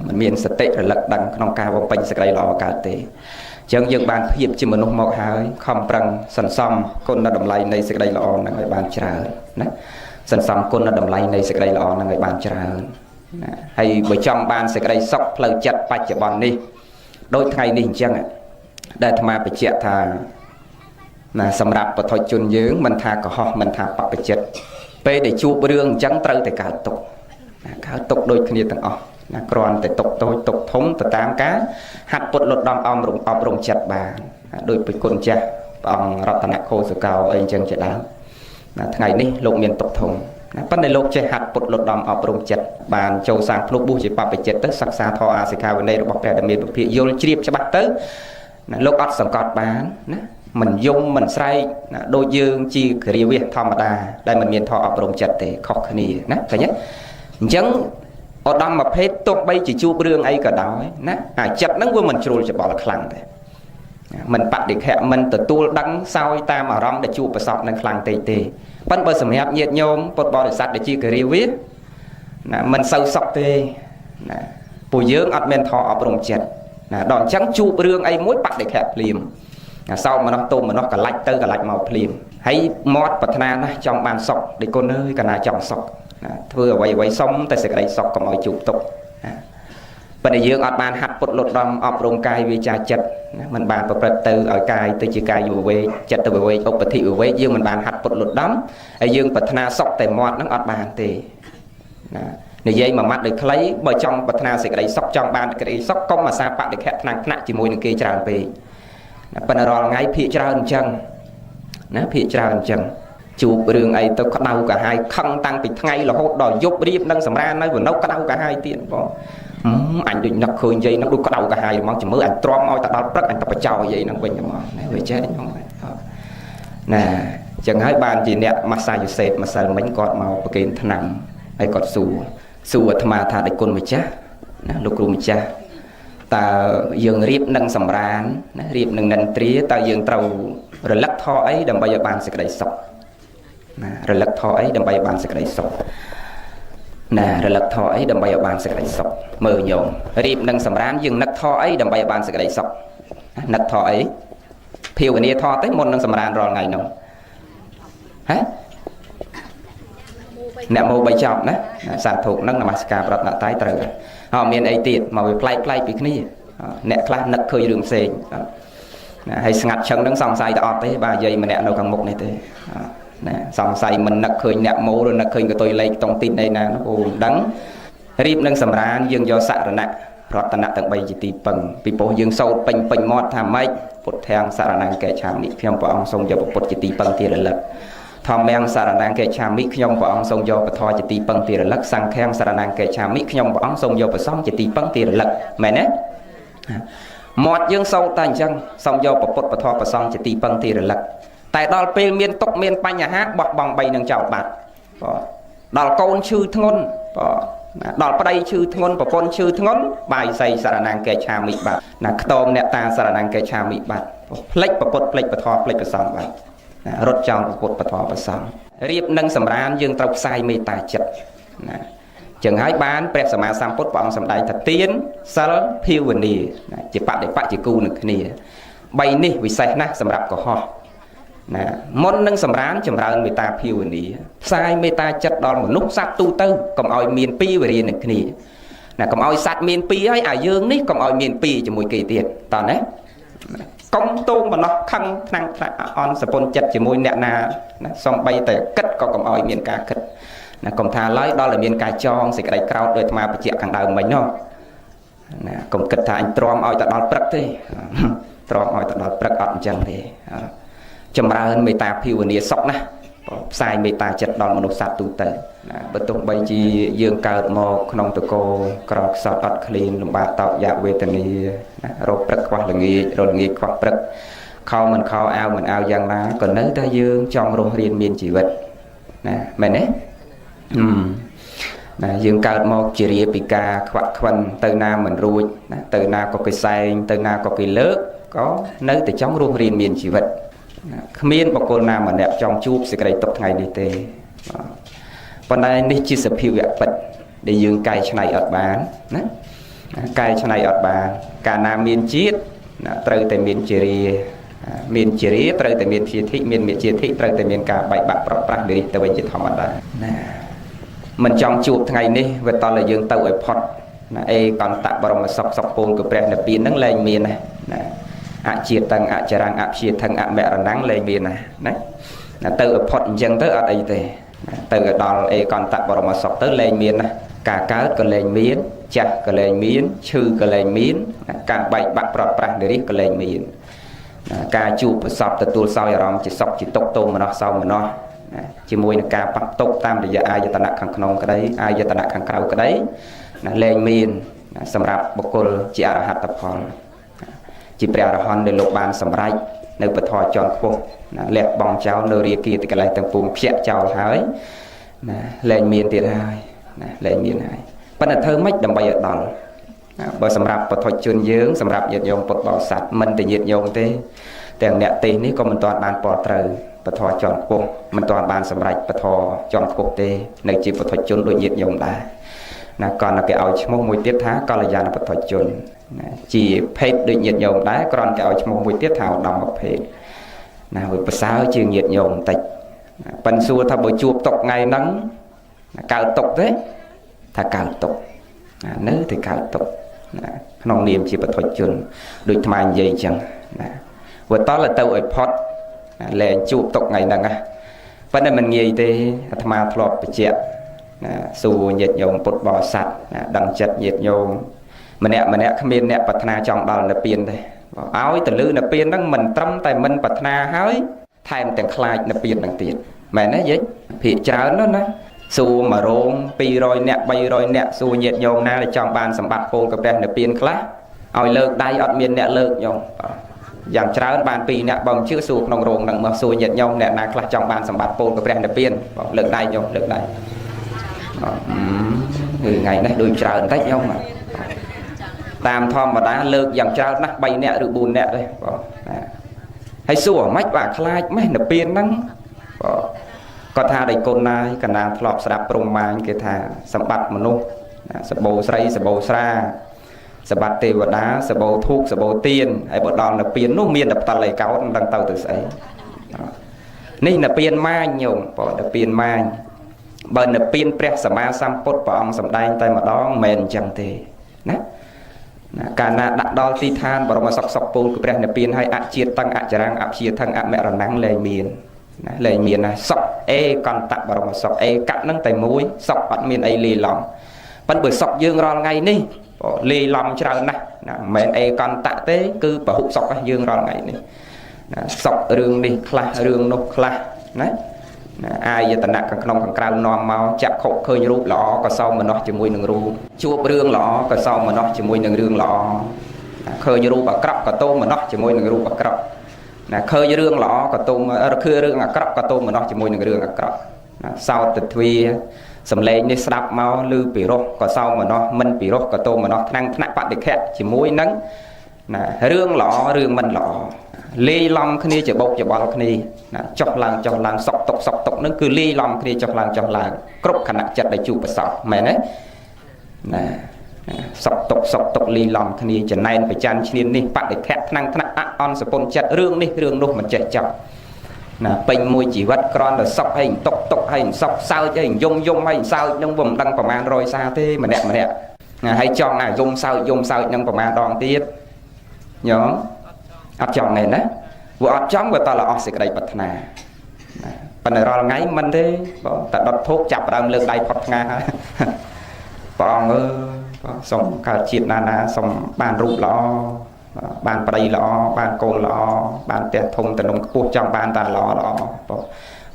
មិនមានសតិរលឹកដឹងក្នុងការបំពេញសេចក្តីល្អកើតទេអញ្ចឹងយើងបានភាពជាមនុស្សមកហើយខំប្រឹងសន្សំគុណតម្លៃនៃសេចក្តីល្អហ្នឹងឲ្យបានច្រើនណាសន្សំគុណតម្លៃនៃសេចក្តីល្អហ្នឹងឲ្យបានច្រើនណាហើយបើចង់បានសេចក្តីសុខផ្លូវចិត្តបច្ចុប្បន្ននេះដូចថ្ងៃនេះអញ្ចឹងដែលអាត្មាបញ្ជាក់ថាណាសម្រាប់បឋមជនយើងមិនថាកុហកមិនថាបព្វជិតពេលដែលជួបរឿងអញ្ចឹងត្រូវតែកើតទុកណាកើតទុកដូចគ្នាទាំងអស់ណាគ្រាន់តែទុកតូចទុកធំទៅតាមការហាត់ពុតលត់ដំអប់រំចិត្តបានដោយពុទ្ធគុណចាស់ព្រះអង្គរតនខោសកោអីអញ្ចឹងជាដើមណាថ្ងៃនេះលោកមានទុកធំណាប៉ុន្តែលោកចេះហាត់ពុតលត់ដំអប់រំចិត្តបានចូលសាងភ្លុកបុស្សជាបព្វជិតទៅសិក្សាធម៌អាសិក្ខាវិន័យរបស់ព្រះធម្មវិភាកយល់ជ្រាបច្បាស់ទៅណាលោកអត់សង្កត់បានណាមិនយំមិនស្រែកណាដូចយើងជាគរិយាធម្មតាដែលមិនមានធម៌អប់រំចិត្តទេខុសគ្នាណាឃើញទេអញ្ចឹងឧត្តមភេទទោះបីជាជួបរឿងអីក៏ដោយណាអាចិត្តហ្នឹងវាមិនជ្រុលច្បល់ខ្លាំងទេមិនបដិខៈមិនទទួលដឹងសោយតាមអារម្មណ៍ដែលជួបប្រសពនឹងខ្លាំងទេប៉ុន្តែបើសម្រាប់ញាតិញោមពុទ្ធបរិស័ទដែលជាគរិយាណាមិនសូវសុខទេណាពួកយើងអត់មានធម៌អប់រំចិត្តណាដល់អញ្ចឹងជួបរឿងអីមួយបដិខៈភ្លាមសោមមនុស្សទុំមនុស្សកលាច់ទៅកលាច់មកភ្លាមហើយមាត់ប្រាថ្នាណាស់ចង់បានសុខដូចគុណអើយកាលណាចង់សុខណាធ្វើអ្វីសុំតែសេចក្តីសុខកុំឲ្យជួបទុក្ខណាប៉ុន្តែយើងអត់បានហាត់ពុតលត់ដំអប់រំកាយវាចាចិត្តណាមិនបានប្រព្រឹត្តទៅឲ្យកាយទៅជាកាយវិវេកចិត្តទៅវិវេកឧបតិវិវេកយើងមិនបានហាត់ពុតលត់ដំហើយយើងប្រាថ្នាសុខតែមាត់ហ្នឹងអត់បានទេណានិយាយមួយម៉ាត់ដូចខ្លីបើចង់ប្រាថ្នាសេចក្តីសុខចង់បានក្តីសុខកុំអាសាបដិខៈថ្នាក់ជាមួយនឹងគេច្រើនពេកប៉ុន្តែរាល់ថ្ងៃភាកច្រើនអញ្ចឹងណាភាកច្រើនអញ្ចឹងជួបរឿងអីទៅក្តៅកាហាយខឹងតាំងពីថ្ងៃរហូតដល់យប់រៀបនឹងសម្រាននៅនៅក្តៅកាហាយទៀតបងអញដូចនឹកឃើញយាយនឹងដូចក្តៅកាហាយហ្មងជំរឿអញទ្រាំឲ្យទៅដល់ព្រឹកអញទៅបចោយាយនឹងវិញហ្មងណាវាចេះខ្ញុំណា ចឹងហើយបានជាអ្នកម៉ាសាយូសេតម្សិលមិញគាត់មកប្រគេនថ្នាំហើយគាត់សួរអាត្មាថាដេចគុណម្ចាស់ណាលោកគ្រូម្ចាស់តើយើងរៀបនឹងសម្រានណារៀបនឹងនិន្ទ្រាតើយើងត្រូវរលឹកធម៌អីដើម្បីឲ្យបានសេចក្តីសុខណារលឹកធម៌អីដើម្បីឲ្យបានសេចក្តីសុខណារលឹកធម៌អីដើម្បីឲ្យបានសេចក្តីសុខមើលញោមរៀបនឹងសម្រានយើងនឹកធម៌អីដើម្បីឲ្យបានសេចក្តីសុខនឹកធម៌អីភាវនាធម៌ទេមុននឹងសម្រានរាល់ថ្ងៃនោះហ៎អ្នកមក3ចប់ណាសាធុនឹងនមស្ការប្រតនត្រ័យត្រូវហើយមានអីទៀតមកវាប្លែកពីគ្នាអ្នកខ្លះនឹកឃើញរឿងផ្សេងណាហើយស្ងាត់ឈឹងនឹងសង្ស័យទៅអត់ទេបាទយាយម្នាក់នៅខាងមុខនេះទេណាសង្ស័យមិននឹកឃើញអ្នកម៉ូឬនឹកឃើញកតុយលេខតុងទីណីណាអូមិនដឹងរៀបនឹងសម្រានយើងយកសរណៈរតនៈទាំង3ជាទីពឹងពីព្រោះយើងសូត្រពេញមាត់ថាម៉េចពុទ្ធាំងសរណង្កេឆាមិខ្ញុំព្រះអង្គសូមយកពុទ្ធជាទីពឹងទីរលឹកធម្មំសរណង្កេឆាមិខ្ញុំព្រះអង្គសូមយកពធជាទីពឹងទីរលឹកសង្ឃំសរណង្កេឆាមិខ្ញុំព្រះអង្គសូមយកប្រសង្ឃជាទីពឹងទីរលឹកមែនទេមាត់យើងសូត្រតែអញ្ចឹងសូមយកពុទ្ធពធប្រសង្ឃជាទីពឹងទីរលឹកតែដល់ពេលមានទុកមានបញ្ហាបោះបង់3នឹងចោលបាត់ដល់កូនឈឺធ្ងន់ដល់ប្តីឈឺធ្ងន់ប្រពន្ធឈឺធ្ងន់បាយសីសរណង្កេឆាមិបាត់ណាខ្ទមអ្នកតាសរណង្កេឆាមិបាត់ផ្លេចពុទ្ធផ្លេចពធផ្លេចប្រសង្ឃបាត់រត់ចោលពុទ្ធពធប្រសង្ឃរៀបនឹងសម្រានយើងត្រូវផ្សាយមេត្តាចិត្តណាចឹងហើយបានព្រះសម្មាសម្ពុទ្ធព្រះអង្គសម្ដែងថាទានសិលភាវនាជាបដិបច្ចជាគូនឹងគ្នា3នេះវិសេសណាស់សម្រាប់កុហកណាមុននឹងសម្រានចម្រើនមេត្តាភាវនាផ្សាយមេត្តាចិត្តដល់មនុស្សសត្វទូទៅកុំឲ្យមាន2វេរានឹងគ្នាណាកុំឲ្យសត្វមាន2ហើយឲ្យយើងនេះកុំឲ្យមាន2ជាមួយគេទៀតតើណាកុំតូងបំណោះខឹងថ្នាំងអន់សពុនចិត្តជាមួយអ្នកណាសំបីតែគិតក៏កុំឲ្យមានការគិតណាកុំថាឡើយដល់តែមានការចងសេចក្តីក្រោធដោយអាត្មាបញ្ជាក់ខាងដើមមិញនោះណាកុំគិតថាអញទ្រាំឲ្យទៅដល់ព្រឹកទេទ្រាំឲ្យទៅដល់ព្រឹកអត់អញ្ចឹងទេចម្រើនមេត្តាភាវនាសុខណាផ្សាយមេត្តាចិត្តដល់មនុស្សសត្វទូទៅណាបើទោះបីជាយើងកើតមកក្នុងតកោក្រខ្សត់អត់ឃ្លានលំបាកតោកយ៉ាវេទនាណារោគព្រឹកខ្វះល្ងាចរលងាចខ្វះព្រឹកខោមិនខោអាវមិនអាវយ៉ាងណាក៏នៅតែយើងចង់រស់រៀនមានជីវិតណាមែនទេណាយើងកើតមកជារាពិការខ្វាក់ខ្វិនទៅណាមិនរួចណាទៅណាក៏គេសែងទៅណាក៏គេលើកក៏នៅតែចង់រស់រៀនមានជីវិតគ្មានបុគ្គលណាម្នាក់ចង់ជួបសេចក្តីទុក្ខថ្ងៃនេះទេប៉ុន្តែនេះជាសភាវៈពិតដែលយើងកែច្នៃអត់បានណាកែច្នៃអត់បានកាលណាមានជាតិត្រូវតែមានជារាមានជារាត្រូវតែមានជាធិមានជាធិត្រូវតែមានការបែកបាក់ប្រត់ប្រាស់នេះទៅវិញជាធម្មតាណាមិនចង់ជួបថ្ងៃនេះវាតតែយើងទៅឲ្យផុតណាអេកន្តៈបរមសុខសុខពូនគឺព្រះនិព្វានហ្នឹងលែងមានណាអជាតិតੰអចរੰអព្យាថੰអមរណੰលែងមានណាទៅឲ្យផុតអញ្ចឹងទៅអត់អីទេទៅដល់អេកន្តៈបរមសុខទៅលែងមានណាការកើតក៏លែងមានចាស់ក៏លែងមានឈឺក៏លែងមានការបែកបាក់ប្រត់ប្រាស់និរិះក៏លែងមានការជួបប្រសពទទួលសោយអារម្មណ៍ជាសុខជាទុក្ខទោមនស្សសោមនស្សជាមួយនឹងការបាក់ទុកតាមរយៈអាយតនៈខាងក្នុងក្តីអាយតនៈខាងក្រៅក្តីណាលែងមានសម្រាប់បុគ្គលជាអរហត្តផលជាព្រះអរហន្តដែលលោកបានសម្រេចនៅពធជាន់ខ្ពស់ណាលះបង់ចោលនៅរាគាទីកន្លែងទាំងពួងភ្ជាក់ចោលហើយណាលែងមានទៀតហើយណាលែងមានហើយប៉ុន្តែធ្វើម៉េចដើម្បីឲ្យដល់បើសម្រាប់ពធជនយើងសម្រាប់ញាតិញោមពុទ្ធបរិស័ទមិនតែញាតិញោមទេទាំងអ្នកទេសនេះក៏មិនទាន់បានពណ៌ត្រូវពធជាន់ខ្ពស់មិនទាន់បានសម្រេចពធជាន់ខ្ពស់ទេនៅជាពធជនដូចញាតិញោមដែរណាគាត់តែគេឲ្យឈ្មោះមួយទៀតថាកល្យាណពធជនណាជាភេទដូចញាតិញោមដែរគ្រាន់តែឲ្យឈ្មោះមួយទៀតថាឧត្តមភេទណាវាប្រសើរជាងញាតិញោមបន្តិចប៉ិនសួរថាបើជួបតុកថ្ងៃហ្នឹងកើតតុកទេថាកើតតុកនៅតែកើតតុកណាក្នុងនាមជាពធជនដូចថ្មនិយាយអញ្ចឹងណាវាតលទៅឲ្យផុតលែងជួបតុកថ្ងៃហ្នឹងណាប៉ុន្តែមិនងាយទេអាត្មាធ្លាប់បញ្ជាក់ណាសួរញាតិញោមពុទ្ធបរិស័ទណាដឹងចិត្តញាតិញោមម្នាក់គ្មានអ្នកប្រាថ្នាចង់ដល់និព្វានទេឲ្យទៅលឺនិព្វានហ្នឹងមិនត្រឹមតែមិនប្រាថ្នាហើយថែមទាំងខ្លាចនិព្វានហ្នឹងទៀតមែនទេយាយភាកច្រើននោះណាសួរ100 200អ្នក300អ្នកសួរញាតិញោមណាដែលចង់បានសម្បត្តិពលកព្រះនិព្វានខ្លះឲ្យលើកដៃអត់មានអ្នកលើកញោម យ៉ាងច្រើនបានពីរអ្នកបើមិនជឿសួរក្នុងរោងនឹងមកសួរញាតិញោមអ្នកណាខ្លះចង់បានសម្បត្តិពោលព្រះនិព្វានលើកដៃញោមលើកដៃគឺថ្ងៃនេះដូចច្រើនតិចញោមតាមធម្មតាលើកយ៉ាងច្រើនណាស់3នាក់ឬ4នាក់ទេបងហើយសួរមិនបាទខ្លាចម៉េះនិព្វានហ្នឹងគាត់ថាដៃគុណណាយកណ្ដាលធ្លាប់ស្ដាប់ព្រំម៉ាញគេថាសម្បត្តិមនុស្សសបោស្រីសបោស្រាសម្បត្តិទេវតាសបោធូបសបោទៀនហើយបើដល់និព្វាននោះមានតែផ្ទិលឯកោតមិនដឹងទៅស្អីនេះនិព្វានម៉ាញញោមបងនិព្វានម៉ាញបើនិព្វានព្រះសម្មាសម្ពុទ្ធព្រះអង្គសម្ដែងតែម្ដងមិនមែនអញ្ចឹងទេណាកាលណាដាក់ដល់ទីឋានបរមសុខសុខពូលគឺព្រះនិព្វានហើយអជាតិតੰអចរាំងអព្យាថੰអមរណੰលែងមានណាលែងមានណាសុខអេកន្តបរមសុខអេកៈហ្នឹងតែមួយសុខអត់មានអីលីឡំប៉ុន្តែបើសុខយើងរាល់ថ្ងៃនេះលីឡំច្រើនណាស់ណាមិនមែនអេកន្តៈទេគឺពហុសុខយើងរាល់ថ្ងៃនេះណាសុខរឿងនេះខ្លះរឿងនោះខ្លះណាអាយតនៈខាងក្នុងខាងក្រៅនាំមកចាក់ខុសឃើញរូបល្អក៏សោមនស្សជាមួយនឹងរូបជួបរឿងល្អក៏សោមនស្សជាមួយនឹងរឿងល្អឃើញរូបអាក្រក់ក៏ទោមនស្សជាមួយនឹងរូបអាក្រក់ណាឃើញរឿងល្អក៏ទោមឃើញរឿងអាក្រក់ក៏ទោមនស្សជាមួយនឹងរឿងអាក្រក់ណាសោតទ្វាសំឡេងនេះស្ដាប់មកឬពីរោះក៏សោមនស្សមិនពីរោះក៏ទោមនស្សថ្នាក់បដិខៈជាមួយនឹងណារឿងល្អរឿងមិនល្អលេីឡំគ្នាច្បុកច្បល់គ្នាណាចុះឡើងសក់តុកហ្នឹងគឺលេីឡំគ្នាចុះឡើងគ្រប់ខណៈចិត្តដែលជួបប្រសពមែនទេណាសក់តុកលេីឡំគ្នាចំណែនប្រច័នឈ្នាននេះបដិខៈថ្នាក់អន់សពុនចិត្តរឿងនេះរឿងនោះមិនចេះចាប់ណាពេញមួយជីវិតគ្រាន់តែសក់ឲ្យតុកឲ្យសក់សើចឲ្យយំឲ្យសើចនឹងមិនដឹងប្រមាណ100សាទេម្នាក់ណាហើយចង់យំសើចនឹងប្រមាណដងទៀតញោមអត់ចង់ទេណាវាអត់ចង់វាតើអស់សេចក្តីប្រាថ្នាប៉ុន្តែរាល់ថ្ងៃមិនទេបងតែដុតធូបចាប់ដើមលើកដៃផុតថ្ងៃហើយព្រះអង្គអើយសូមកើតជាតិណាសូមបានរូបល្អបានប្តីល្អបានកូនល្អបានផ្ទះធំតំណងខ្ពស់ចង់បានតែល្អបង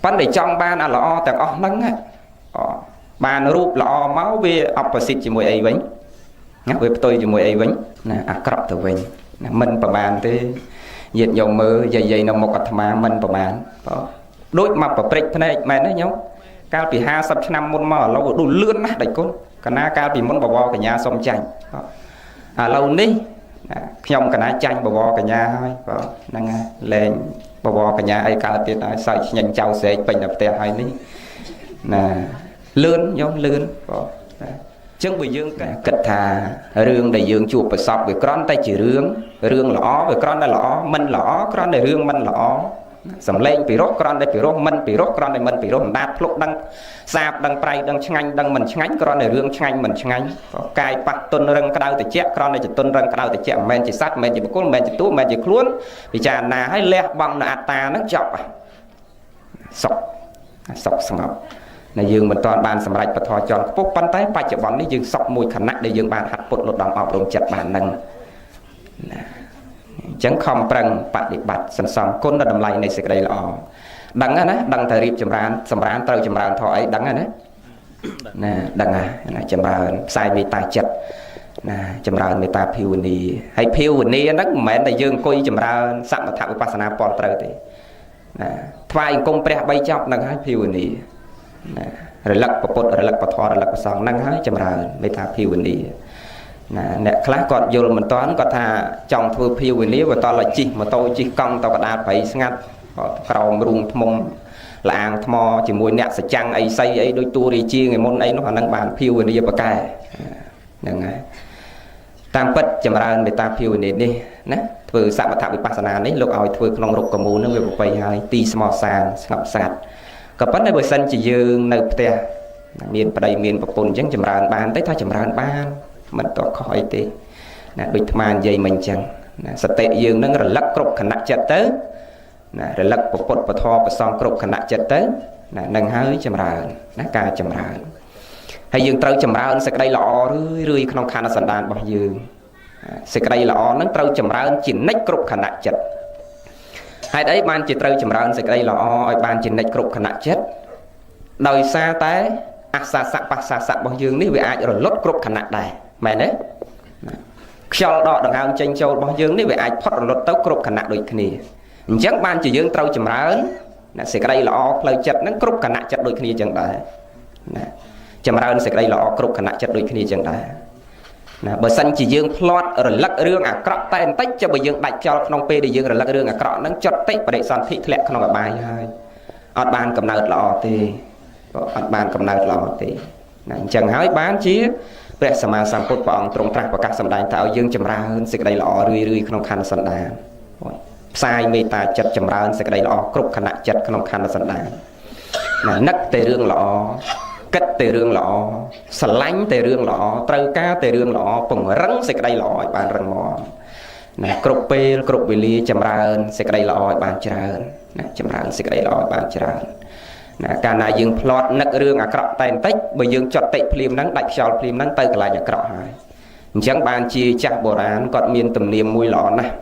ប៉ុន្តែចង់បានអាល្អទាំងអស់ហ្នឹងបានរូបល្អមកវាអបសិទ្ធជាមួយអីវិញណាវាផ្ទុយជាមួយអីវិញណាអាក្រក់ទៅវិញណាមិនប្រមាណទេញាតិញោមមើលយាយនៅមុខអាត្មាមិនប្រមាណដូចមកប្រព្រឹត្តភ្នែកមែនទេញោមកាលពី50ឆ្នាំមុនមកឥឡូវដូចលឿនណាស់ដៃគុណកណាកាលពីមុនបវរកញ្ញាសុំចាញ់ឥឡូវនេះខ្ញុំកណាចាញ់បវរកញ្ញាហើយហ្នឹងហើយលែងបវរកញ្ញាអីកើតទៀតហើយសើចឆ្ញាញ់ចៅស្រែកពេញតែផ្ទះហើយនេះណាលឿនញោមលឿនចឹងបើយើងគិតថារឿងដែលយើងជួបប្រសពវាគ្រាន់តែជារឿងល្អវាគ្រាន់តែល្អមិនល្អគ្រាន់តែរឿងមិនល្អសំឡេងពីរោះគ្រាន់តែពីរោះមិនពីរោះគ្រាន់តែមិនពីរោះអណ្ដាតភ្លុកដឹងសាបដឹងប្រៃដឹងឆ្ងាញ់ដឹងមិនឆ្ងាញ់គ្រាន់តែរឿងឆ្ងាញ់មិនឆ្ងាញ់កាយប៉ះទុនរឹងក្តៅតិចគ្រាន់តែជាទុនរឹងក្តៅតិចមិនមែនជាសត្វមិនមែនជាបុគ្គលមិនមែនជាតួមិនមែនជាខ្លួនពិចារណាឲ្យលះបង់នៅអត្តាហ្នឹងចប់សុខស្ងប់ដែលយើងមិនទាន់បានសម្រេចពធចរខ្ពស់ប៉ុន្តែបច្ចុប្បន្ននេះយើងសុខមួយខណៈដែលយើងបានហាត់ពុតលត់ដំអប់រំចិត្តបានហ្នឹងណាអញ្ចឹងខំប្រឹងបដិបត្តិសន្សំគុណដល់តម្លៃនៃសេចក្តីល្អដឹងណាដឹងតែរៀបចម្រើនត្រូវចម្រើនធម៌អីដឹងណាដឹងណាចម្រើនផ្សាយមេត្តាចិត្តណាចម្រើនមេត្តាភាវនាហើយភាវនាហ្នឹងមិនមែនតែយើងអង្គុយចម្រើនសមថវិបស្សនាពលត្រូវទេណាថ្វាយអង្គមព្រះ3ចប់ហ្នឹងហើយភាវនាណារលឹកពុទ្ធរលឹកពធរលឹកប្រសងហ្នឹងហើយចម្រើនមេត្តាភាវនាណាអ្នកខ្លះគាត់យល់មិនតាន់គាត់ថាចង់ធ្វើភាវនាបើតលជិះម៉ូតូជិះកង់ទៅកដាលព្រៃស្ងាត់ក្រោមរូងថ្មលាងថ្មជាមួយអ្នកសចាំងអីសីអីដូចតួរាជាថ្ងៃមុនអីនោះអាហ្នឹងបានភាវនាបកែហ្នឹងហើយតាមពិតចម្រើនមេត្តាភាវនានេះណាធ្វើសមថវិបស្សនានេះលោកឲ្យធ្វើក្នុងរុក្ខមូលនឹងវាប្របីហើយទីស្មោះសានស្ងប់ស្ងាត់ក៏ប៉ុន្តែបើសិនជាយើងនៅផ្ទះមានប្តីមានប្រពន្ធអញ្ចឹងចម្រើនបានទេថាចម្រើនបានមិនតខុសអីទេណាដូចអាត្មានិយាយមិញអញ្ចឹងណាសតិយើងនឹងរលឹកគ្រប់ខណៈចិត្តទៅណារលឹកពុទ្ធពធប្រសងគ្រប់ខណៈចិត្តទៅណានឹងហើយចម្រើនណាការចម្រើនហើយយើងត្រូវចម្រើនសេចក្តីល្អរឿយក្នុងខណ្ឌសន្តានរបស់យើងសេចក្តីល្អនឹងត្រូវចម្រើនជានិច្ចគ្រប់ខណៈចិត្តហេតុអីបានជាត្រូវចម្រើនសេចក្តីល្អឲ្យបានជានិច្ចគ្រប់ខណៈចិត្តដោយសារតែអសាសៈបសាសៈរបស់យើងនេះវាអាចរលត់គ្រប់ខណៈដែរមែនទេ ខ្យល់ដកដង្ហើមចេញចូលរបស់យើងនេះវាអាចផុតរលត់ទៅគ្រប់គណៈដូចគ្នាអញ្ចឹងបានជាយើងត្រូវចម្រើនសេចក្តីល្អផ្លូវចិត្តហ្នឹងគ្រប់គណៈចិត្តដូចគ្នាអញ្ចឹងដែរណាចម្រើនសេចក្តីល្អគ្រប់គណៈចិត្តដូចគ្នាអញ្ចឹងដែរណាបើសិនជាយើងផ្លាត់រលឹករឿងអាក្រក់តែបន្តិចចុះបើយើងដាច់ចោលក្នុងពេលដែលយើងរលឹករឿងអាក្រក់ហ្នឹងចុតតិបដិសន្ធិធ្លាក់ក្នុងអបាយហើយអត់បានកំណើតល្អទេអត់បានកំណើតល្អទេណាអញ្ចឹងហើយបានជាព្រះសម្មាសម្ពុទ្ធព្រះអង្គទ្រង់ត្រាស់ប្រកាសសម្ដែងថាឲ្យយើងចម្រើនសេចក្តីល្អរឿយៗក្នុងខណ្ឌសន្តានផ្សាយមេត្តាចិត្តចម្រើនសេចក្តីល្អគ្រប់ខណៈចិត្តក្នុងខណ្ឌសន្តានណានឹកតែរឿងល្អគិតតែរឿងល្អស្រឡាញ់តែរឿងល្អត្រូវការតែរឿងល្អពង្រឹងសេចក្តីល្អឲ្យបានរឹងមាំណាគ្រប់ពេលគ្រប់វេលាចម្រើនសេចក្តីល្អឲ្យបានច្រើនណាចម្រើនសេចក្តីល្អឲ្យបានច្រើនណាកាលណាយើងផ្លាត់នឹករឿងអាក្រក់តែបន្តិចបើយើងចត់តិភ្លាមហ្នឹងដាច់ខ្យល់ភ្លាមហ្នឹងទៅកន្លែងអាក្រក់ហើយអញ្ចឹងបានជាចាស់បុរាណគាត់មានទំនៀមមួយល្អណាស់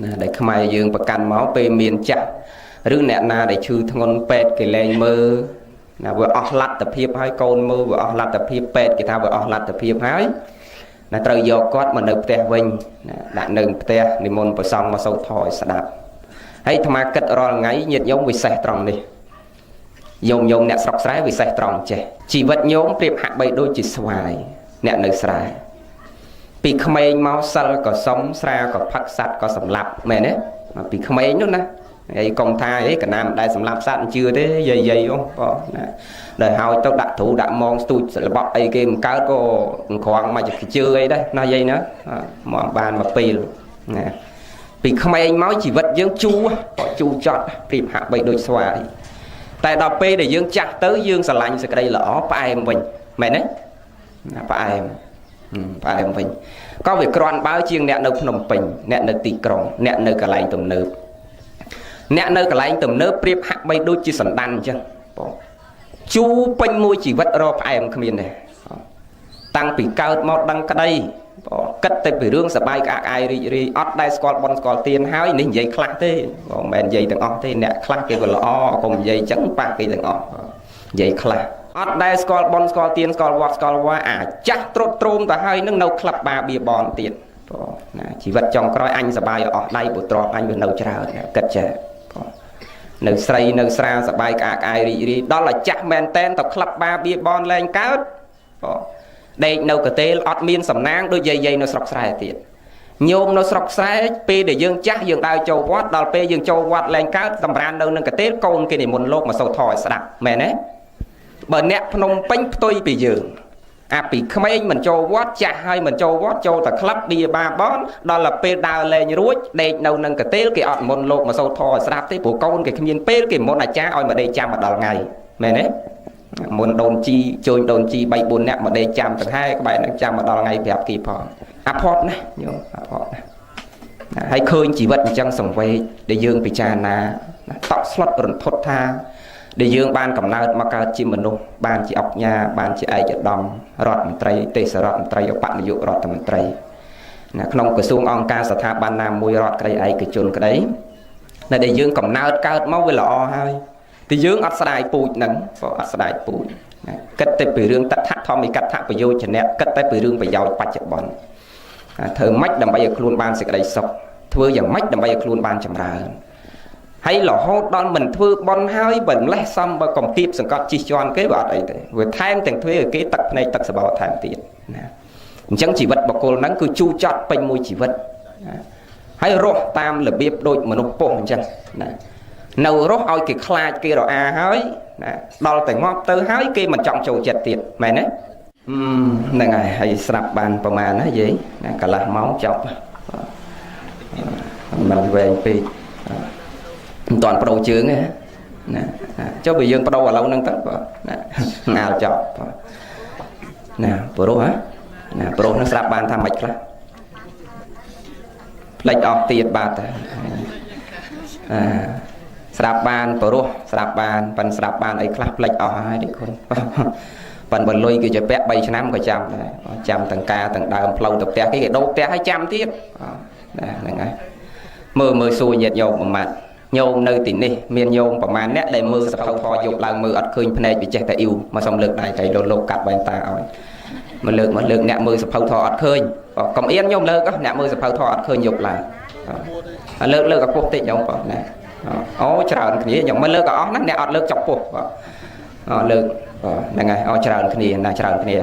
ណាដែលខ្មែរយើងប្រកាន់មកពេលមានចាស់ឬអ្នកណាដែលឈឺធ្ងន់ពេទ្យគេលែងមើលណាវាអស់លទ្ធភាពហើយកូនមើលវាអស់លទ្ធភាពពេទ្យគេថាវាអស់លទ្ធភាពហើយណាត្រូវយកគាត់មកនៅផ្ទះវិញណាដាក់នៅផ្ទះនិមន្តព្រះសង្ឃមកសូត្រធម៌ឲ្យស្ដាប់ហើយអាត្មាគិតរាល់ថ្ងៃញាតិញោមវិសេសត្រង់នេះញោមអ្នកស្រុកស្រែវិសេសត្រង់ចេះជីវិតញោមប្រៀបហាក់បីដូចជាស្វាយអ្នកនៅស្រែពីក្មេងមកសិលក៏សុំស្រាក៏ផឹកសัตว์ក៏សម្លាប់មែនទេពីក្មេងនោះណាហើយកុំថាអីកណាមិនដែលសម្លាប់សัตว์មិនជឿទេយាយបងណាដែលហើយទៅដាក់ទ្រូដាក់មងស្ទូចរបក់អីគេមិនកើតក៏ក្រងមកជឿអីដែរណាយាយណាមកបានមកពេលណាពីក្មេងមកជីវិតយើងជូរចត់ប្រៀបហាក់បីដូចស្វាយតែដល់ពេលដែលយើងចាស់ទៅយើងស្រឡាញ់សេចក្តីល្អផ្អែមវិញមែនទេណាផ្អែមវិញក៏វាក្រាន់បើជាងអ្នកនៅភ្នំពេញអ្នកនៅទីក្រុងអ្នកនៅកន្លែងទំនើបអ្នកនៅកន្លែងទំនើបប្រៀបហាក់បីដូចជាសណ្ដានអញ្ចឹងបងជូរពេញមួយជីវិតរកផ្អែមគ្មានទេតាំងពីកើតមកដឹងក្តីបងគិតតែពីរឿងសបាយក្អាកអាយរីករាយអត់ដែលស្គាល់បនស្គាល់ទានហើយនេះនិយាយខ្លះទេបងមិនមែននិយាយទាំងអស់ទេអ្នកខ្លះគេក៏ល្អកុំនិយាយអញ្ចឹងប៉ះគេទាំងអស់និយាយខ្លះអត់ដែលស្គាល់បនស្គាល់ទានស្គាល់វត្តស្គាល់វាអាចចាស់ត្រុតត្រោមទៅហើយនឹងនៅក្លឹបបាបៀបនទៀតបងណាជីវិតចុងក្រោយអញសបាយអស់ដៃពុត្រអញវានៅច្រើនគិតចេះនៅស្រីនៅស្រាសបាយក្អាកអាយរីករាយដល់តែចាស់មែនតែនទៅក្លឹបបាបៀបនលែងកើតបងដេកនៅកទេលអត់មានសំណាងដូចយាយនៅស្រុកស្រែទៀតញោមនៅស្រុកស្រែពេលដែលយើងចាស់យើងដើរចូលវត្តដល់ពេលយើងចូលវត្តលែងកើតសម្រាននៅនឹងកទេលកូនគេនិមន្តលោកមកសូត្រធម៌ឲ្យស្ដាប់មែនទេបើអ្នកភ្នំពេញផ្ទុយពីយើងអាពីក្មេងមិនចូលវត្តចាស់ហើយមិនចូលវត្តចូលតែក្លឹបបៀបាបនដល់ទៅពេលដើរលេងរួចដេកនៅនឹងកទេលគេអត់មុនលោកមកសូត្រធម៌ឲ្យស្ដាប់ទេព្រោះកូនគេគ្មានពេលគេមុនអាចារ្យឲ្យមកដេកចាំមកដល់ថ្ងៃមែនទេមុនដូនជីជួយដូនជី3 4នាក់មកដេកចាំទៅហើយក្បែរនឹងចាំមកដល់ថ្ងៃប្រាប់គេផងអាផតណាញោមអាផតណាហើយឃើញជីវិតអញ្ចឹងសង្វេគដែលយើងពិចារណាតក់ស្លុតរន្ធត់ថាដែលយើងបានកំណើតមកកើតជាមនុស្សបានជាអុកញ៉ាបានជាឯកឧត្តមរដ្ឋមន្ត្រីទេសរដ្ឋមន្ត្រីឧបនាយករដ្ឋមន្ត្រីណាក្នុងក្រសួងអង្គការស្ថាប័នណាមួយរដ្ឋក្តីឯកជនក្តីនៅដែលយើងកំណើតកើតមកវាល្អហើយតែយើងអត់ស្ដាយពូជហ្នឹងក៏អត់ស្ដាយពូជណាគិតតែពីរឿងតថធម្មិកថាប្រយោជន៍គិតតែពីរឿងប្រយោជន៍បច្ចុប្បន្នធ្វើម៉េចដើម្បីឲ្យខ្លួនបានសេចក្តីសុខធ្វើយ៉ាងម៉េចដើម្បីឲ្យខ្លួនបានចម្រើនហើយរហូតដល់មិនធ្វើបន់ហើយបើម្លេះសំបើកំគៀបសង្កត់ជិះជាន់គេបើអត់អីទេវាថែមទាំងធ្វើឲ្យគេទឹកភ្នែកទឹកសបោថែមទៀតណាអញ្ចឹងជីវិតបុគ្គលហ្នឹងគឺជូរចត់ពេញមួយជីវិតណាហើយរស់តាមរបៀបដូចមនុស្សពុះអញ្ចឹងណានៅរស់ឲ្យគេខ្លាចគេរអាហើយណាដល់តែងាប់ទៅហើយគេមិនចង់ចូលចិត្តទៀតមែនទេហ្នឹងហើយស្រាប់បានប្រមាណណាយាយណាកន្លះម៉ោងចប់មិនវែងពេកមិនតាន់បដូរជើងទេណាចុះបើយើងបដូរឥឡូវហ្នឹងទៅណាងាលចប់ណាព្រោះណាព្រោះនឹងស្រាប់បានថាម៉េចខ្លះផ្លេចអស់ទៀតបាទស្រាប់បានព្រោះស្រាប់បានប៉ិនស្រាប់បានអីខ្លះផ្លេចអស់ហើយទេគុណប៉ិនបើលុយគេជាពាក់3ឆ្នាំក៏ចាំដែរចាំទាំងការទាំងដើមផ្លូវទៅផ្ទះគេដូរផ្ទះឲ្យចាំទៀតណាហ្នឹងហើយមើលសួរញាតិញោមប្រមាណញោមនៅទីនេះមានញោមប្រមាណអ្នកដែលមើលសភៅធម៌យកឡើងមើលអត់ឃើញភ្នែកវាចេះតែអ៊ីវមកសុំលើកដៃទៅលោកកាត់បែងតាឲ្យ mà lượng nè mưa sập phâu thọ ọt khơi cầm yên nhôm lơ có nè mưa sập phâu thọ ọt khơi dục là lơ có quốc tịch giống nè ó chào kia giống mà lơ có ó nè ọt lơ chọc phục lơ là ngày ó chào kia là chào kia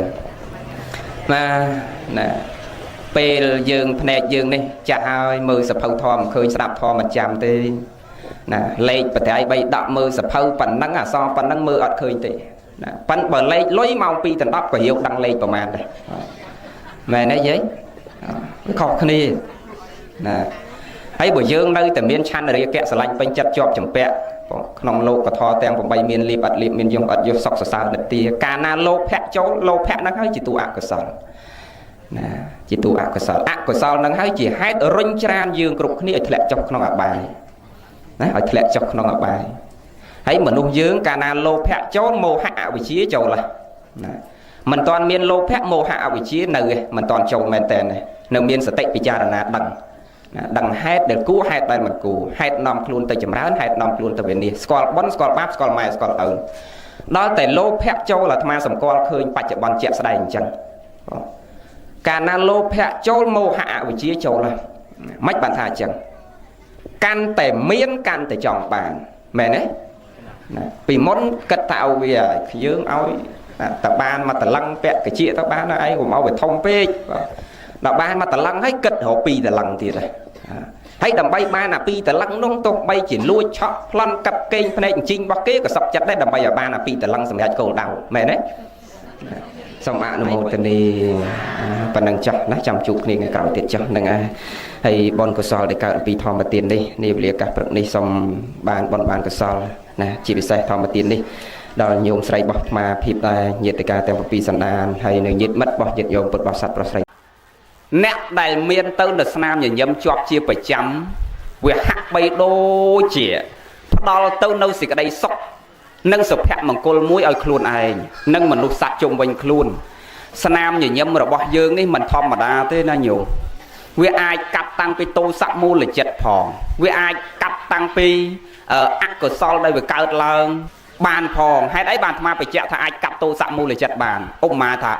mà nè pe dương phèn dương đi chả ai mưa sập phâu thọ mà khơi sập thọ mà chạm tê nè lấy bật tay bay đạp mưa sập phâu phần nắng so phần nắng mưa ọt khơi tê phần bờ lấy lối màu pi tận đắp của hiệu đăng lấyประมาณđây mẹ nói giấy khó khăn đi nè thấy buổi dương đây từ miền chăn rồi kẹt sờ lạnh bên chặt chọp chầm pẹ nòng lô có thò tem của bay miền li bật li miền dương bật vô sọc sờ đợt tia cà na lô pẹ chỗ lô pẹ nó hay chỉ tụ ạc của sờ nè chỉ tụ ạc của sờ nó hay chỉ hai ở rinh tràn dương cục kia ở thẹn chọc nòng ạc bài đấy ở thẹn chọc nòng ạc bài thấy mình nuôi dưỡng cà na lô pẹ chỗ mồ hạ vị trí chỗ là mình toàn miền lô pẹ mồ hạ vị trí nơi mình toàn chỗ men tèn này nơi miền sẽ tách bị cha là đằng hết để cứu hết đây mình cứu hết nằm luôn từ chấm rán hết nằm luôn từ bên đi score bắn score bắp score mai score tờ đó tại lô pẹ châu là tham sầm con khơi bạch chợ bắn chẹt sài chân cà na lô pẹ châu mồ hạ vị trí châu là mách bàn thà chẳng can tể miếng can tể tròn bàn mẹ đấy vì món cất tạo vì dưỡng áo tập ban mà tập lăng vẹn cái chia tập ban là ai cũng mau phải thông phê tập ban mà tập lăng hay cất họ pi tập lăng thì này hay đầm bay ba là pi tập lăng nông tục bay chỉ lui chọc lăn cặp kênh này chinh bắc kế của sập chặt đấy đầm bay ở ba là pi tập lăng xong rồi cầu đào mẹ đấy xong ạ một tuần đi phần năng chặt nó chăm chục này ngày cào tiệt chặt năng ai hay bon của sò để cào pi thò mà tiền đi nêu liệt cả phần đi xong ban của sò nè chỉ bị sai thò mà tiền đi đó nhung sấy bọc mà phim ta nhiệt cả theo pi sẵn đàn hay nơi nhiệt mất bọc nhiệt nhung bật bọc sạch bọc sấy nét đại miền tây là nam nhà nhâm chọp chia phải chấm về hắc bay đôi chỉ đó tây nâu xịt ở đây sọc nâng sụp hẹn bằng cô mũi ở khuôn ai nâng mình lúc sạch chung quanh khuôn nam nhà nhâm rồi bọc dương ấy mình thom mà đa thế là nhiều vì ai cắt tăng pi tô sạc mua là chật phòn vì ai cắt tăng pi ác của sol đây về cao lợn bàn phòn hay đấy bàn mà phải chẹt thà ai cắt tô sạc mua là chật bàn ông mà thà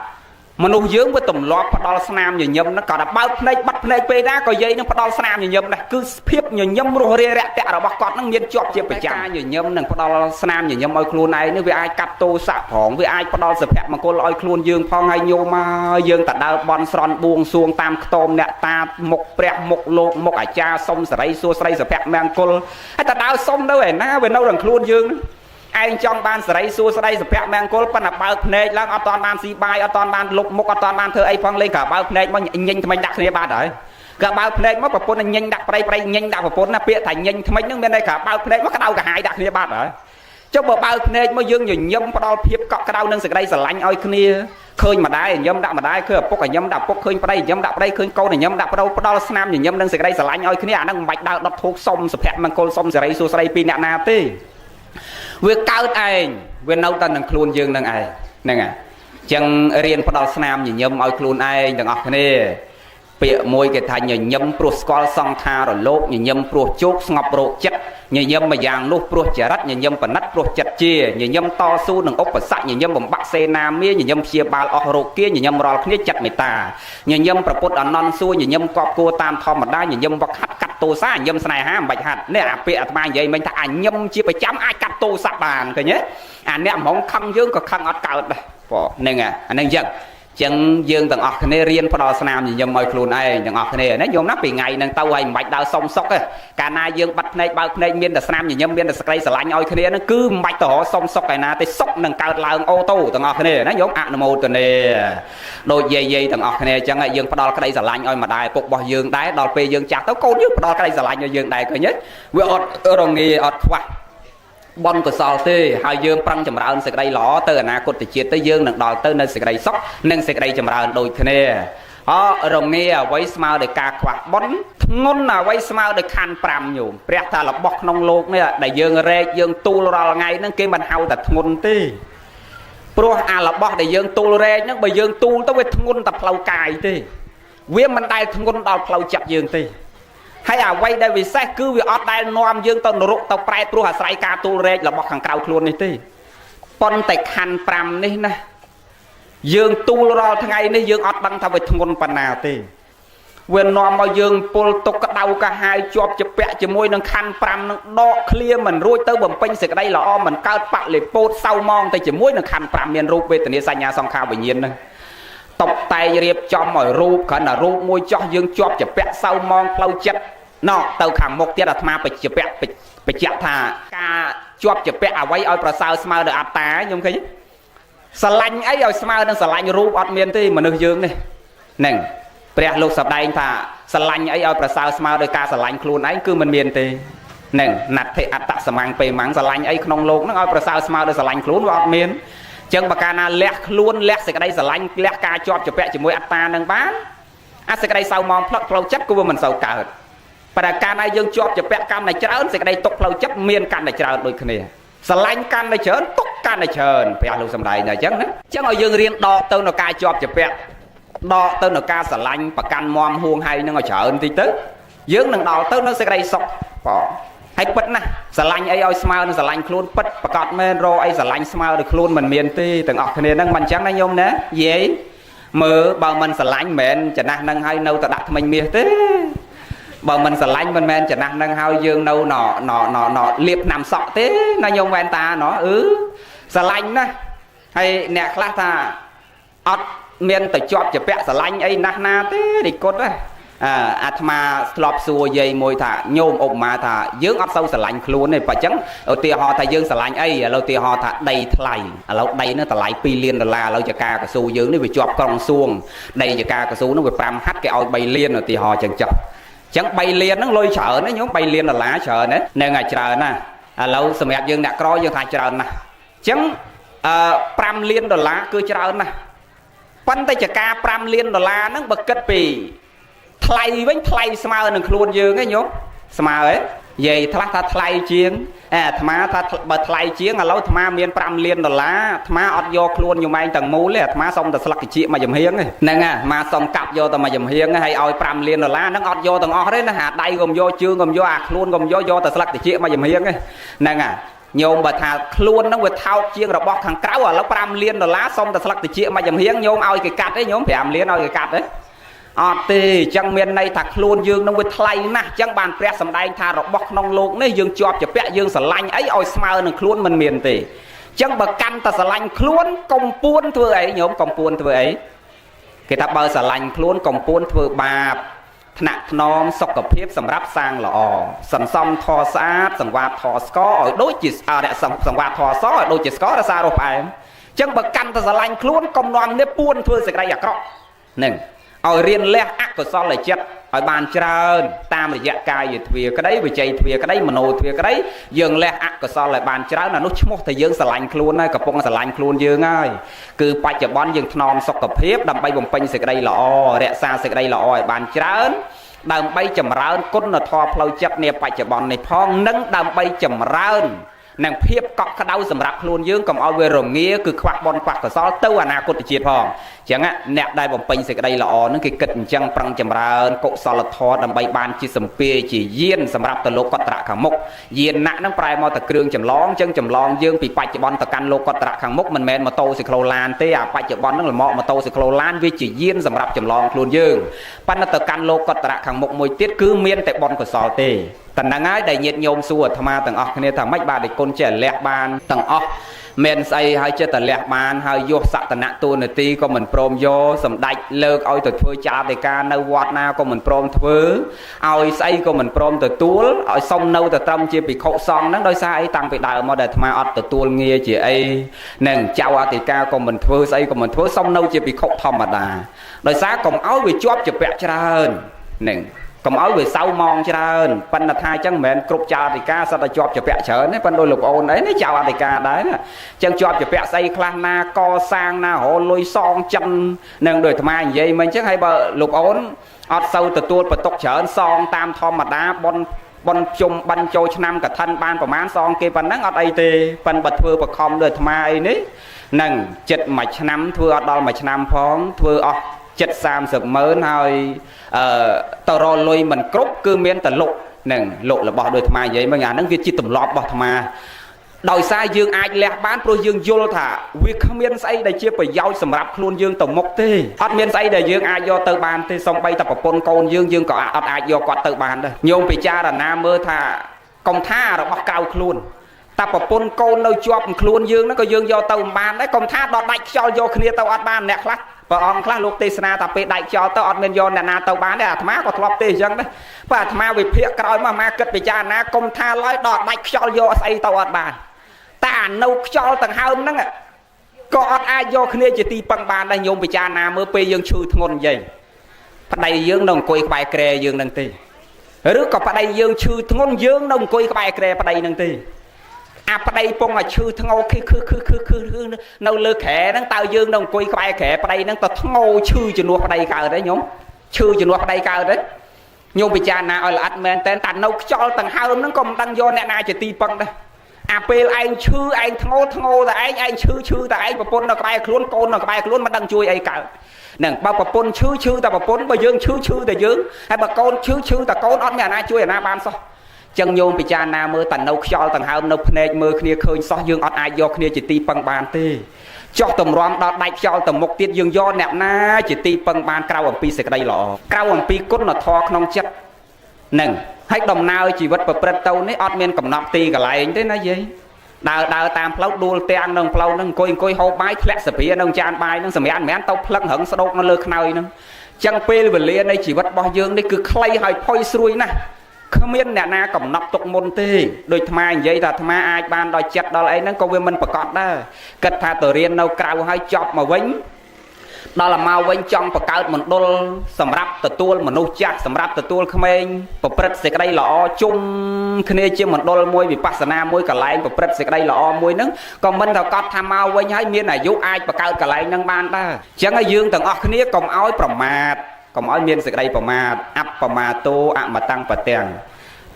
mà nuôi dưỡng với tùm lót bắt đầu nam nhà nhâm nó còn là bao plei bắt plei pe ra có dây nó bắt đầu nam nhà nhâm này cứ phép nhà nhâm rồi rè rẹ tẹt rồi bắt con nó nghiền chọt chia phải chả nhà nhâm này bắt đầu nam nhà nhâm ơi khuôn này nếu vì ai cắt tô sạc phòn vì ai bắt đầu sập hẹp mà cô lôi khuôn dương phong hay nhôm mà dương tạt đào bon son buông xuông tam tôm nè ta một prẹt một lột một ải cha sông sấy xua sấy sập hẹp mang cô hay tạt đào sông đâu vậy na về đâu rằng khuôn dương ai trong ban sấy xua sấy sập hẹp mang cô pan là bao này là ở toàn ban si bay ở toàn ban lục một ở toàn ban thơ ai phong lên cả bao này mà nhanh thì mình đặt này ba đấy cả bao này mà bà phun nhanh đặt đây nhanh đặt bà phun là bịa thành nhanh thì mình những bên đây cả bao này mà cái đâu cả hai đặt này ba đấy cho bộ bao này mà dương nhiều nhâm bắt đầu phiếp cọ cái đâu nâng sự đây sờ lạnh ơi kia khơi mà đái nhâm đặt mà đái khơi bốc cái nhâm đặt bốc khơi vào đây nhâm đặt đây khơi câu này nhâm đặt bắt đầu nam nhiều nhâm nâng sự đây sờ lạnh ơi kia năng bạch đạo đập thuốc sông sập hẹp mang cô sông sờ đây xua đây pin nè tê việc cao ai việc nấu tân đằng khuôn dương đằng ai nè chẳng riêng bắt đầu nam nhiều nhâm ơi khuôn ai đằng ngọc này bịa môi cái thành nhiều nhâm pro squal song tha rồi lốp nhiều nhâm pro chốt ngọc pro chất nhiều nhâm mà vàng lúc pro chả rách nhiều nhâm và nát pro chặt chia nhiều nhâm to su đằng ốc và sạch nhiều nhâm bằng bạc xe nam mía nhiều nhâm chia ba ở rô kia nhiều nhâm rò kia chặt người ta nhiều nhâm propot ở non xuôi nhiều nhâm cọp cô tam thom mà đa nhiều nhâm vắt hắt cắt tô xa nhâm này ha bạch hạt nè bịa mà vậy mình ta nhâm chia phải chấm ai cắt tô sạch bàn cái nhé nè mong khăm dương có khăm ở cào đây nên anh dân chân dương tầng ọt này riêng bắt đầu nam thì nhầm mời khuôn ai tầng ọt này nó nhôm nắp bị ngày nâng tàu hành bạch đào sông sóc ấy cả na dương bắt này bao này miền đất nam thì nhầm miền đất sài sài lạnh oi kia nó cứ bạch tổ sông sóc cái na tới sóc nâng cao làng ô tô tầng ọt này nó nhôm ạ nó một tuần này đôi dây tầng ọt này chẳng ai dương bắt đầu cái đây sài lạnh oi mà đài cục bỏ dương đái đọt về dương chặt tao câu nhất bắt đầu cái đây sài lạnh dương đài cái nhất với ở đồng nghề ọt khoa bon của sò tê hai dương prăng chầm ra sực đây lỏ từ na cột từ chia tới dương nặng đòi tới nơi sực đây sóc nên sực đây chầm ra đôi thế này họ rồng nghe quay smile để cà quạt bón ngôn là quay smile để khăn pram nhiều bẹt ta là bọc nông lột này đại dương rê dương tu ra ngay nó kia mình hao tập ngôn tê pro là bọc đại dương tu rê nhưng bây dương tu tới với ngôn tập lâu cài tê viên mình đây ngôn đào lâu chặt dương tê hay quay đây vì sao cứ vì ở đây nom dương tao nổ tao prai pro hà sai ca tu rê là bọc hàng cao luôn này tê pon tạch hành pram này nè dương tu lo ngày nay dương ọt đăng thà về thôn pan nào tê quyền nòm mà dương pol tục cái đầu cả hai chọp chụp bẹ chụp môi nâng khăn pram nâng đo clear mình rui tới bầm pin sực đây là o mình cao bạc lệ pốt sau mong tay chụp môi nâng khăn pram miền rúp về từ này sang nhà song khao bình nhiên nè tộc tay riệp cho mọi rúp khẩn là rúp môi cho dương chọp chụp bẹ sau mong lâu chất nọ tàu khẳng một tiết là tham bị chụp bẹ bị chặt thà ca chọp chụp bẹ à quay oi sao smile được áp tá nhung thấy sờ lạnh ấy rồi smile đang sờ lạnh rúp ọt miền tây mà nước dương này nè bè lục sập đai thà sờ lạnh ấy ở sao smile đời ca sờ lạnh khuôn ấy cứ mình miền tây nè nạt thế ắt tạ sờ mang pe mang sờ lạnh ấy không lục nó ở sao smile đời sờ lạnh khuôn vào miền chân bạc ca na lẹt luôn lẹt sờ cái đây sờ lạnh lẹt ca chọp chụp bẹ chỉ môi ắt ta nâng bán sờ cái đây sau mong phật chất của mình sầu cả và ca này dương chọp chụp bẹ cam này chớn sờ cái đây tục phật chất miền can này chớn đôi kia sờ lạnh can này chớn tục can này chớn bè lục sập đai này chắc ở dương riêng đo tao nó ca chọp chụp bẹ đo tới nó ca xả lạnh và can mom huông hay nó ngồi chở tí tới dưỡng đừng đo tới nó sẽ đây sọc bỏ hay bật nè xả lạnh ấy oi smile nó xả lạnh luôn bật và cọt men ro ấy xả lạnh smile được luôn mình miền ti từng ọt này đang mình trắng đây nhôm nè dễ mở bao mình xả lạnh mền chả năng năng hay nâu ta đặt mình miền thế bao mình xả lạnh mình men chả năng năng hay dương nâu nọ liệp nằm sọ thế nó nhôm ven ta nó xả lạnh nè hay nè class ta ọt miền từ chọp chụp bẹ sờ lạnh ấy nát na thế đi cốt đấy atma slop xua dây môi thả nhôm ôm mà thả dưỡng ấp sâu sờ lạnh luôn này phải chấn ở tia họ thả dương sờ lạnh ấy lâu tia họ thả đầy thay lâu đầy nó thả lại pi liên là lâu chả ca cả xu dưỡng nó bị chọp con xuông đầy chả ca cả xu nó bị pram hắt cái oi bay liên ở tia họ chẳng chập chẳng bay liên nó lôi chở nó nhóm bay liên là lá chở đấy nên ngày chờ nè lâu sờ mẹ dương đã coi dương thả chờ nè chẳng pram liên là lá cứ chờ nè phân tay chả ca pram liên đô la nó bật kết pì thay với thay smile đừng luôn dương cái nhốt smile ấy vậy thà thay chiến thà bật thay chiến là lâu thà miền pram liên đô la thà ọt vô luôn nhiều mai tầng mũ lấy thà xong tờ slắc chị mà dầm hiếng ấy nè mà xong cặp vô tờ mà dầm hiếng hay oi pram liên đô la nó ọt vô tầng ọt đấy nó hạt đầy gồm vô chương gồm vô luôn gồm vô tờ slắc chị mà dầm hiếng ấy nè nhôm bà thà luôn nó vừa thao chiên rồi bọc thằng cáo à nó pram liên rồi lá xong ta slắc từ chia mà dầm hiếng nhôm ao cái cắt đấy nhôm phải làm liên ao cái cắt đấy thì chẳng miền này thật luôn dương nó vừa thay nè chẳng bàn pre sầm đai thà rồi bọc nong luôn này dương chọp chụp bẹ dương sờ lạnh ấy oi smile nó luôn mình miền thì chẳng bà căn ta sờ lạnh luôn công buôn thưa ấy nhôm công buôn thưa ấy cái ta bờ sờ lạnh luôn công buôn thưa bà nặng nóm sọc cặp phép sầm ráp sang là sầm song thò sát sầm quạt thò sco ở đôi chỉ để sầm quạt thò só ở đôi chỉ sco là sao đâu phải chẳng bậc căn ta lạnh luôn công nóm nếp buôn thưa sẽ đây à cọ nè ở riêng lẽ ác của sao lại chết ở bàn trơn tam là dạ cài về thuyền cái đấy về chạy thuyền cái đấy mà nồi thuyền cái đấy dương lẽ ác của sao lại bàn trơn là nó một thời dương sẽ lạnh luôn này cặp bông sẽ lạnh luôn dương ơi cứ phải chở bón dương nóm sọc cặp phép đầm bay bồng pin sẽ đây là rẽ xa sẽ đây là bàn trơn đầm bay chầm rơn cốt là thò phơi chất nè phải chở bón này phong nâng đầm bay chầm rơn nàng phép cọ cái đau sầm rạp luôn dương cầm ao về rồng nghĩa cứ khoác bon khoác của sao tâu à cốt chỉ phong chẳng hạn nẹt đai bồng pin sẽ đây là nó cái kịch chân prang chầm rơn cộ sao là thò đầm bay ban chỉ sầm pê chỉ yên sầm rạp từ lô cọt trạ khang mốc yên nặng nó prai mò từ kêu chầm lóng chân chầm lóng dương bị phải chở bón từ căn lô cọt trạ khang mốc mình men mà tô sẽ khâu lan thế à phải chở bón nó là mọ mà tô sẽ khâu lan vì chỉ yên sầm rạp chầm lóng luôn dương pan từ căn lô cọt trạ khang mốc môi tiết cứ miên tại bón của sao tê tận năng ái đầy nhiệt nhôm xua tham ma tầng óc nên thằng mách bà để côn trẻ lẹt ban tầng óc men say hay chơi tầng lẹt ban hay vô sạ tận nặng tu này ti có mình prom vô sầm đạch lơ oi từ phơi cha để ca nâu vọt na có mình prom thưa oi say có mình prom từ túa oi xong nâu từ tâm chia bị khổ xong nó đôi sai tăng bị đại mà để tham ma ớt từ túa nghe chỉ ấy nên chào thì ca có mình thưa say có mình thưa xong nâu chia bị khổ thầm mà đà đôi xa còn áo bị chóp chụp bẹ ra hơn nên còn áo về sau mong cho hơn phân là thay chẳng mền cục cha thì ca sao ta chọp cho bẹ chở đấy phân đôi lục ôn đấy nó chào thì ca đấy chẳng chọp cho bẹ xây khăn na co sang na hồ lôi son chân nâng đời tham ai vậy mình chắc hay bờ lục ôn ọt sâu từ tua và tộc chở son tam thom mà đá bon chung ban châu năm cả thân ban của má son kia phân nắng ọt ai tê phân bật thưa và không đời tham ai đấy nâng chật mạch năm thưa ọt đo mạch năm phóng thưa ọt chật sam sực mớn hơi tàu rồi lôi mình cướp cứ miên tận lộ nè lộ là bỏ đôi tham vậy mà nhà nó viết chi tầm lọt bỏ tham ដោយសារយើងអាចលះបានព្រោះយើងយល់ថាវាគ្មានស្អីដែលជាប្រយោជន៍សម្រាប់ខ្លួនយើងទៅមុខទេអត់មានស្អីដែលយើងអាចយកទៅបានទេសូម្បីតែប្រពន្ធកូនយើងក៏អត់អាចយកគាត់ទៅបានដែរញោមពិចារណាមើលថាកុំថារបស់ក្រៅខ្លួនតែប្រពន្ធកូននៅជាប់ខ្លួនយើងហ្នឹងក៏យើងយកទៅមិនបានដែរកុំថាដល់ដាច់ខ្យល់យកគ្នាទៅអត់បានអ្នកខ្លះព្រះអង្គខ្លះលោកទេសនាថាពេលដាច់ខ្យល់ទៅអត់មានយកអ្នកណាទៅបានទេអាត្មាក៏ធ្លាប់ទេអញ្ចឹងដែរបើអាត្មាវិភាគក្រោយមកអាត្មាគិតពិចារណាកុំថាឡើយដល់ដាច់ខ្យល់យកស្អីទៅអត់បានតែអានៅខ្យល់ដង្ហើមហ្នឹងក៏អត់អាចយកគ្នាជាទីពឹងបានដែរញោមពិចារណាមើលពេលយើងឈឺធ្ងន់និយាយប្តីយើងនៅអង្គុយក្បែរក្រែយើងនឹងទេឬក៏ប្តីយើងឈឺធ្ងន់យើងនៅអង្គុយក្បែរក្រែប្តីនឹងទេអាប្តីពងឲ្យឈឺធ្ងោខឹនៅលើក្រែហ្នឹងតើយើងនៅអង្គុយក្បែរក្រែប្តីហ្នឹងទៅធ្ងោឈឺជំនួសប្តីកើតទេញោមឈឺជំនួសប្តីកើតទេញោមពិចារណាឲ្យល្អិតមែនតែនៅខ្យល់ដង្ហើមហ្នឹងក៏មិនដឹងយកអ្នកណាជាទីពឹងដែរអាពេលឯងឈឺឯងធ្ងោតែឯងឈឺតែឯងប្រពន្ធនៅក្បែរខ្លួនកូននៅក្បែរខ្លួនមិនដឹងជួយអីកើតហ្នឹងបើប្រពន្ធឈឺតែប្រពន្ធបើយើងឈឺតែយើងហើយបើកូនឈឺតែកូនអត់មានអាណាជួយអាណាបានសោះចឹងញោមពិចារណាមើលតែនៅខ្យល់ដង្ហើមនៅភ្នែកមើលគ្នាឃើញសោះយើងអត់អាចយកគ្នាជាទីពឹងបានទេចោះតម្រាំដល់ដាច់ខ្យល់ទៅមុខទៀតយើងយកអ្នកណាជាទីពឹងបានក្រៅអំពីសេចក្តីល្អក្រៅអំពីគុណធម៌ក្នុងចិត្តហ្នឹងហើយដំណើរជីវិតប្រព្រឹត្តទៅនេះអត់មានកំណត់ទីកន្លែងទេណាយាយដើរតាមផ្លូវដួលទាំងនឹងផ្លូវហ្នឹងអង្គុយហូបបាយធ្លាក់សាភានឹងចានបាយហ្នឹងសម្រាប់មិនមែនទៅផ្លឹងរឹងស្ដោកនៅលើខ្នើយហ្នឹងចឹងពេលវេលានៃជីវិតរបស់យើងនេះគឺខ្លីហើយផុយស្រួយណាស់គ្មានអ្នកណាកំណត់ទុកមុនទេដូចអាត្មានិយាយថាអាត្មាអាចបានដល់ចិត្តដល់អីហ្នឹងក៏វាមិនប្រកបដែរគិតថាទៅរៀននៅក្រៅហើយចប់មកវិញដល់មកវិញចង់បង្កើតមណ្ឌលសម្រាប់ទទួលមនុស្សចាស់សម្រាប់ទទួលក្មេងប្រព្រឹត្តសេចក្តីល្អជុំគ្នាជាមណ្ឌលមួយវិបស្សនាមួយកន្លែងប្រព្រឹត្តសេចក្តីល្អមួយហ្នឹងក៏មិនប្រកាសថាមកវិញហើយមានអាយុអាចបង្កើតកន្លែងហ្នឹងបានដែរអញ្ចឹងយើងទាំងអស់គ្នាកុំឲ្យប្រមាទកុំឲ្យមានសេចក្តីប្រមាទអបមាទោអមតੰបទាំង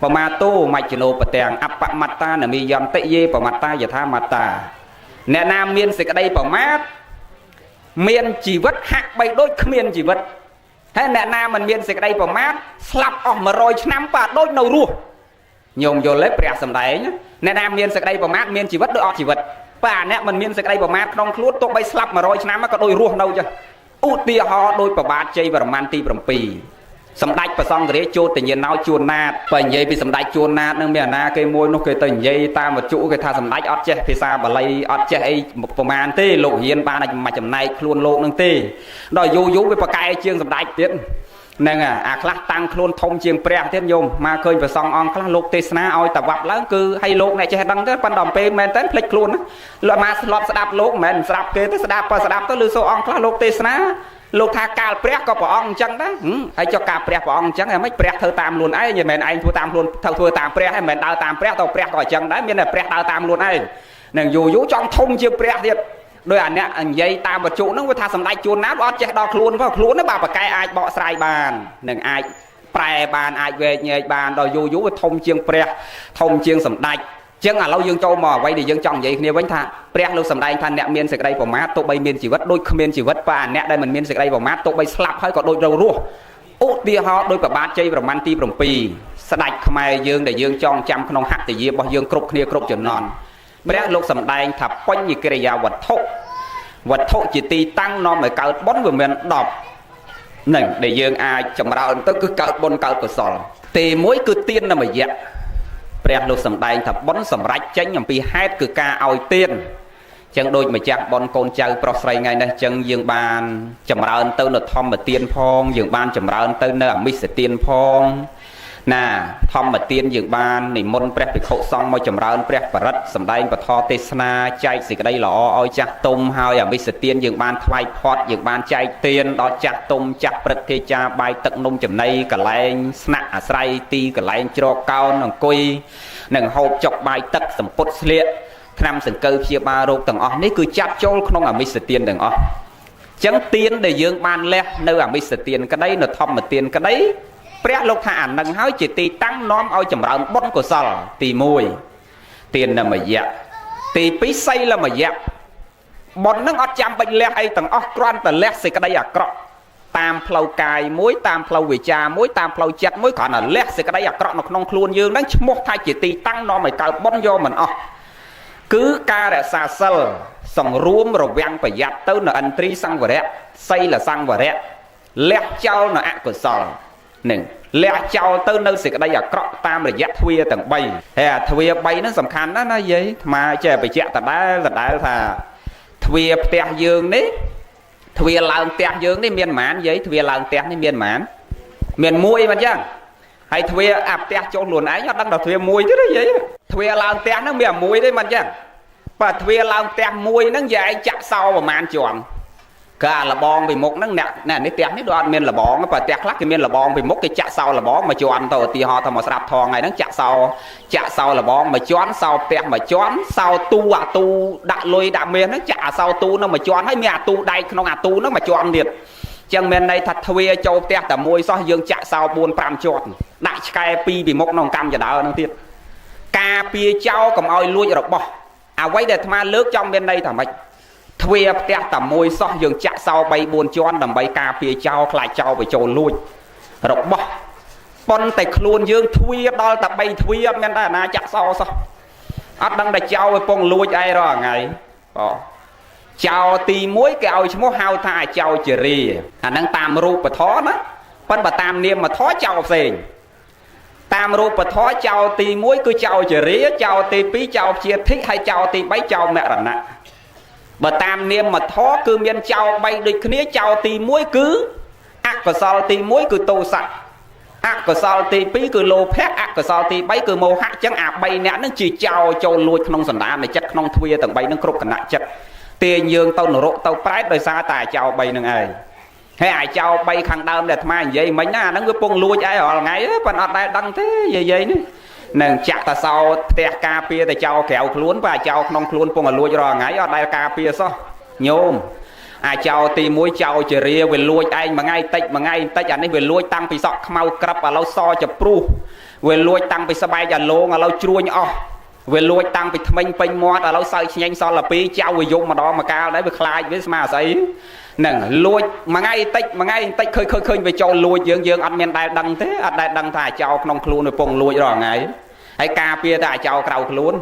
បមាទោមជ្ឈនោបទាំងអបមត្តានមីយន្តិយេបមត្តាយថាមត្តាអ្នកណាមានសេចក្តីប្រមាទមានជីវិតហាក់បីដូចគ្មានជីវិតហើយអ្នកណាមិនមានសេចក្តីប្រមាទស្លាប់អស់100ឆ្នាំបាទដូចនៅរស់ញោមយល់ទេព្រះសម្ដែងអ្នកណាមានសេចក្តីប្រមាទមានជីវិតដូចអត់ជីវិតបាទអ្នកមិនមានសេចក្តីប្រមាទក្នុងខ្លួនទោះបីស្លាប់100ឆ្នាំក៏ដូចរស់នៅចឹងឧទាហរណ៍ដោយប្របាទជ័យវរ្ម័នទី7សម្ដេចព្រះសង្ឃរាជចូលតញ្ញាណោជួនណាតបើនិយាយពីសម្ដេចជួនណាតនឹងមានអាណាគេមួយនោះគេទៅនិយាយតាមវត្ថុគេថាសម្ដេចអត់ចេះភាសាបាលីអត់ចេះអីប្រមាណទេលោករៀនបានតែមួយចំណែកខ្លួនលោកនឹងទេដល់យូរវាប្រកែជាងសម្ដេចទៀតហ្នឹងអាខ្លះតាំងខ្លួនធំជាងព្រះទៀតញោមមកឃើញព្រះសង្ឃអង្គខ្លះលោកទេសនាឲ្យតវ៉ាប់ឡើងគឺឲ្យលោកអ្នកចេះដឹងទៅប៉ុន្តែដល់ពេលមែនតើភ្លេចខ្លួនលោកមកស្លាប់ស្ដាប់លោកមិនមែនស្ដាប់គេទេស្ដាប់ទៅឬសូអង្គខ្លះលោកទេសនាលោកថាកាលព្រះក៏ព្រះអង្គអញ្ចឹងដែរហើយចុះកាលព្រះអង្គអញ្ចឹងហ៎មិនព្រះធ្វើតាមខ្លួនឯងមិនមែនឯងធ្វើតាមខ្លួនធ្វើតាមព្រះឯងមិនមែនដើរតាមព្រះទៅព្រះក៏អញ្ចឹងដែរមានតែព្រះដើរតាមខ្លួនឯងនឹងយូរចង់ធំជាព្រះទៀតដោយអាអ្នកនិយាយតាមវត្ថុហ្នឹងវាថាសម្ដេចជួនណាអត់ចេះដល់ខ្លួនផងខ្លួនហ្នឹងបាទប្រកែអាចបកស្រាយបាននឹងអាចប្រែបានអាចវែកញែកបានដល់យូរវាធំជាងព្រះធំជាងសម្ដេចចឹងឥឡូវយើងចូលមកអ្វីដែលយើងចង់និយាយគ្នាវិញថាព្រះលោកសម្ដែងថាអ្នកមានសេចក្តីប្រមាទទោះបីមានជីវិតដូចគ្មានជីវិតបើអ្នកដែលមិនមានសេចក្តីប្រមាទទោះបីស្លាប់ហើយក៏ដូចរស់ឧទាហរណ៍ដោយប្របាទជ័យវរ្ម័នទី7ស្ដេចខ្មែរយើងដែលយើងចងចាំក្នុងហត្ថយារបស់យើងគ្រប់គ្នាគ្រប់ជំនាន់ព្រះលោកសម្ដែងថាបញ្ញកិរិយាវត្ថុជាទីតាំងនាំឲ្យកើតបុណ្យវាមិន10នឹងដែលយើងអាចចម្រើនទៅគឺកើតបុណ្យកើតកុសលទី1គឺទាននមយៈព្រះលោកសម្ដែងថាបុណ្យសម្រេចចេញអំពីហេតុគឺការឲ្យទានចឹងដូចម្ចាស់បុណ្យកូនចៅប្រុសស្រីថ្ងៃនេះចឹងយើងបានចម្រើនទៅនៅធម្មទានផងយើងបានចម្រើនទៅនៅអមិសទានផងណាធម្មទានយើងបាននិមន្តព្រះភិក្ខុសង្ឃមកចម្រើនព្រះបរិត្តសម្ដែងពធទេសនាចែកសេចក្តីល្អឲ្យចាស់ទុំហើយអមិសទានយើងបានថ្វាយផាត់យើងបានចែកទានដល់ចាស់ទុំចាស់ព្រឹទ្ធាចារ្យបាយទឹកនំចំណីកលែងស្នាក់អាស្រ័យទីកលែងជ្រកកោនអង្គុយនឹងហូបចុកបាយទឹកសម្ពុតស្លៀកថ្នាំសង្កូវព្យាបាលរោគទាំងអស់នេះគឺចាត់ចូលក្នុងអមិសទានទាំងអស់ចឹងទានដែលយើងបានលះនៅអមិសទានក្តីនៅធម្មទានក្តីព្រះលោកថាអានឹងហើយជាទីតាំងនាំឲ្យចម្រើនបុណ្យកុសលទី1ទាននមយៈទី2សីលមយៈបុណ្យនឹងអត់ចាំបាច់លះអីទាំងអស់គ្រាន់តែលះសេចក្តីអាក្រក់តាមផ្លូវកាយមួយតាមផ្លូវវាចាមួយតាមផ្លូវចិត្តមួយគ្រាន់តែលះសេចក្តីអាក្រក់នៅក្នុងខ្លួនយើងនឹងឈ្មោះថាជាទីតាំងនាំឲ្យកើតបុណ្យយកមិនអស់ គឺការរក្សាសិលសង្រួមរវាងប្រយ័ត្នទៅនៅឥន្ទ្រីសង្វរៈសីលសង្វរៈលះចោលនៅអកុសលនឹងលះចោលទៅនៅសេចក្តីអាក្រក់តាមរយៈទ្វាទាំង3ហើយអាទ្វា3ហ្នឹងសំខាន់ណាស់ណាយាយអាត្មាចេះបញ្ជាក់ដដែលថាទ្វាផ្ទះយើងនេះទ្វាឡើងផ្ទះយើងនេះមានប៉ុន្មានយាយទ្វាឡើងផ្ទះនេះមានប៉ុន្មានមាន1មិនចឹងហើយទ្វាអាផ្ទះចូលខ្លួនឯងអត់ដឹងដល់ទ្វា1ទៀតទេយាយទ្វាឡើងផ្ទះហ្នឹងមាន1ទេមិនចឹងបើទ្វាឡើងផ្ទះ1ហ្នឹងយាយឯងចាក់សោប្រហែលជាន់ក៏អាលបងពីមុខហ្នឹងអ្នកនេះផ្ទះនេះដូចអត់មានលបងបើផ្ទះខ្លះគេមានលបងពីមុខគេចាក់សោលបងមួយជាន់ទៅឧទាហរណ៍ថាមកស្រាប់ថងហ្នឹងចាក់សោលបងមួយជាន់សោផ្ទះមួយជាន់សោទូអាទូដាក់លុយដាក់មាសហ្នឹងចាក់អាសោទូហ្នឹងមួយជាន់ហើយមានអាទូដែកក្នុងអាទូហ្នឹងមួយជាន់ទៀតចឹងមានន័យថាទ្វាចូលផ្ទះតែមួយសោះយើងចាក់សោ 4-5 ជាន់ដាក់ឆ្កែ2ពីមុខក្នុងកម្មចដើហ្នឹងទៀតការពារចោលកុំឲ្យលួចរបស់អ្វីដែលអាត្មាលើកចំមានន័យថាម៉េចទ្វាផ្ទះតែមួយសោះយើងចាក់សោ 3-4 ជាន់ដើម្បីការពារចោលខ្លាចចោលទៅចូលលួចរបស់ប៉ុន្តែខ្លួនយើងទ្វាដល់តែ3ទ្វាអត់មានតែអាណាចាក់សោសោះអត់ដឹងតែចោលឲ្យពងលួចឯរាល់ថ្ងៃចោលទី1គេឲ្យឈ្មោះហៅថាចោលជារាអាហ្នឹងតាមរូបធម៌ណាប៉ុន្តែតាមនាមធម៌ចោលផ្សេងតាមរូបធម៌ចោលទី1គឺចោលជារាចោលទី2ចោលជាធិហើយចោលទី3ចោលមរណៈបើតាមនាមធម៌គឺមានចោល3ដូចគ្នាចោលទី1គឺអកុសលទី1គឺទោសៈអកុសលទី2គឺលោភៈអកុសលទី3គឺមោហៈអញ្ចឹងអា3នាក់ហ្នឹងជាចោលចូលលួចក្នុងសន្តាននៃចិត្តក្នុងទ្វាទាំង3ហ្នឹងគ្រប់គណៈចិត្តទាញយើងទៅនរកទៅប្រែតដោយសារតែចោល3ហ្នឹងឯងហើយអាចោល3ខាងដើមដែលអាត្មានិយាយមិញណាអាហ្នឹងវាពងលួចឯងរាល់ថ្ងៃប៉ុន្តែអត់ដែលដឹងទេយាយនេះនឹងចាក់តសោផ្ទះការពារតែចោលក្រៅខ្លួនបើអាចោលក្នុងខ្លួនពងលួចរាល់ថ្ងៃអត់ដែលការពារសោះញោមអាចោលទី1ចោលជារាវាលួចឯងមួយថ្ងៃតិចអានេះវាលួចតាំងពីសក់ខ្មៅក្រឹបឥឡូវសចព្រុះវាលួចតាំងពីស្បែកអាលងឥឡូវជ្រួញអស់វាលួចតាំងពីថ្មិញពេញមាត់ឥឡូវសើឆ្ញេងសល់តែ2ចៅវាយំម្ដងម្កាលដែរវាខ្លាចវាស្មារស្អីហ្នឹងលួចមួយថ្ងៃតិចឃើញវាចូលលួចយើងអត់មានដែលដឹងទេអត់ដែលដឹងថាអាចោលក្នុងខ្លួនវាពងលួចរាល់ថ្ងៃហើយការពារតែអាចោលក្រៅខ្លួន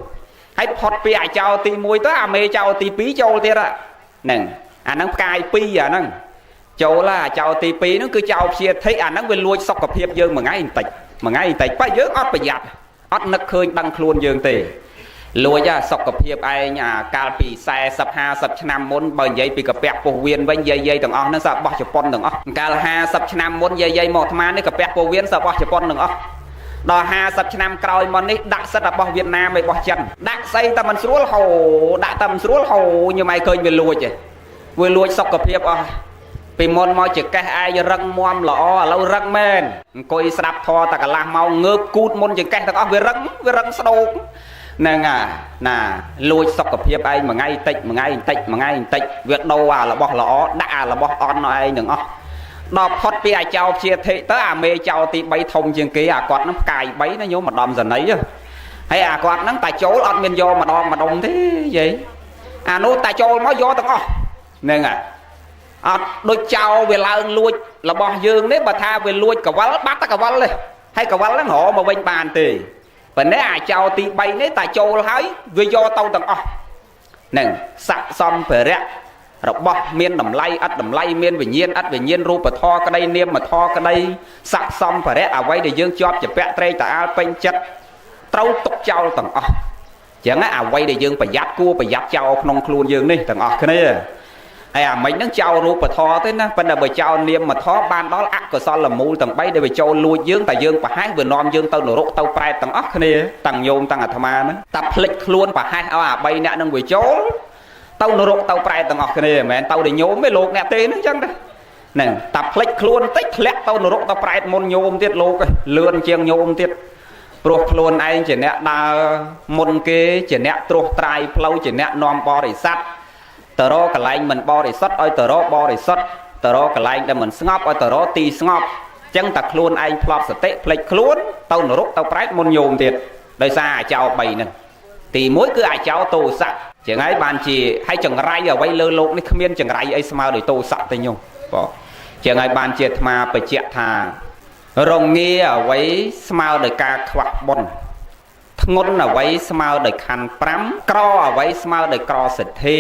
ហើយផុតពីអាចោលទី1ទៅអាមេចោលទី2ចូលទៀតហ្នឹងអាហ្នឹងផ្កាយ2អាហ្នឹងចូលអាចោលទី2ហ្នឹងគឺចោលព្យាធិអាហ្នឹងវាលួចសុខភាពយើងមួយថ្ងៃបន្តិចបើយើងអត់ប្រយ័ត្នអត់នឹកឃើញដឹងខ្លួនយើងទេលួចសុខភាពឯងអាកាលពី40-50ឆ្នាំមុនបើនិយាយពីកាពះពោះវៀនវិញយាយទាំងអស់ហ្នឹងសបោះជប៉ុនទាំងអស់កាល50ឆ្នាំមុនយាយមកអាត្មានេះកាពះពោះវៀនសបោះជប៉ុនទាំងអស់ដល់50ឆ្នាំក្រោយមកនេះដាក់សិតរបស់វៀតណាមឯរបស់ចិនដាក់ស្អីតែមិនស្រួលហូដាក់តែមិនស្រួលហូញ៉ឹមឯងឃើញវាលួចឯងវាលួចសុខភាពអស់ពីមុនមកជាកេះឯងរឹងមាំល្អឥឡូវរឹងមែនអង្គុយស្ដាប់ធម៌តែកន្លះម៉ោងងើបគូតមុនជាកេះទាំងអស់វារឹងស្ដោកហ្នឹងណាលួចសុខភាពឯងមួយថ្ងៃតិចវាដូរអារបស់ល្អដាក់អារបស់អន់ឲ្យឯងទាំងអស់ដល់ផុតពីអាចោព្យាធិទៅអាមេចោទី3ធំជាងគេអាគាត់ហ្នឹងផ្កាយ3ណាញោមម្ដំសនីហើយអាគាត់ហ្នឹងតែចូលអត់មានយកម្ដងទេយាយអានោះតែចូលមកយកទាំងអស់ហ្នឹងអត់ដូចចោវាឡើងលួចរបស់យើងនេះបើថាវាលួចកវលបាត់តែកវលទេហើយកវលហ្នឹងរកមកវិញបានទេប៉ុន្តែអាចោទី3នេះតែចូលហើយវាយកទៅទាំងអស់ហ្នឹងស័កសំភារៈរបស់មានតម្លៃអត់តម្លៃមានវិញ្ញាណអត់វិញ្ញាណរូបធម៌ក្តីនាមធម៌ក្តីស័កសំភារៈអ្វីដែលយើងជាប់ជាពាក់ត្រេកតាអាលពេញចិត្តត្រូវទុកចោលទាំងអស់ចឹងអ្វីដែលយើងប្រយ័ត្នគួរប្រយ័ត្នចោលក្នុងខ្លួនយើងនេះទាំងអស់គ្នាហើយអាមិញហ្នឹងចោលរូបធម៌ទេណាប៉ុន្តែបើចោលនាមធម៌បានដល់អកុសលមូលទាំង3ដែលវាចូលលួចយើងតែយើងប្រហែសវានាំយើងទៅនរកទៅប្រែតទាំងអស់គ្នាទាំងញោមទាំងអាត្មាហ្នឹងតែភ្លេចខ្លួនប្រហែសឲ្យអា3អ្នកហ្នឹងវាចូលទៅនរកទៅប្រែតទាំងអស់គ្នាមិនមែនទៅតែញោមទេលោកអ្នកទេហ្នឹងចឹងដែរហ្នឹងតែភ្លេចខ្លួនបន្តិចធ្លាក់ទៅនរកទៅប្រែតមុនញោមទៀតលោកលឿនជាងញោមទៀតព្រោះខ្លួនឯងជាអ្នកដើរមុនគេជាអ្នកត្រួសត្រាយផ្លូវជាអ្នកនាំបរិស័ទទៅរកកន្លែងមិនបរិសុទ្ធឲ្យទៅរកបរិសុទ្ធទៅរកកន្លែងដែលមិនស្ងប់ឲ្យទៅរកទីស្ងប់អញ្ចឹងតែខ្លួនឯងផ្លត់សតិភ្លេចខ្លួនទៅនរកទៅប្រែតមុនញោមទៀតដោយសារអាចោ3ហ្នឹងទី1គឺអាចោទោសៈចឹងហើយបានជាឲ្យចង្រៃអ្វីលើលោកនេះគ្មានចង្រៃអីស្មើដោយទោសៈទេញោមបងចឹងហើយបានជាអាត្មាបញ្ជាក់ថារងាអ្វីស្មើដោយការខ្វះបុណ្យធ ធ្ងន់អ្វីស្មើដោយខណ្ឌ5ក្រអ្វីស្មើដោយក្រសទ្ធា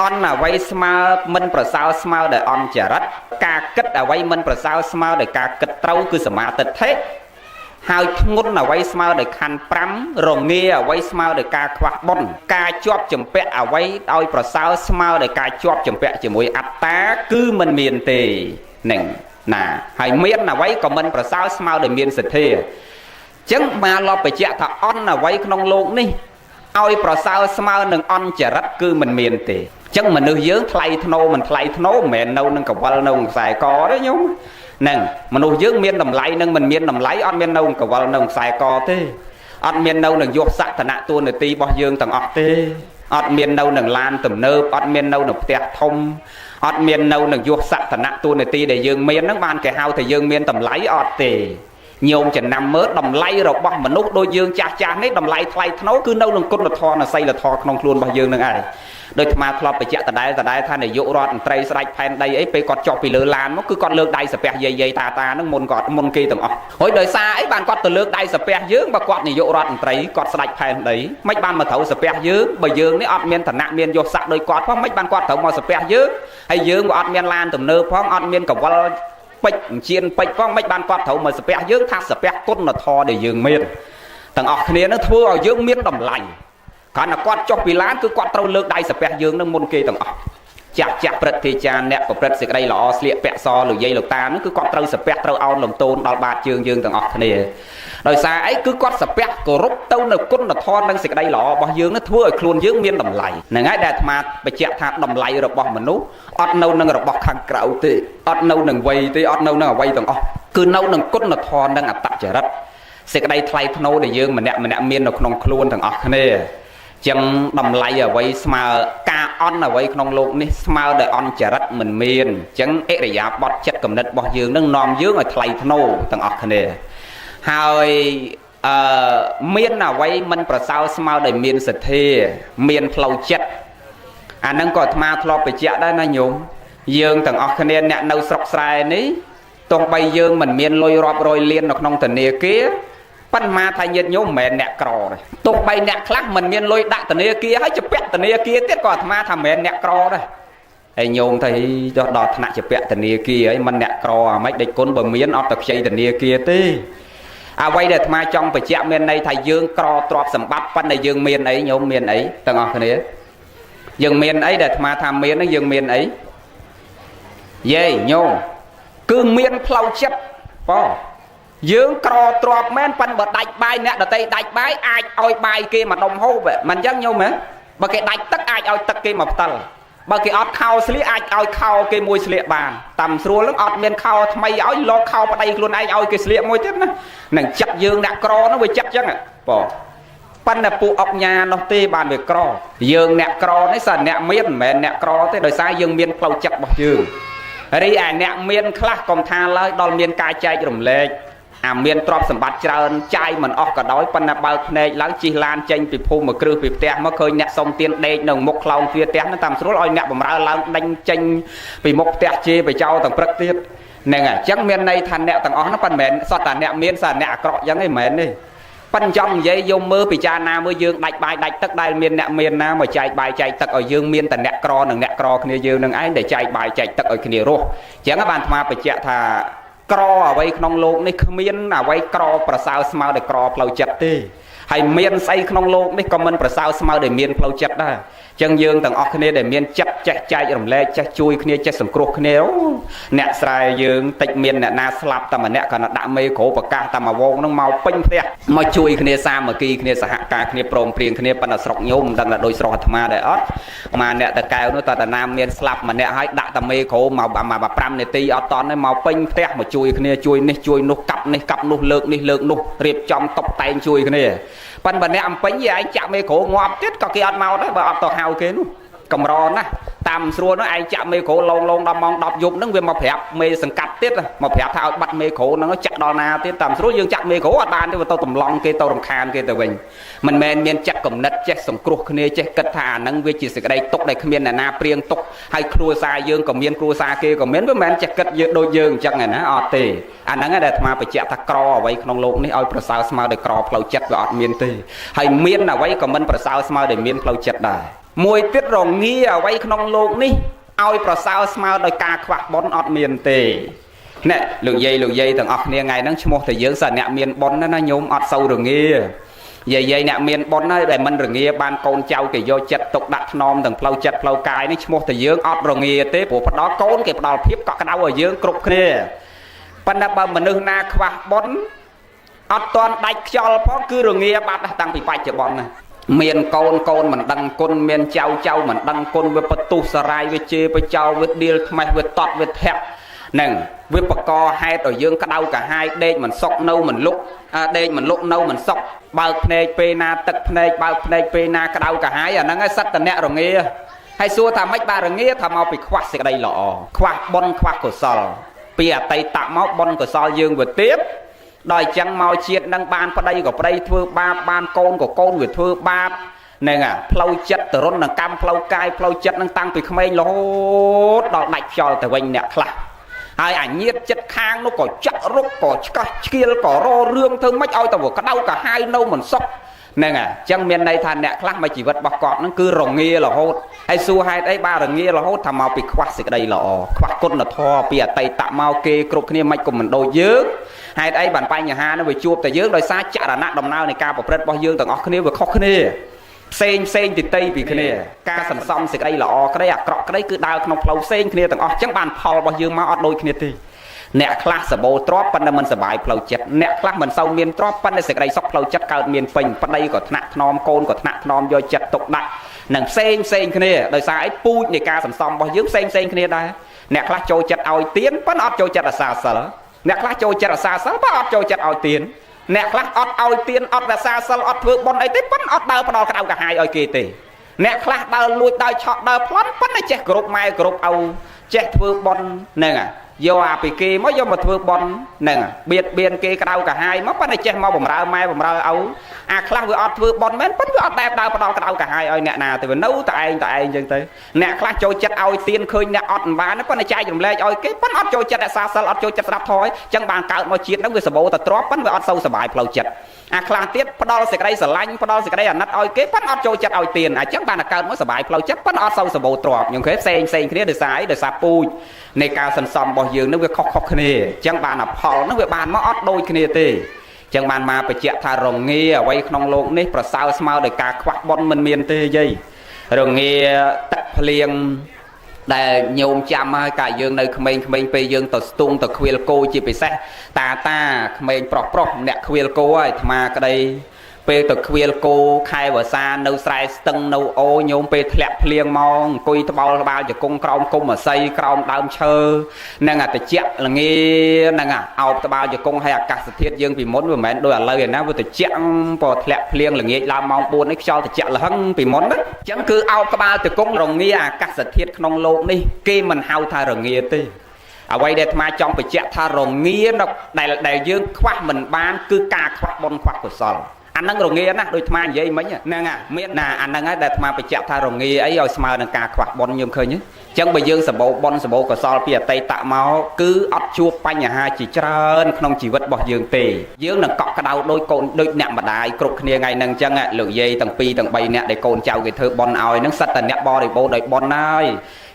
អន់អ្វីស្មើមិនប្រសើរស្មើដោយអន់ចរិតការគិតអ្វីមិនប្រសើរស្មើដោយការគិតត្រូវគឺសមាទិដ្ឋិហើយធ្ងន់អ្វីស្មើដោយខណ្ឌ5រងាអ្វីស្មើដោយការខ្វះបុណ្យការជាប់ចម្ពាក់អ្វីដោយប្រសើរស្មើដោយការជាប់ចម្ពាក់ជាមួយអត្តាគឺមិនមានទេនឹងណាហើយមានអ្វីក៏មិនប្រសើរស្មើដោយមានសទ្ធាចឹងមកលបបញ្ជាក់ថាអន់អ្វីក្នុងโลกនេះឲ្យប្រសើរស្មើនឹងអន់ចរិតគឺមិនមានទេចឹងមនុស្សយើងថ្លៃធ្នូមិនថ្លៃធ្នូមិនមែននៅនឹងកវលនៅខ្សែកទេញោមហ្នឹងមនុស្សយើងមានតម្លៃនឹងមិនមានតម្លៃអត់មាននៅកវលនៅខ្សែកទេអត់មាននៅនឹងយកសក្តានៈតួនាទីរបស់យើងទាំងអស់ទេអត់មាននៅនឹងឡានទំនើបអត់មាននៅនឹងផ្ទះធំអត់មាននៅនឹងយកសក្តានៈតួនាទីដែលយើងមានហ្នឹងបានគេហៅថាយើងមានតម្លៃអត់ទេញោមចំណាំមើលតម្លៃរបស់មនុស្សដូចយើងចាស់នេះតម្លៃថ្លៃថ្នូរគឺនៅនឹងគុណធម៌និងសីលធម៌ក្នុងខ្លួនរបស់យើងនឹងឯងដោយអាត្មាធ្លាប់បញ្ជាក់ដដែលថានាយករដ្ឋមន្ត្រីស្ដេចផែនដីអីពេលគាត់ចុះពីលើឡានមកគឺគាត់លើកដៃសាពះយាយតាហ្នឹងមុនគេទាំងអស់ហើយដោយសារអីបានគាត់ទៅលើកដៃសាពះយើងបើគាត់នាយករដ្ឋមន្ត្រីគាត់ស្ដេចផែនដីមិនបានមកត្រូវសាពះយើងបើយើងនេះអត់មានឋានៈមានយសស័ក្តិដោយគាត់ផងមិនបានគាត់ត្រូវមកសាពះយើងហើយយើងក៏អត់មានឡានទំនើបផងអត់មានកវលពេជ្រជៀនពេជ្រផងមិនបានគាត់ត្រូវមកសាពះយើងថាសាពះគុណធម៌ដែលយើងមានទាំងអស់គ្នានឹងធ្វើឲ្យយើងមានតម្លៃគ្រាន់តែគាត់ចុះពីឡានគឺគាត់ត្រូវលើកដៃសាពះយើងនឹងមុនគេទាំងអស់ចាស់ព្រឹទ្ធាចារ្យអ្នកប្រព្រឹត្តសេចក្តីល្អស្លៀកពាក់សលោកយាយលោកតានឹងគឺគាត់ត្រូវសាពះត្រូវអោនលំទោនដល់បាតជើងយើងទាំងអស់គ្នាដោយសារអីគឺគាត់សាពះគោរពទៅនៅគុណធម៌និងសេចក្តីល្អរបស់យើងនឹងធ្វើឲ្យខ្លួនយើងមានតម្លៃហ្នឹងហើយដែលអាត្មាបញ្ជាក់ថាតម្លៃរបស់មនុស្សអត់នៅនឹងរបស់ខាងក្រៅទេអត់នៅនឹងវ័យទេអត់នៅនឹងអ្វីទាំងអស់គឺនៅនឹងគុណធម៌និងអត្តចរិតសេចក្តីថ្លៃថ្នូរដែលយើងម្នាក់មាននៅក្នុងខ្លួនទាំងអស់គ្នាចឹងតម្លៃអ្វីស្មើការអន់អ្វីក្នុងโลกនេះស្មើដោយអន់ចរិតមិនមានចឹងអិរិយាបថចិត្តគំនិតរបស់យើងនឹងនាំយើងឲ្យថ្លៃថ្នូរទាំងអស់គ្នាហើយមានអ្វីមិនប្រសើរស្មើដោយមានសទ្ធាមានផ្លូវចិត្តអាហ្នឹងក៏អាត្មាធ្លាប់បញ្ជាក់ដែរណាញោមយើងទាំងអស់គ្នាអ្នកនៅស្រុកស្រែនេះទោះបីយើងមិនមានលុយរាប់រយលាននៅក្នុងធនាគារប៉ុន្មានថាញាតិញោមមិនមែនអ្នកក្រទេទោះបីអ្នកខ្លះមិនមានលុយដាក់ធនាគារហើយជាពាក់ធនាគារទៀតក៏អាត្មាថាមិនមែនអ្នកក្រដែរហើយញោមថាចុះដល់ថ្នាក់ជាពាក់ធនាគារហើយមិនអ្នកក្រអាម៉េចដេចគុណបើមានអត់ទៅខ្ចីធនាគារទេអ្វីដែលអាត្មាចង់បញ្ជាក់មានន័យថាយើងក្រទ្រព្យសម្បត្តិប៉ុន្តែយើងមានអីញោមមានអីទាំងអស់គ្នាយើងមានអីដែលអាត្មាថាមានហ្នឹងយើងមានអីយេញោមគឺមានផ្លូវចិត្តប៉យើងក្រទ្រព្យមែនប៉ុន្តែបើដាច់បាយអ្នកដតីដាច់បាយអាចឲ្យបាយគេមកដុំហូបមិនអញ្ចឹងញោមហ៎បើគេដាច់ទឹកអាចឲ្យទឹកគេមកផ្តិលបើគេអត់ខោស្លៀកអាចឲ្យខោគេមួយស្លៀកបានតាមស្រួលហ្នឹងអត់មានខោថ្មីឲ្យលោកខោប្តីខ្លួនឯងឲ្យគេស្លៀកមួយទៀតណានឹងចិត្តយើងអ្នកក្រហ្នឹងវាចិត្តអញ្ចឹងបងប៉ុន្តែពួកអុកញ៉ានោះទេបានវាក្រយើងអ្នកក្រនេះសិនអ្នកមានមិនមែនអ្នកក្រទេដោយសារយើងមានផ្លូវចិត្តរបស់យើងរីឯអ្នកមានខ្លះកុំថាឡើយដល់មានការចែករំលែកអាមានទ្រព្យសម្បត្តិច្រើនចាយមិនអស់ក៏ដោយប៉ុន្តែបើកភ្នែកឡើងជិះឡានចេញពីភូមិមកគ្រឹះពីផ្ទះមកឃើញអ្នកសុំទៀនដេកនៅមុខខ្លោងទ្វារផ្ទះហ្នឹងតាមស្រួលឲ្យអ្នកបំរើឡើងដេញចេញពីមុខផ្ទះជេរបចោទាំងព្រឹកទៀតហ្នឹងហើយអញ្ចឹងមានន័យថាអ្នកទាំងអស់ហ្នឹងប៉ុន្តែមិនមែនសតតែអ្នកមានសារអ្នកអាក្រក់អញ្ចឹងឯងមិនមែនទេប៉ុន្តែចង់និយាយយកមើលពិចារណាមើលយើងដាច់បាយដាច់ទឹកដែលមានអ្នកមានណាមកចែកបាយចែកទឹកឲ្យយើងមានតែអ្នកក្រនិងអ្នកក្រគ្នាយើងនឹងឯងដែលចែកបាយចែកទឹកឲ្យគ្នារស់អញ្ចឹងបានអាត្មាបញ្ជាក់ថាក្រអ្វីក្នុងโลกនេះគ្មានអ្វីក្រប្រសើរស្មើដោយក្រផ្លូវចិត្តទេហើយមានស្អីក្នុងโลกនេះក៏មិនប្រសើរស្មើដោយមានផ្លូវចិត្តដែរអញ្ចឹងយើងទាំងអស់គ្នាដែលមានចិត្តចេះចែករំលែកចេះជួយគ្នាចេះសង្គ្រោះគ្នាអ្នកស្រែយើងតិចមានអ្នកណាស្លាប់តែម្នាក់ក៏ដាក់មេក្រូប្រកាសតែមួយវងហ្នឹងមកពេញផ្ទះមកជួយគ្នាសាមគ្គីគ្នាសហការគ្នាព្រមព្រៀងគ្នាប៉ុន្តែស្រុកញោមមិនដឹងថាដូចស្រុកអាត្មាដែរអត់មកអ្នកតកែវនោះតើតាណាមានស្លាប់ម្នាក់ហើយដាក់តែមេក្រូមក5នាទីអត់តន់ទេមកពេញផ្ទះមកជួយគ្នាជួយនេះជួយនោះកាប់នេះកាប់នោះលើកនេះលើកនោះរៀបចំតុបតែងជួយគ្នាប៉ុន្តែអ្នកអំពេញឯងចាក់មេក្រូងាប់ទៀតក៏គេអត់មកដែរបើអត់ទៅហៅគេនោះ cầm rò nè tam xua nó ai chạm mê khổ lông lông đâm mong đọc dụng nó về mà phép mê sừng cắt tiết mà phép thao bắt mê khổ nó chặt đo na tiết tam xua dương chặt mê khổ ở bàn thì tao tầm lòng kia tao rầm khan kia tao bình mình men miền chặt cầm nứt chết sòng cruộc kia chết cất thả nâng về chỉ sự đây tốc đây miền là na prieng tốc hay cua xa dương còn miền cua xa kia còn miền với men chặt cất đôi dương chắc này nó ọt tì anh nâng đây mà phải chặt thắc cro vậy không lông này oi sao smart để cro plau chặt và ọt miền tì hay miền là vậy còn mình sao smart để miền plau chặt đài mùi tiết rồng nghi ở vậy không lông ní oi sao smart để ca khoác bón ọt miền tì nè lượng dây thằng ọt này ngày nắng một thời gian sẵn nè miền bón nó nhôm ọt sâu rừng nghi dây nè miền bón nó để mình rừng nghi ban con trâu cái vô chặt tục đặt nom thằng plau chặt plau cài ní một thời gian ọt rừng nghi tế của đó con cái đó phép có cái đâu ở dưới cục kia ban đầu mình nương na khoác bón ọt toàn đạch cho phó cứ rừng nghi bắt tăng bị bạch cho bón này miền con mình đăng con miền châu mình đăng con với tu sarai với chê với châu với điêu mai với tọt với thẹp nè với bậc co hai ở dương cái đâu cả hai đây mình sọc nâu mình lúc đây mình lúc nâu mình sọc bao phê pena tật phê bao phê pena cái đâu cả hai nó ngay sắt tận nẹt rồi nghe hay xua thà mấy ba rồi nghe thà mau bị khoác xịt đây lọ khoác bon khoác của sò bìa tay tạm máu bon của sò dương vừa tiếp đòi chẳng mau chiết năng ban vào đây thưa ba ban của con người thưa ba nè plau chất từ rôn là cam plau cay plau chất năng tăng từ khmer lố đòi đạch cho từ quanh nè khla hai ảnh nhiệt chất khang nó có chắc rút có kia có ro rương thương mấy oi tao vừa có đau cả hai nâu mình sốc nè chẳng miền đây thằng nè khla mà chỉ vật bọc cọt nó cứ rồng nghe là hốt hay xua hai đấy ba rồng nghe là hốt thầm mau bị khoác xịt đây là khoác cốt là thò bìa tay tạm mau kê cột kia mạch của mình đôi dướng hai đấy bàn tay nhà ha nó về chuột tại dướng đôi xa chả là nát đồng nào này cao bọc rất bao dương tầng óc kia vừa khóc kia sen thì tây vì kia ca sầm xong xịt đây là cái đấy à cọ cái đấy cứ đào trong plau sen kia tầng óc chẳng bàn phò bao dương mau đôi kia thì nè class sờ bồ drop pan là mình sờ bài plau chật nè class mình sau miền drop pan là xịt đây sọc plau chật cao miền phình pan đây có nặng nom côn có nặng nom do chật tục đặt nằng sen kia đôi xa ấy pui này ca sầm xong bao dương sen kia đây nè class trôi chật ao tiến pan óc trôi chật là xa sở nè class trôi chật là xa sở pan óc trôi chật ao tiến nè class óc ao tiến óc là xa sở óc vượt bon ấy tiếp pan óc đào pan óc cái đầu cả hai oi kia tì nè class đào lùi đào chọt đào plon pan này chết group mai group ao chết vượt bon nè do bị kia mới do mà thưa bon nè biệt biên kia cái đầu cả hai mất này chết mau bầm rau mai bầm rau ấu class vừa ọt vừa bon mến vẫn vừa ọt đẹp đào cái đầu cả hai ơi nè nào thì vừa nấu tại anh chân tới nè class trôi chết ao tiên khơi nè ọt bán nó này chai dùng lên ơi cái bắt ọt trôi chết là xa xa ọt trôi chết đập thôi chẳng bàn cạo mà chuyện nó vừa sờ bộ ta drop vẫn vừa ọt sâu sờ bài plau chết class tiết bắt đầu sẽ cái đây sờ lanh bắt đầu sẽ cái đây là nát ơi cái bắt ọt trôi chết ao tiền chẳng bàn là cạo mới sờ bài plau chết bắt ọt sâu sờ bộ drop những cái sen kia để xài để xà puiในการสันซอมบ่ยืงนึกว่าคอกគ្នាจังบานอ่ะพอนึกว่าบานมาอดโดยគ្នាទេจังบานมาไปเจาะทารងងាไว้ក្នុងโลกនេះប្រសើរស្មើដោយការខ្វះបនមិនមានទេយាយរងាទឹកភ្លៀងដែលញោមចាំហើយកាយើងនៅក្មេងៗពេលយើងទៅស្ទង់ទៅខ្វៀលគោជាពិសេសតាក្មេងប្រុសអ្នកខ្វៀលគោហើយអាត្មាក្តីពេលទៅខ្វៀលគោខែវស្សានៅស្រែស្ទឹងនៅអូញោមពេលធ្លាក់ភ្លៀងមកអង្គុយត្បោលក្បាលជង្គង់ក្រោមគុំអាស័យក្រោមដើមឈើនឹងអាតិចល្ងានឹងអោបត្បាល់ជង្គង់ឲ្យអាកាសធាតុយើងពីមុនមិនមែនដូចឥឡូវឯណាវាតិចពណ៌ធ្លាក់ភ្លៀងល្ងាចឡើងម៉ោង4នេះខ្យល់តិចលហឹងពីមុនហ្នឹងអញ្ចឹងគឺអោបក្បាលជង្គង់រងាអាកាសធាតុក្នុងโลกនេះគេមិនហៅថារងាទេអ្វីដែលអាត្មាចង់បញ្ជាក់ថារងាដែលយើងខ្វះមិនបានគឺការខ្វះបុណ្យខ្វះកុសលអាហ្នឹងរងាណាដូចអាត្មានិយាយមិញហ្នឹងមានណាអាហ្នឹងហើយដែលអាត្មាបញ្ជាក់ថារងាអីឲ្យស្មើនឹងការខ្វះបុណ្យខ្ញុំឃើញអញ្ចឹងបើយើងសម្បូរបុណ្យសម្បូរកុសលពីអតីតមកគឺអត់ជួបបញ្ហាជាច្រើនក្នុងជីវិតរបស់យើងទេយើងនឹងកក់ក្ដៅដូចកូនដូចអ្នកម្ដាយគ្រប់គ្នាថ្ងៃហ្នឹងអញ្ចឹងលោកយាយទាំង2ទាំង3នាក់ដែលកូនចៅគេធ្វើបុណ្យឲ្យហ្នឹងសិតតែអ្នកបរិបូរដោយបុណ្យហើយ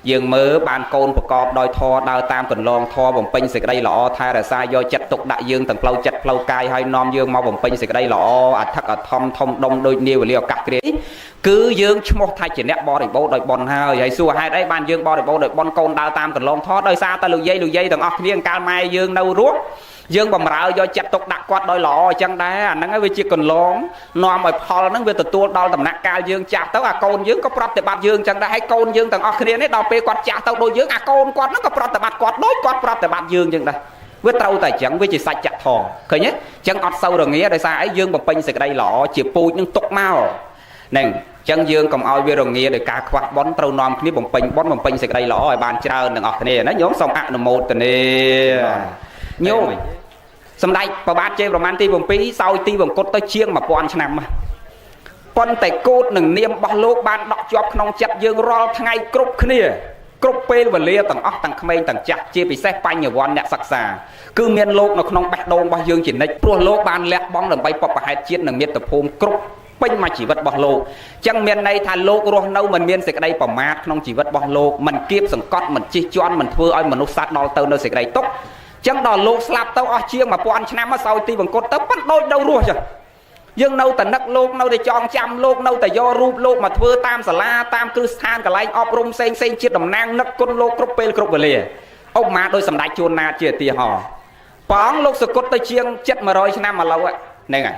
យើងមើលបានកូនប្រកបដោយធម៌ដើរតាមកន្លងធម៌បំពេញសេចក្តីល្អថែរក្សាយកចិត្តទុកដាក់យើងទាំងផ្លូវចិត្តផ្លូវកាយឲ្យនាំយើងមកបំពេញសេចក្តីល្អអធិកអធមធំដុំដូចនាវេលាឱកាសគ្រាគឺយើងឈ្មោះថាជាអ្នកបរិបូរដោយបុណ្យហើយសួរហេតុអីបានយើងបរិបូរដោយបុណ្យកូនដើរតាមកន្លងធម៌ដោយសារតែលោកយាយទាំងអស់គ្នាកាលម៉ែយើងនៅរស់យើងបំរើយកចិត្តទុកដាក់គាត់ដោយល្អអញ្ចឹងដែរអាហ្នឹងវាជាកន្លងនាំឲ្យផលហ្នឹងវាទទួលដល់ដំណាក់កាលយើងចាស់ទៅអាកូនយើងក៏ប្រតិបត្តិយើងអញ្ចឹងដែរហើយកូនយើងទាំងអស់គ្នានេះដល់ពេលគាត់ចាស់ទៅដូចយើងអាកូនគាត់ហ្នឹងក៏ប្រតិបត្តិគាត់ដូចគាត់ប្រតិបត្តិយើងអញ្ចឹងដែរវាត្រូវតែអញ្ចឹងវាជាសច្ចធម៌ឃើញទេអញ្ចឹងអត់សូវរងាដោយសារអីយើងបំពេញសេចក្តីល្អជាពូជនឹងទុកមកហ្នឹង ចឹងយើងកុំឲ្យវារងាដោយការខ្វះបន់ត្រូវនាំគ្នាបំពេញបន់បំពេញសេចក្តីល្អឲ្យបានច្រើនទាំងអស់គ្នាណាញោមសូមអនុមោទនាញោមសម្ដេចព្រះបាទជ័យប្រមាណទី7សោយទីវង្គតទៅជាង 1000 ឆ្នាំប៉ុន្តែកូដនឹងនាមរបស់លោកបានដក់ជាប់ក្នុងចិត្តយើងរាល់ថ្ងៃគ្រប់គ្នាគ្រប់ពេលវេលាទាំងអស់ទាំងក្មេងទាំងចាស់ជាពិសេសបញ្ញវន្តអ្នកសិក្សាគឺមានលោកនៅក្នុងបេះដូងរបស់យើងជានិច្ចព្រោះលោកបានលះបង់ដើម្បីបព្វហេតុជាតិនិងមាតុភូមិគ្រប់ពេញមួយជីវិតរបស់លោកចឹងមានន័យថាលោករស់នៅមិនមានសេចក្តីប្រមាទក្នុងជីវិតរបស់លោកមិនគៀបសង្កត់មិនជិះជាន់មិនធ្វើឲ្យមនុស្សសត្វដល់ទៅនៅសេចក្តីទុក្ខចឹងដល់លោកស្លាប់ទៅអស់ជាង 1000 ឆ្នាំមកសោយទីវង្គតទៅប៉ុន្តែដូចនៅរស់ចឹងយើងនៅតែនឹកលោកនៅតែចងចាំលោកនៅតែយករូបលោកមកធ្វើតាមសាលាតាមគ្រឹះស្ថានកន្លែងអប់រំផ្សេងជាតិតំណាងនឹកគុណលោកគ្រប់ពេលគ្រប់វេលាឧបមាដោយសម្ដេចជួនណាតជាឧទាហរណ៍ព្រះអង្គលោកសគត់ទៅជាង700 ឆ្នាំមកឡូវហ្នឹងហើយ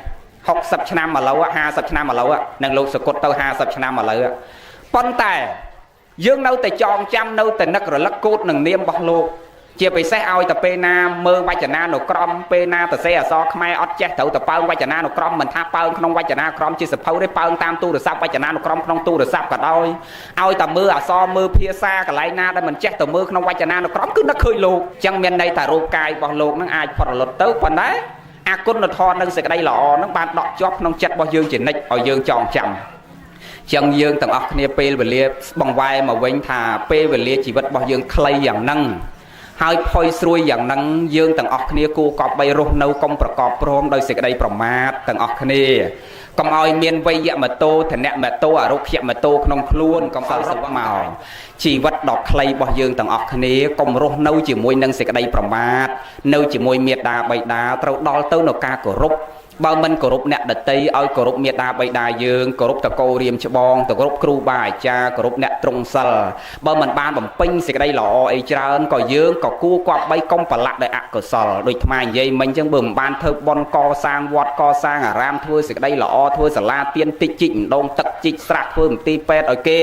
60 ឆ្នាំមកឡូវ50 ឆ្នាំមកឡូវនឹងលោកសគត់ទៅ50 ឆ្នាំមកឡូវប៉ុន្តែយើងនៅតែចងចាំនៅតែនឹករលឹកកូដនឹងនាមរបស់លោកជាពិសេសឲ្យតែពេលណាមើលវចនានុក្រមពេលណាទៅសេអសរខ្មែរអត់ចេះត្រូវតែប៉ើងវចនានុក្រមមិនថាប៉ើងក្នុងវចនានុក្រមជាសភៅទេប៉ើងតាមទូរស័ព្ទវចនានុក្រមក្នុងទូរស័ព្ទក៏ដោយឲ្យតែមើលអក្សរមើលភាសាកន្លែងណាដែលមិនចេះទៅមើលក្នុងវចនានុក្រមគឺនឹកឃើញលោកអញ្ចឹងមានន័យថារូបកាយរបស់លោកនឹងអាចផុតរលត់ទៅប៉ុន្តែអាគុណធម៌និងសេចក្តីល្អនឹងបានដក់ជាប់ក្នុងចិត្តរបស់យើងជានិច្ចឲ្យយើងចងចាំចឹងយើងទាំងអស់គ្នាពេលវេលាបង្វែរមកវិញថាពេលវេលាជីវិតរបស់យើងខ្លីយ៉ាងហ្នឹងហើយផុយស្រួយយ៉ាងហ្នឹងយើងទាំងអស់គ្នាគួរកប់បីរស់នៅកុំប្រកបព្រមដោយសេចក្តីប្រមាទទាំងអស់គ្នាកុំឲ្យមានវៃយមតោធនមតោអរុក្ខមតោក្នុងខ្លួនកុំឲ្យសឹកមកជីវិតដ៏ខ្លីរបស់យើងទាំងអស់គ្នាកុំរស់នៅជាមួយនឹងសេចក្តីប្រមាទនៅជាមួយមេត្តាបិតាត្រូវដល់ទៅនៅការគោរពបើមិនគោរពអ្នកដតីឲ្យគោរពមេត្តាបិតាយើងគោរពតកោរៀមច្បងទៅគោរពគ្រូបាអាចារ្យគោរពអ្នកត្រង់សិលបើមិនបានបំពេញសេចក្តីល្អអីច្រើនក៏យើងក៏គួរគប្បីកុំប្រឡាក់ដោយអកុសលដូចថ្មនិយាយមិញអញ្ចឹងបើមិនបានធ្វើបុណ្យកសាងវត្តកសាងអារាមធ្វើសេចក្តីល្អធ្វើសាលាទានតិចជីកម្ដងទឹកជីកស្រះធ្វើមន្ទីរពេទ្យឲ្យគេ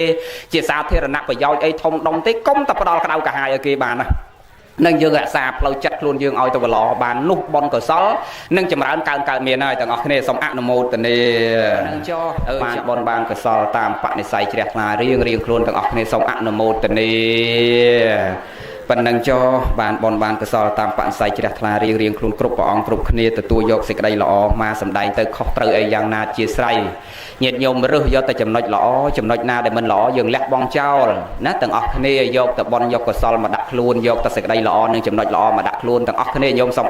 ជាសាធារណប្រយោជន៍អីធំដុំទេកុំតែផ្ដល់ក្តៅកាហាយឲ្យគេបានណានឹងយើងរក្សាផ្លូវចិត្តខ្លួនយើងឲ្យទៅល្អបាននោះបុណ្យកុសលនឹងចម្រើនកើតមានហើយទាំងអស់គ្នាសូមអនុមោទនានឹងចោបានបុណ្យបានកុសលតាមបនិស្ស័យជ្រះថ្លារៀងខ្លួនទាំងអស់គ្នាសូមអនុមោទនាប៉ុណ្ណឹងចោបានបុណ្យបានកុសលតាមបនិស្ស័យជ្រះថ្លារៀងខ្លួនគ្រប់ព្រះអង្គគ្រប់គ្នាទទួលយកសេចក្តីល្អមកសម្ដែងទៅខុសត្រូវអីយ៉ាងណាជាស្រ័យញាតិញោមរើសយកតែចំណុចល្អចំណុចណាដែលមិនល្អយើងលះបង់ចោលណាទាំងអស់គ្នាយកតែបុណ្យយកកុសលមកដាក់ខ្លួនយកតែសេចក្តីល្អនិងចំណុចល្អមកដាក់ខ្លួនទាំងអស់គ្នាញោមសូម